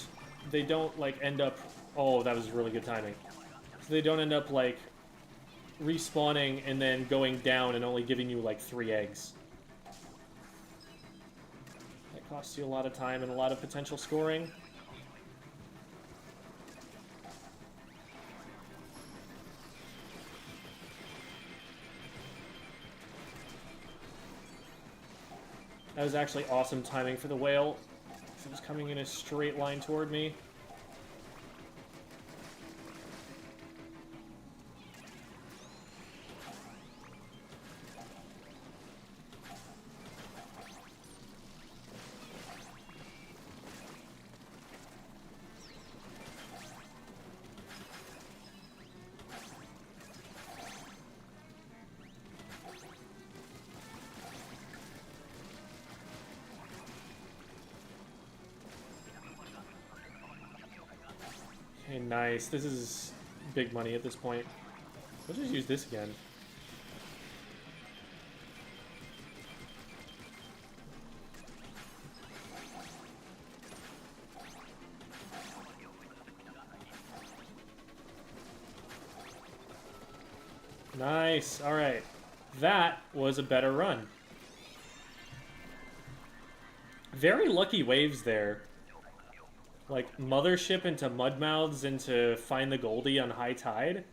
they don't like end up. Oh, that was really good timing. So they don't end up like respawning and then going down and only giving you like 3 eggs. That costs you a lot of time and a lot of potential scoring. That was actually awesome timing for the whale. It was coming in a straight line toward me. Okay, nice. This is big money at this point. Let's just use this again. Nice. All right. That was a better run. Very lucky waves there. Like, Mothership into Mudmouths into Find the Goldie on high tide.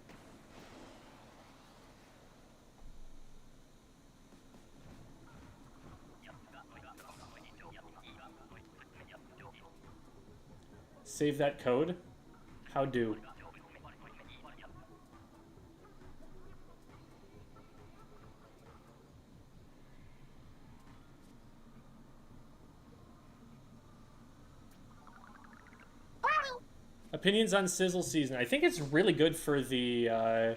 Save that code. How do? Opinions on Sizzle Season. I think it's really good for the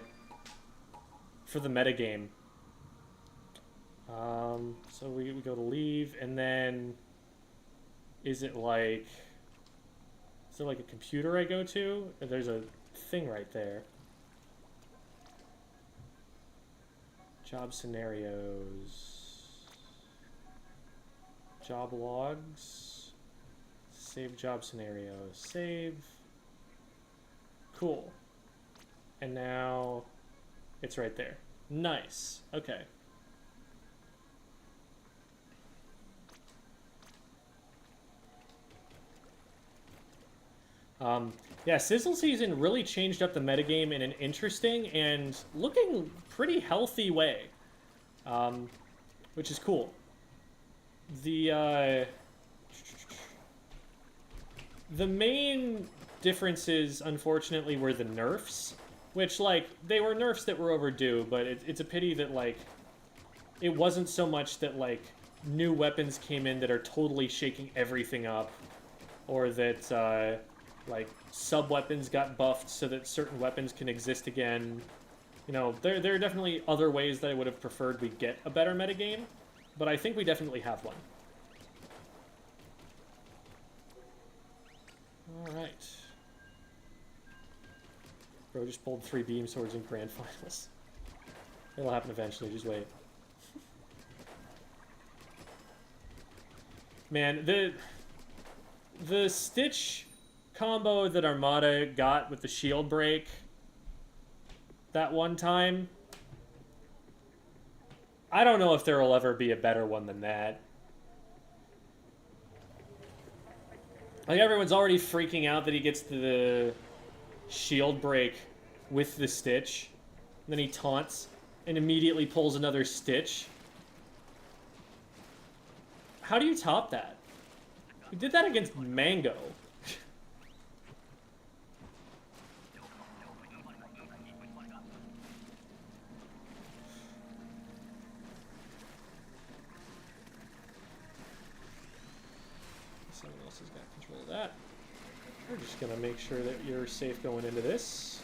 metagame. So we go to leave, and then is it like a computer I go to? There's a thing right there. Job scenarios. Job logs. Save job scenarios. Save. Cool. And now it's right there. Nice. Okay. Yeah, Sizzle Season really changed up the metagame in an interesting and looking pretty healthy way, which is cool. The main differences, unfortunately, were the nerfs, which, like, they were nerfs that were overdue, but it's a pity that, like, it wasn't so much that, like, new weapons came in that are totally shaking everything up, or that, like, sub-weapons got buffed so that certain weapons can exist again. You know, there are definitely other ways that I would have preferred we get a better metagame, but I think we definitely have one. Alright. Bro just pulled 3 beam swords in grand finals. It'll happen eventually, just wait. Man, the Stitch combo that Armada got with the shield break that one time, I don't know if there will ever be a better one than that. Like, everyone's already freaking out that he gets the shield break with the Stitch. And then he taunts and immediately pulls another Stitch. How do you top that? We did that against Mango. Someone else has got control of that. We're just gonna make sure that you're safe going into this,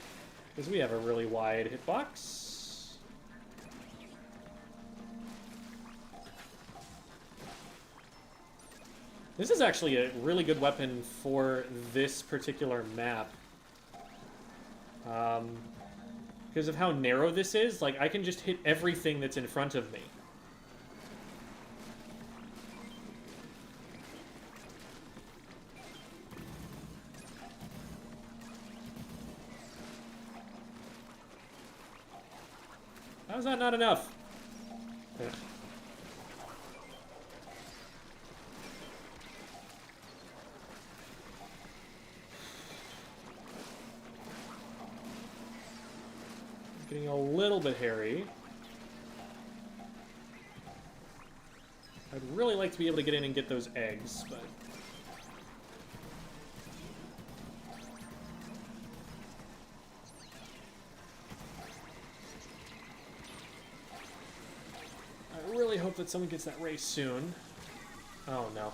because we have a really wide hitbox. This is actually a really good weapon for this particular map. Because of how narrow this is, like, I can just hit everything that's in front of me. How's that not enough? Ugh. It's getting a little bit hairy. I'd really like to be able to get in and get those eggs, but... I really hope that someone gets that race soon. Oh no.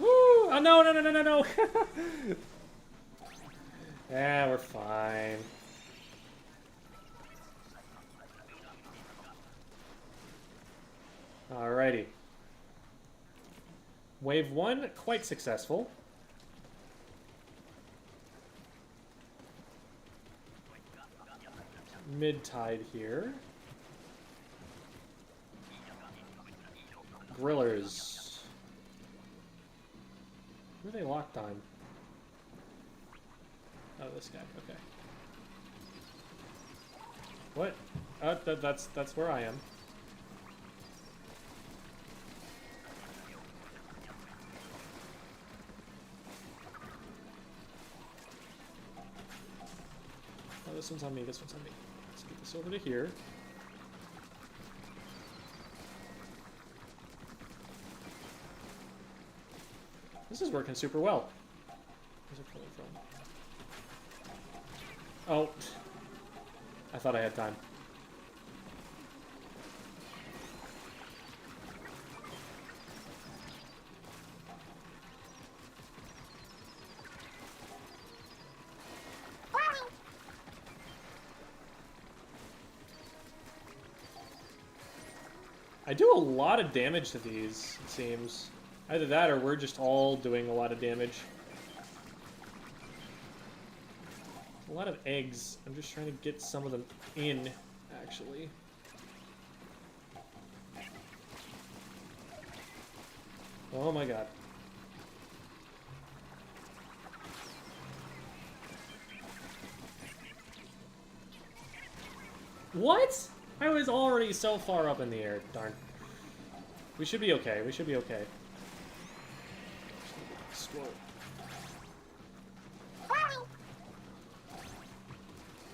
Woo! Oh no, no, no, no, no, no! Yeah, we're fine. Alrighty. Wave 1, quite successful. Mid-tide here. Grillers. Who are they locked on? Oh, this guy. Okay. What? Oh, that's where I am. Oh, this one's on me. This one's on me. Let's get this over to here. This is working super well. Where's it coming from? Oh. I thought I had time. I do a lot of damage to these, it seems. Either that or we're just all doing a lot of damage. A lot of eggs. I'm just trying to get some of them in, actually. Oh my god. What? I was already so far up in the air. Darn. We should be okay. We should be okay. Scroll.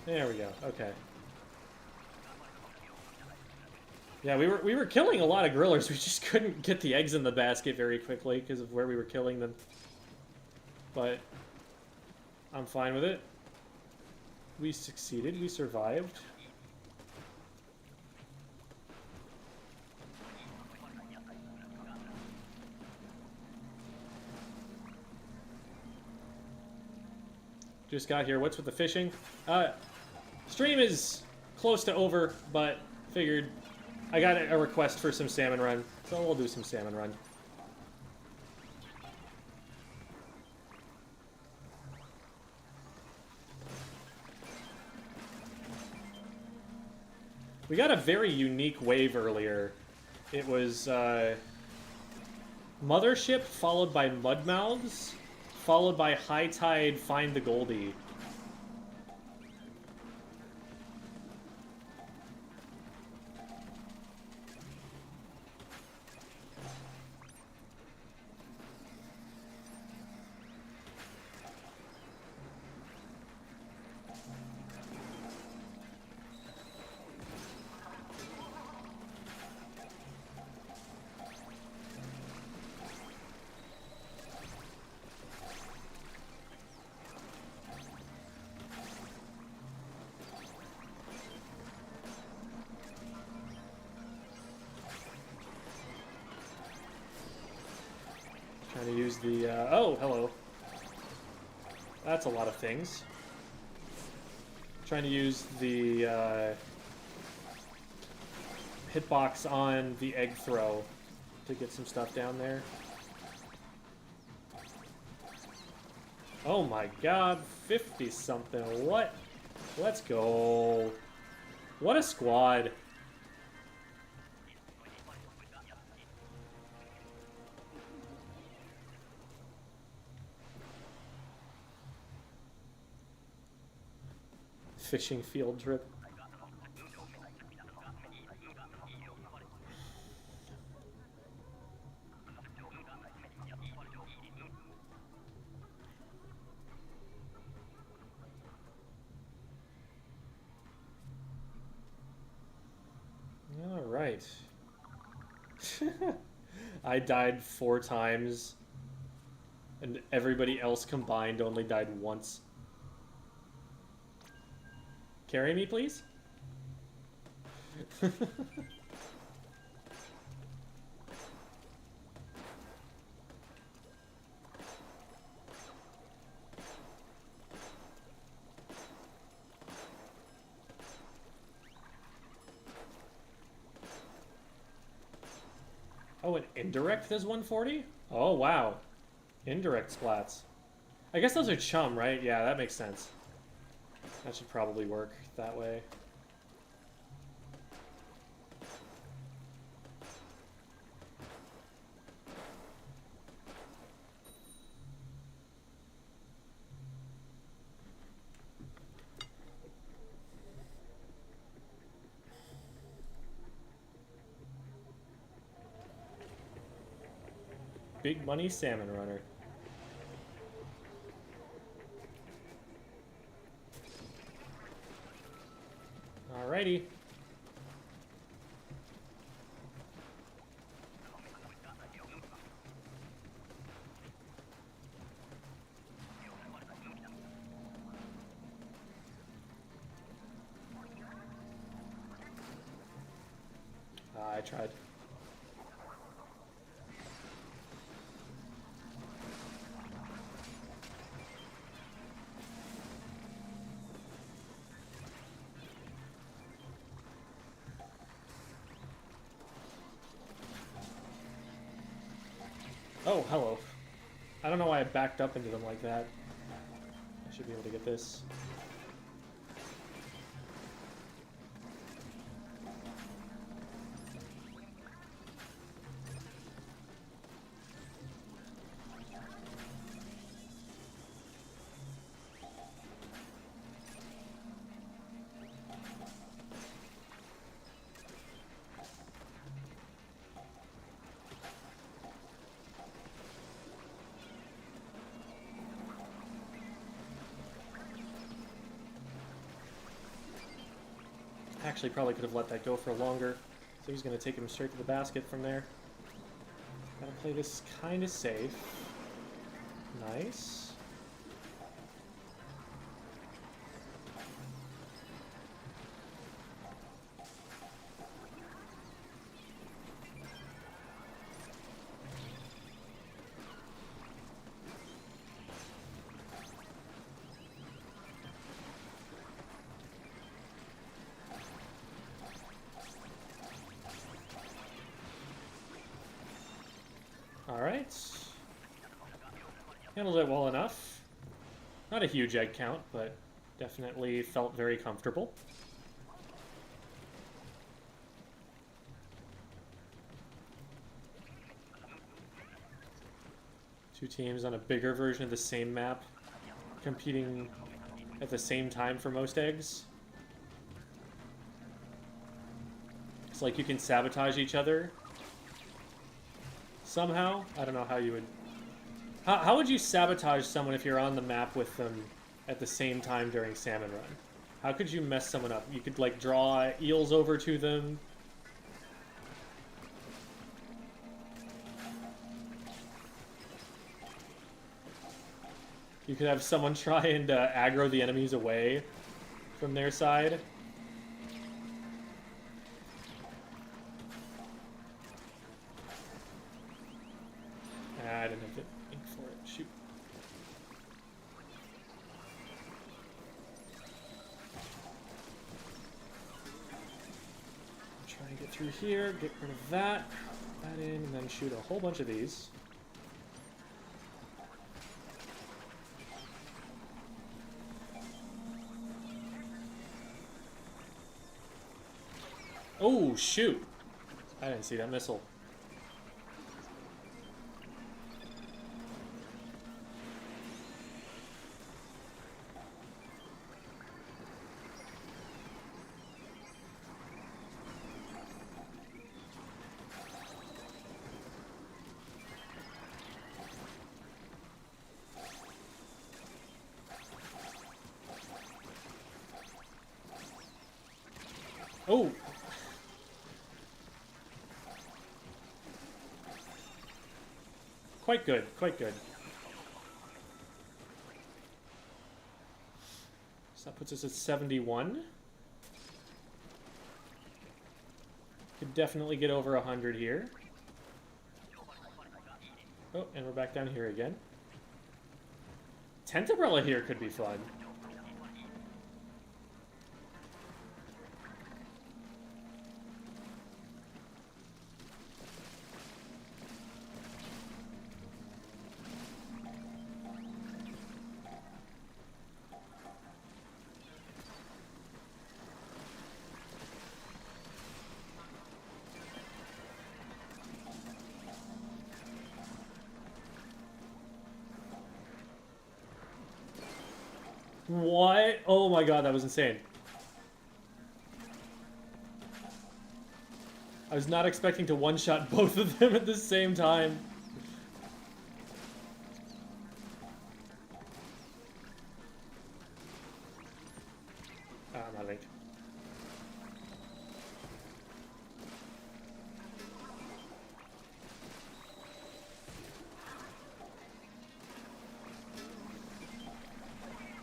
There we go. Okay. Yeah, we were killing a lot of grillers. We just couldn't get the eggs in the basket very quickly because of where we were killing them. But I'm fine with it. We succeeded. We survived. Just got here. What's with the fishing? Stream is close to over, but figured I got a request for some Salmon Run, so we'll do some Salmon Run. We got a very unique wave earlier. It was Mothership followed by Mudmouths, followed by High Tide Find the Goldie. Trying to use the, oh, hello. That's a lot of things. Trying to use the, hitbox on the egg throw to get some stuff down there. Oh my god, 50-something. What? Let's go. What a squad. Fishing field trip. All right. I died 4 times, and everybody else combined only died once. Carry me, please? Oh, an indirect does 140? Oh, wow. Indirect splats. I guess those are chum, right? Yeah, that makes sense. That should probably work that way. Big money salmon runner. Alrighty. I tried. Oh, hello. I don't know why I backed up into them like that. I should be able to get this. Actually, probably could have let that go for longer. So he's going to take him straight to the basket from there. Gotta play this kind of safe. Nice. Alright. Handled it well enough. Not a huge egg count, but definitely felt very comfortable. Two teams on a bigger version of the same map, competing at the same time for most eggs. It's like you can sabotage each other somehow. I don't know how you would... How would you sabotage someone if you're on the map with them at the same time during Salmon Run? How could you mess someone up? You could, like, draw eels over to them. You could have someone try and aggro the enemies away from their side. I didn't didn't have the ink for it. Shoot. Try and get through here, get rid of that, put that in, and then shoot a whole bunch of these. Oh, shoot! I didn't see that missile. Oh! Quite good, quite good. So that puts us at 71. Could definitely get over 100 here. Oh, and we're back down here again. Tent umbrella here could be fun. What? Oh my god, that was insane. I was not expecting to one-shot both of them at the same time. Ah, my link.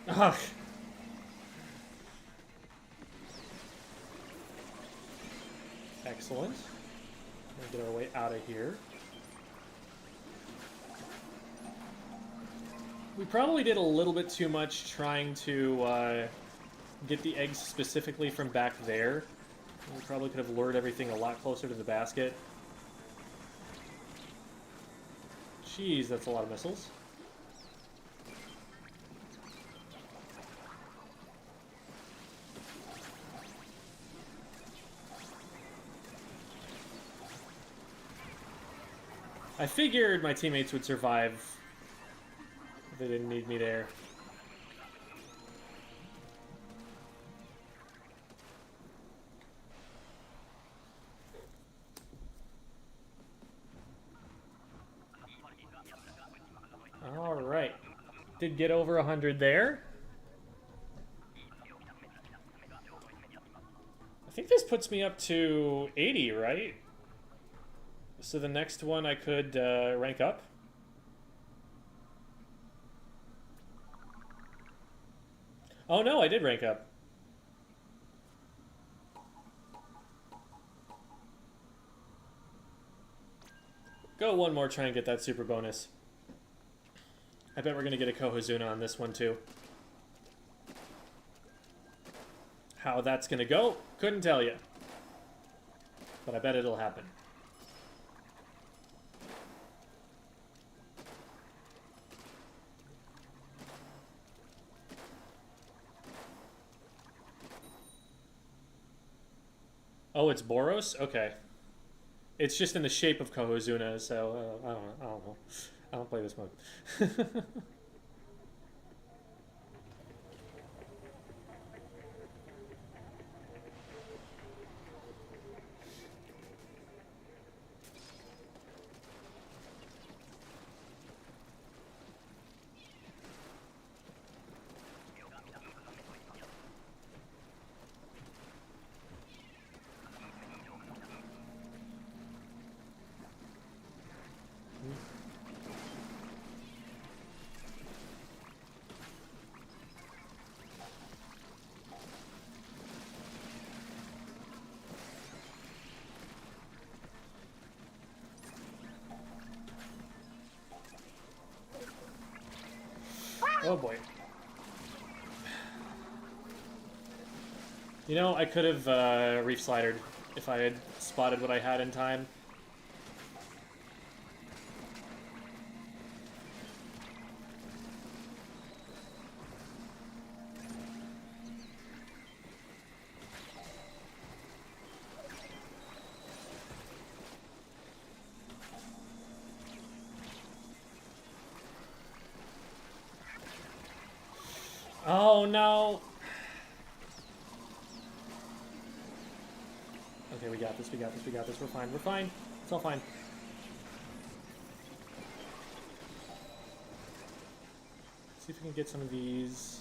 Ugh. Excellent. We'll get our way out of here. We probably did a little bit too much trying to get the eggs specifically from back there. We probably could have lured everything a lot closer to the basket. Jeez, that's a lot of missiles. I figured my teammates would survive if they didn't need me there. Alright. Did get over 100 there. I think this puts me up to 80, right? So the next one I could rank up. Oh no, I did rank up. Go one more, try and get that super bonus. I bet we're going to get a Kohazuna on this one too. How that's going to go, couldn't tell you. But I bet it'll happen. Oh, it's Boros? Okay. It's just in the shape of Kohozuna, so I don't know. I don't play this mode. Oh boy. You know, I could have reef slidered if I had spotted what I had in time. Oh no! Okay, we got this, we got this, we got this. We're fine, we're fine. It's all fine. See if we can get some of these.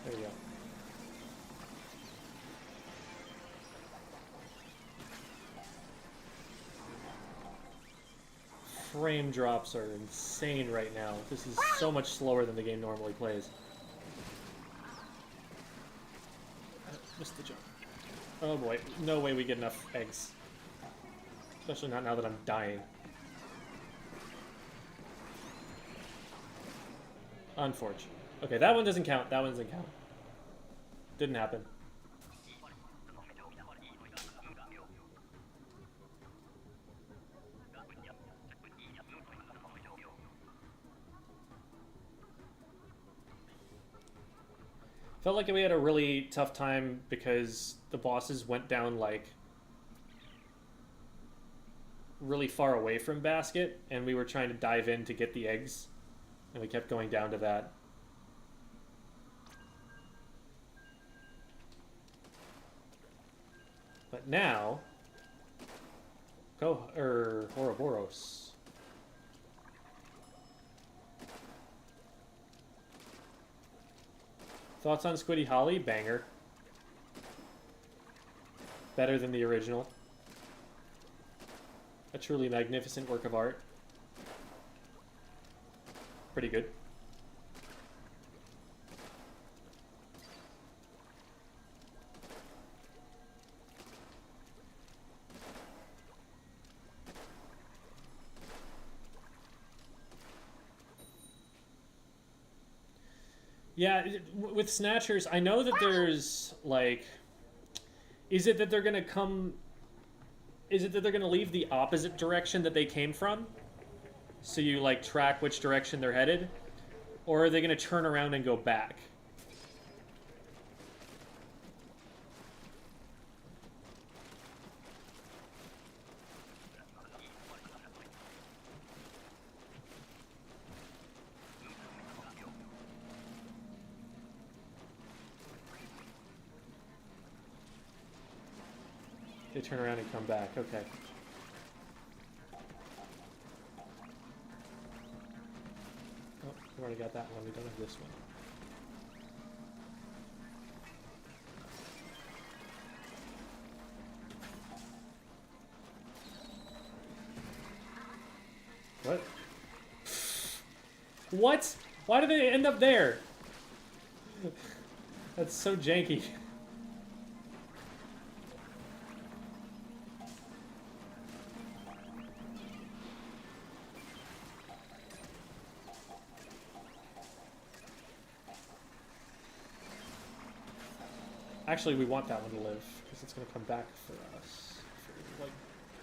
There we go. Frame drops are insane right now. This is so much slower than the game normally plays. Missed the jump. Oh boy, no way we get enough eggs. Especially not now that I'm dying. Unfortunate. Okay, that one doesn't count. That one doesn't count. Didn't happen. Felt like we had a really tough time because the bosses went down like really far away from basket and we were trying to dive in to get the eggs and we kept going down to that. But now, Ouroboros. Thoughts on Squiddy Holly? Banger. Better than the original. A truly magnificent work of art. Pretty good. Yeah, with Snatchers, I know that there's, like... Is it that they're gonna come... Is it that they're gonna leave the opposite direction that they came from? So you, like, track which direction they're headed? Or are they gonna turn around and go back? They turn around and come back. Okay. Oh, we already got that one. We don't have this one. What? What? Why did they end up there? That's so janky. Actually, we want that one to live, because it's going to come back for us. If we, like,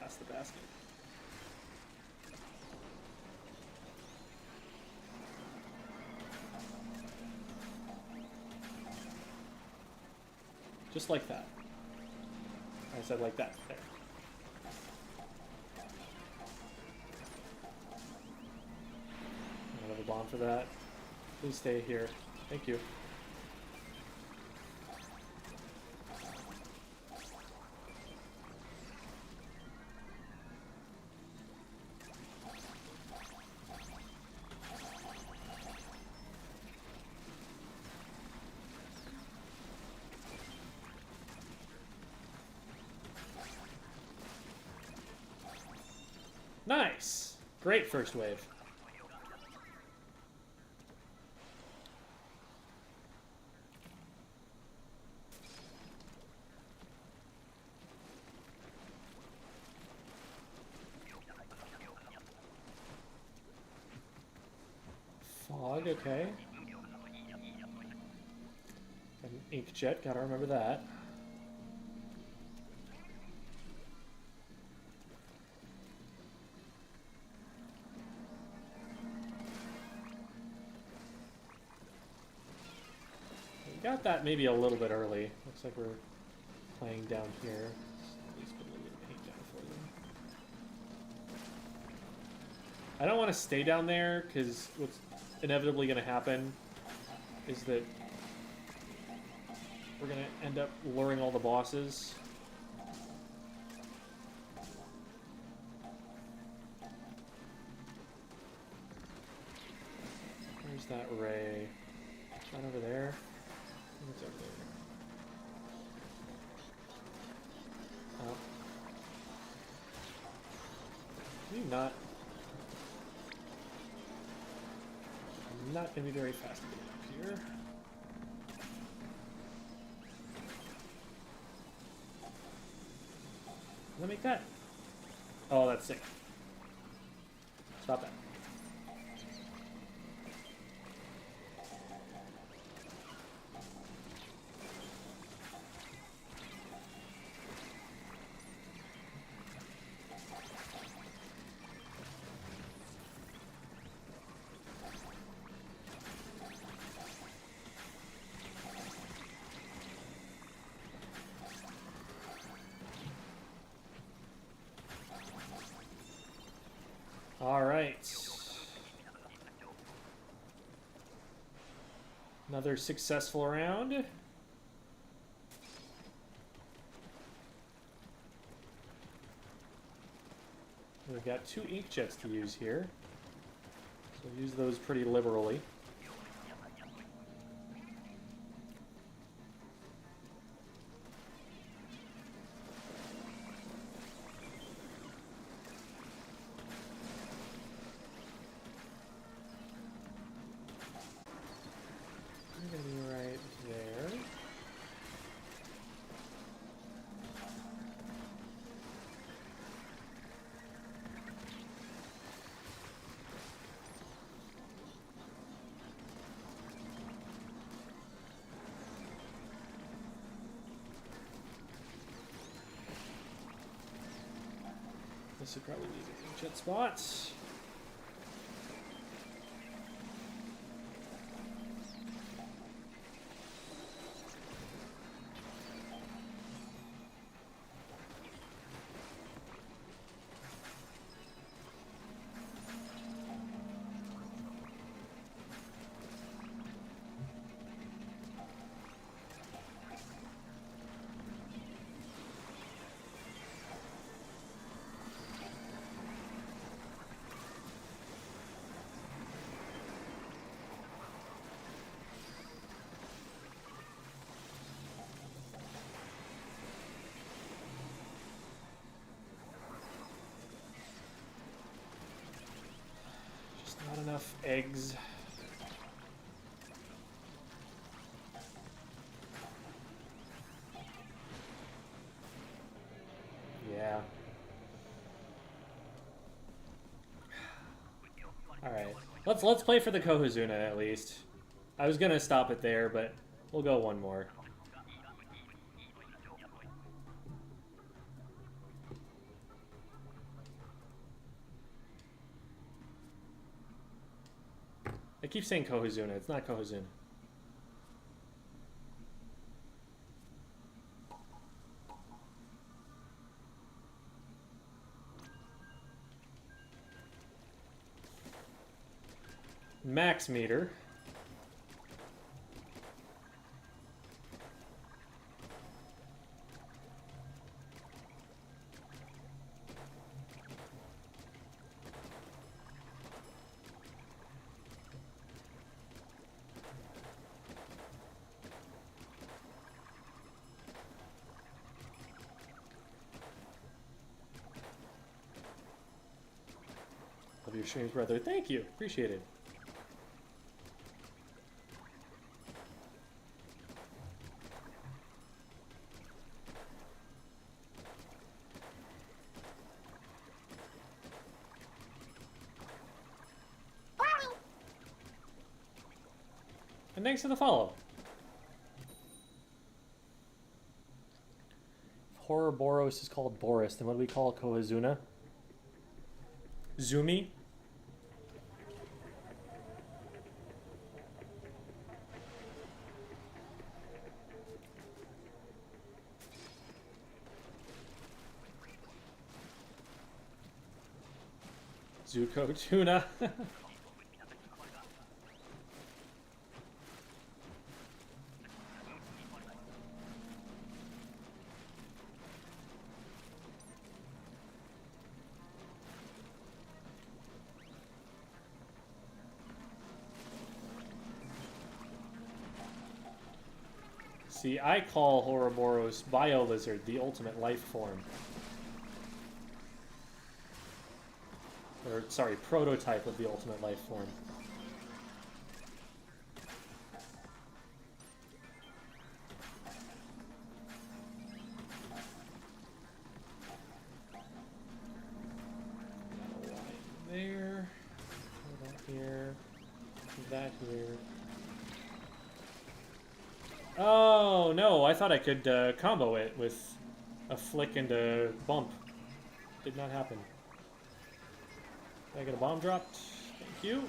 pass the basket. Just like that. I said like that. There. Another bomb for that. Please stay here. Thank you. Nice! Great first wave. Frog, okay. An Inkjet, gotta remember that. We got that maybe a little bit early. Looks like we're playing down here. At least put a little bit of paint down for them. I don't want to stay down there because what's inevitably going to happen is that we're going to end up luring all the bosses. Where's that ray? Is that over there? I think it's over there. Oh. Can you not? I'm not going to be very fast getting up here. Can I make that? Oh, that's sick. Stop that. All right. Another successful round. We've got 2 Inkjets to use here. So use those pretty liberally. This would probably be the Inkjet spots. Not enough eggs. Yeah. All right. Let's play for the Kohazuna at least. I was gonna stop it there, but we'll go one more. I keep saying Kohazuna. It's not Kohazuna. Max meter. Love your streams, brother. Thank you. Appreciate it. And thanks for the follow. Horrorboros is called Boris. Then what do we call Kohazuna? Zumi? Zuko Tuna. See, I call Ouroboros Biolizard the ultimate life form. Or, sorry, prototype of the ultimate life form. There. That here. That here. Oh, no, I thought I could combo it with a flick and a bump. Did not happen. Did I get a bomb dropped? Thank you.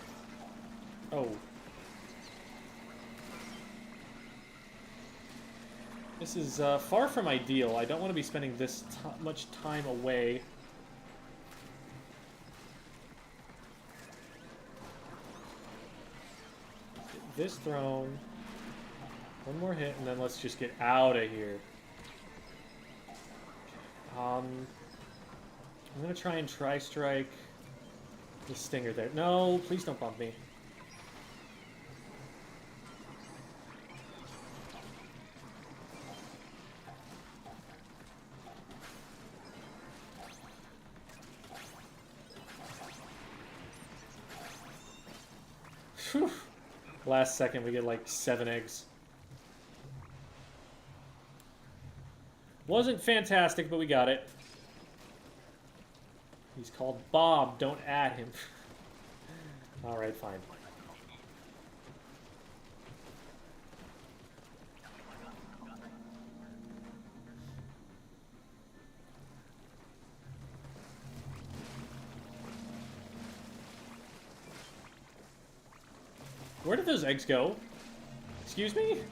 Oh. This is far from ideal. I don't want to be spending this much time away. Get this thrown. One more hit, and then let's just get out of here. I'm gonna try and tri-strike the stinger there. No, please don't bump me. Whew. Last second, we get like 7 eggs. Wasn't fantastic, but we got it. He's called Bob. Don't add him. Alright, fine. Where did those eggs go? Excuse me?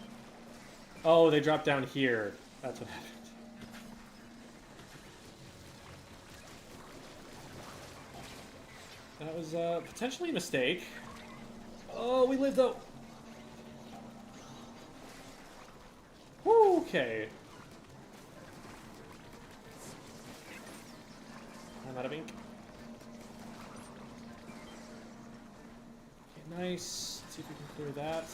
Oh, they dropped down here. That's what happened. That was potentially a mistake. Oh, we live though. Woo, okay. I'm out of ink. Okay, nice. Let's see if we can clear that.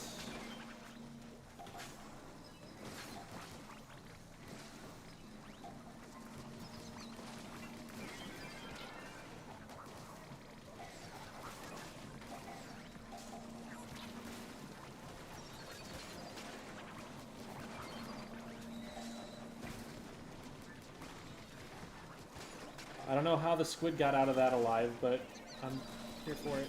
I don't know how the squid got out of that alive, but I'm here for it.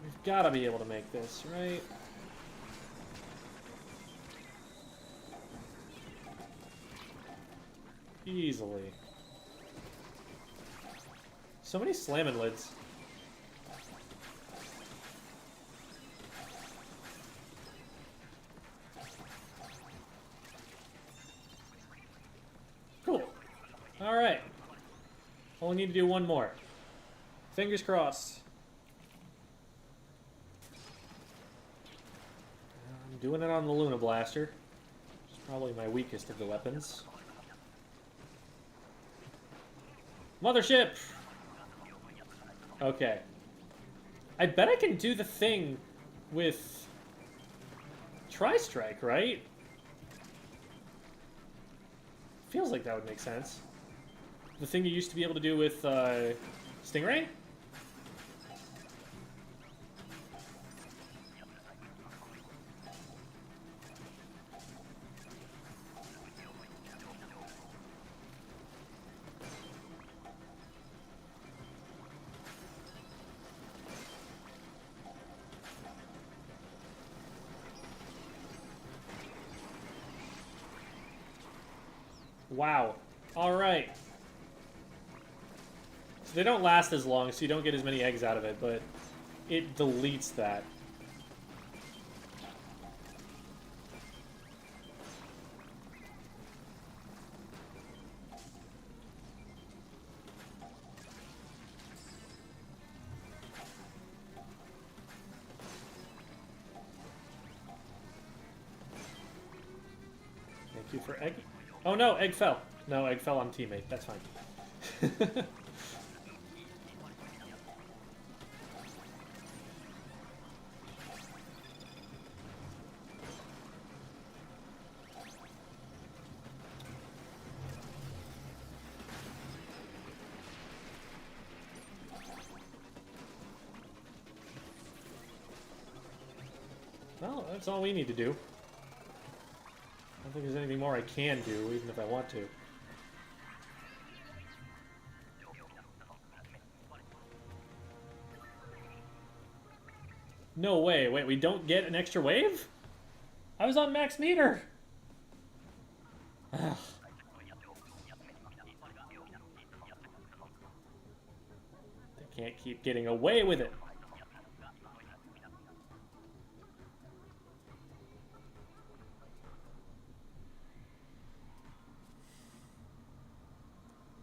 We've got to be able to make this, right? Easily. So many slamming lids. Cool. Alright. Only need to do one more. Fingers crossed. I'm doing it on the Luna Blaster, which is probably my weakest of the weapons. Mothership! Okay. I bet I can do the thing with Tri-Strike, right? Feels like that would make sense. The thing you used to be able to do with Stingray? Wow. Alright. So they don't last as long, so you don't get as many eggs out of it, but it deletes that. Thank you for egg. Oh no, egg fell. No, egg fell on teammate. That's fine. Well, that's all we need to do. I don't think there's anything more I can do, even if I want to. No way. Wait, we don't get an extra wave? I was on max meter. Ugh. They can't keep getting away with it.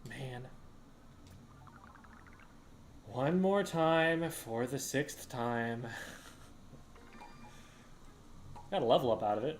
Man. One more time for the 6th time. Got a level up out of it.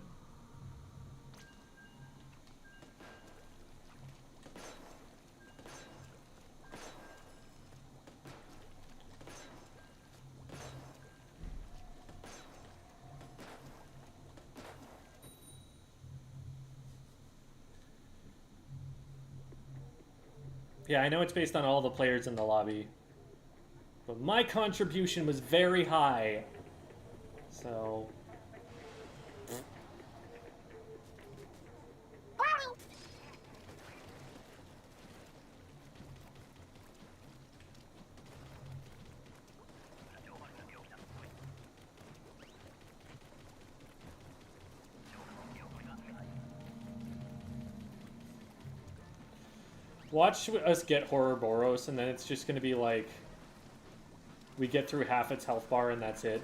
Yeah, I know it's based on all the players in the lobby, but my contribution was very high. So... Watch us get Horrorboros, and then it's just going to be like... we get through half its health bar, and that's it.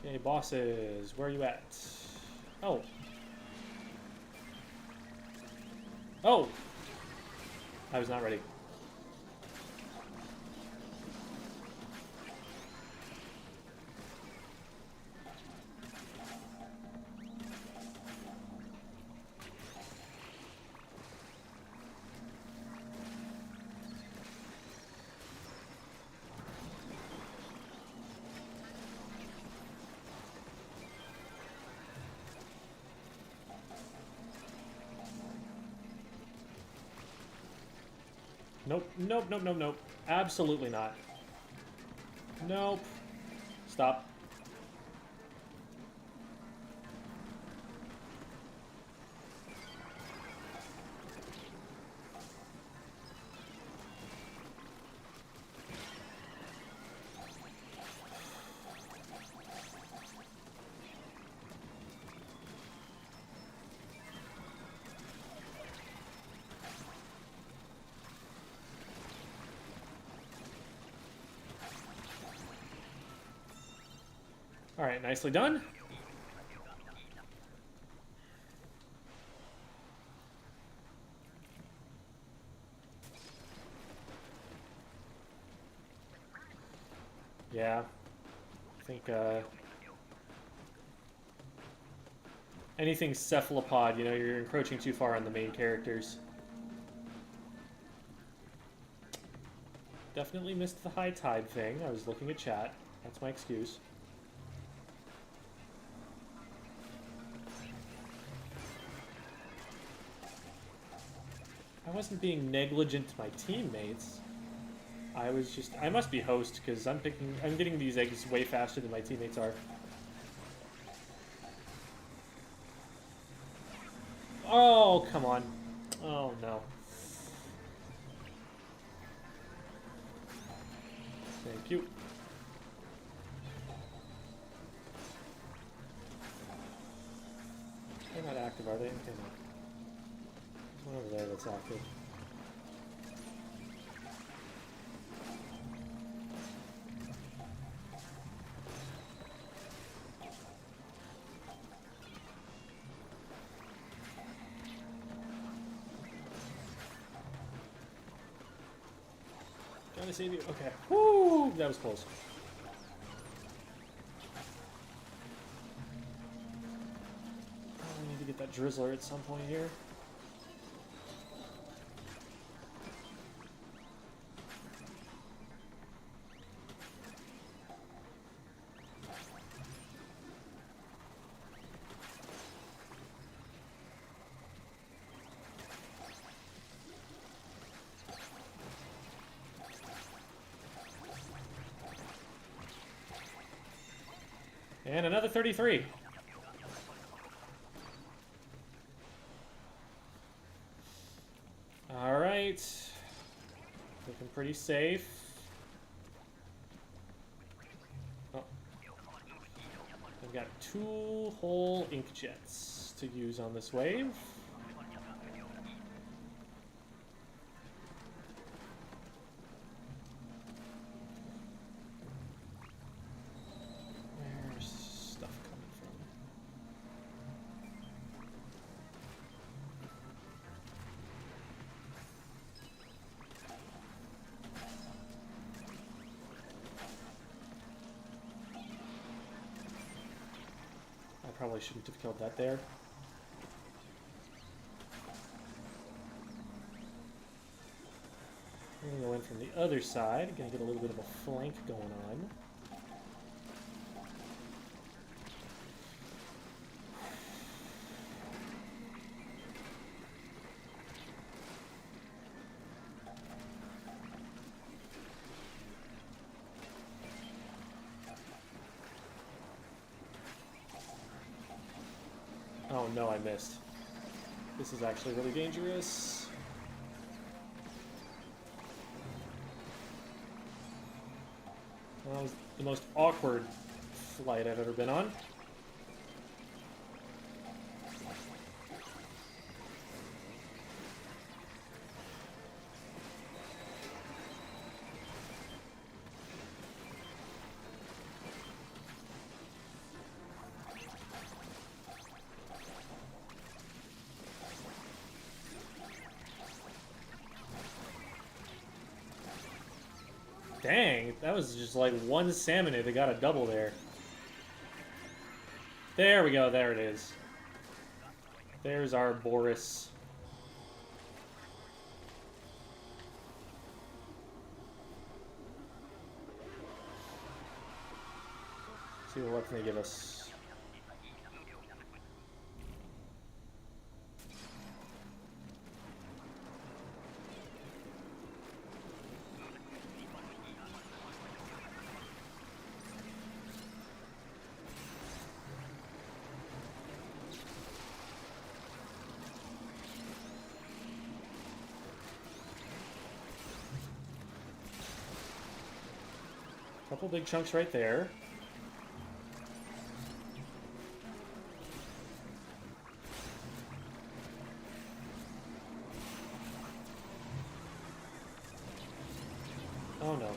Okay, bosses, where are you at? Oh. Oh! I was not ready. Nope, nope, nope, nope, nope. Absolutely not. Nope. Stop. Alright, nicely done. Yeah. I think, anything cephalopod, you know, you're encroaching too far on the main characters. Definitely missed the high tide thing. I was looking at chat. That's my excuse. I wasn't being negligent to my teammates. I must be host because I'm getting these eggs way faster than my teammates are. Oh, come on. Oh, no. Pew. They're not active, are they? Okay, no. There's one over there that's active. Trying to save you. Okay. Woo! That was close. Probably need to get that drizzler at some point here. And another 33. All right. Looking pretty safe. Oh. I've got 2 whole ink jets to use on this wave. Where's stuff coming from? I probably shouldn't have killed that there. I'm gonna go in from the other side. Gonna get a little bit of a flank going on. Oh no, I missed. This is actually really dangerous. That was the most awkward flight I've ever been on. Dang, that was just like one salmon that got a double there. There we go, there it is. There's our Boris. See what can they give us. Couple big chunks right there. Oh no.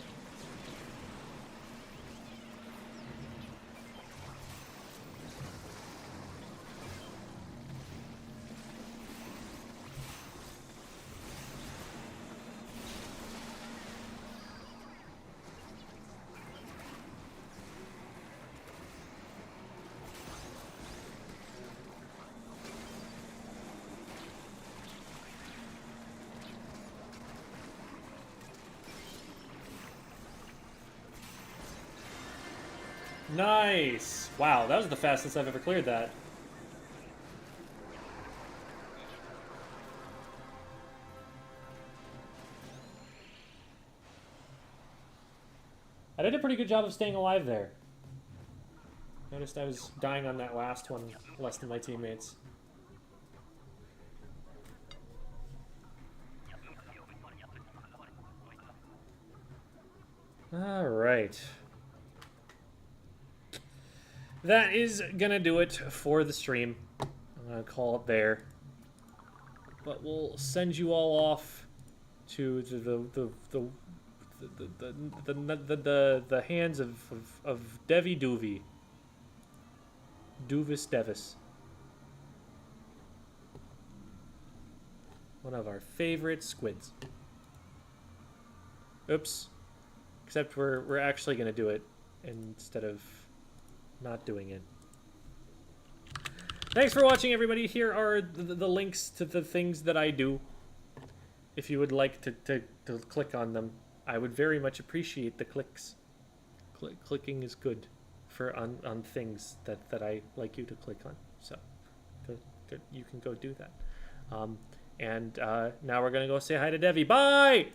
Nice! Wow, that was the fastest I've ever cleared that. I did a pretty good job of staying alive there. Noticed I was dying on that last one less than my teammates. All right. That is gonna do it for the stream. I'm gonna call it there. But we'll send you all off to the hands of Devi Doovie. Doovis Devis. One of our favorite squids. Oops. Except we're actually gonna do it instead of not doing it. Thanks for watching, everybody. Here are the links to the things that I do. If you would like to click on them, I would very much appreciate the clicks. Clicking is good for on things that I like you to click on. So you can go do that. And now we're gonna go say hi to Devi. Bye!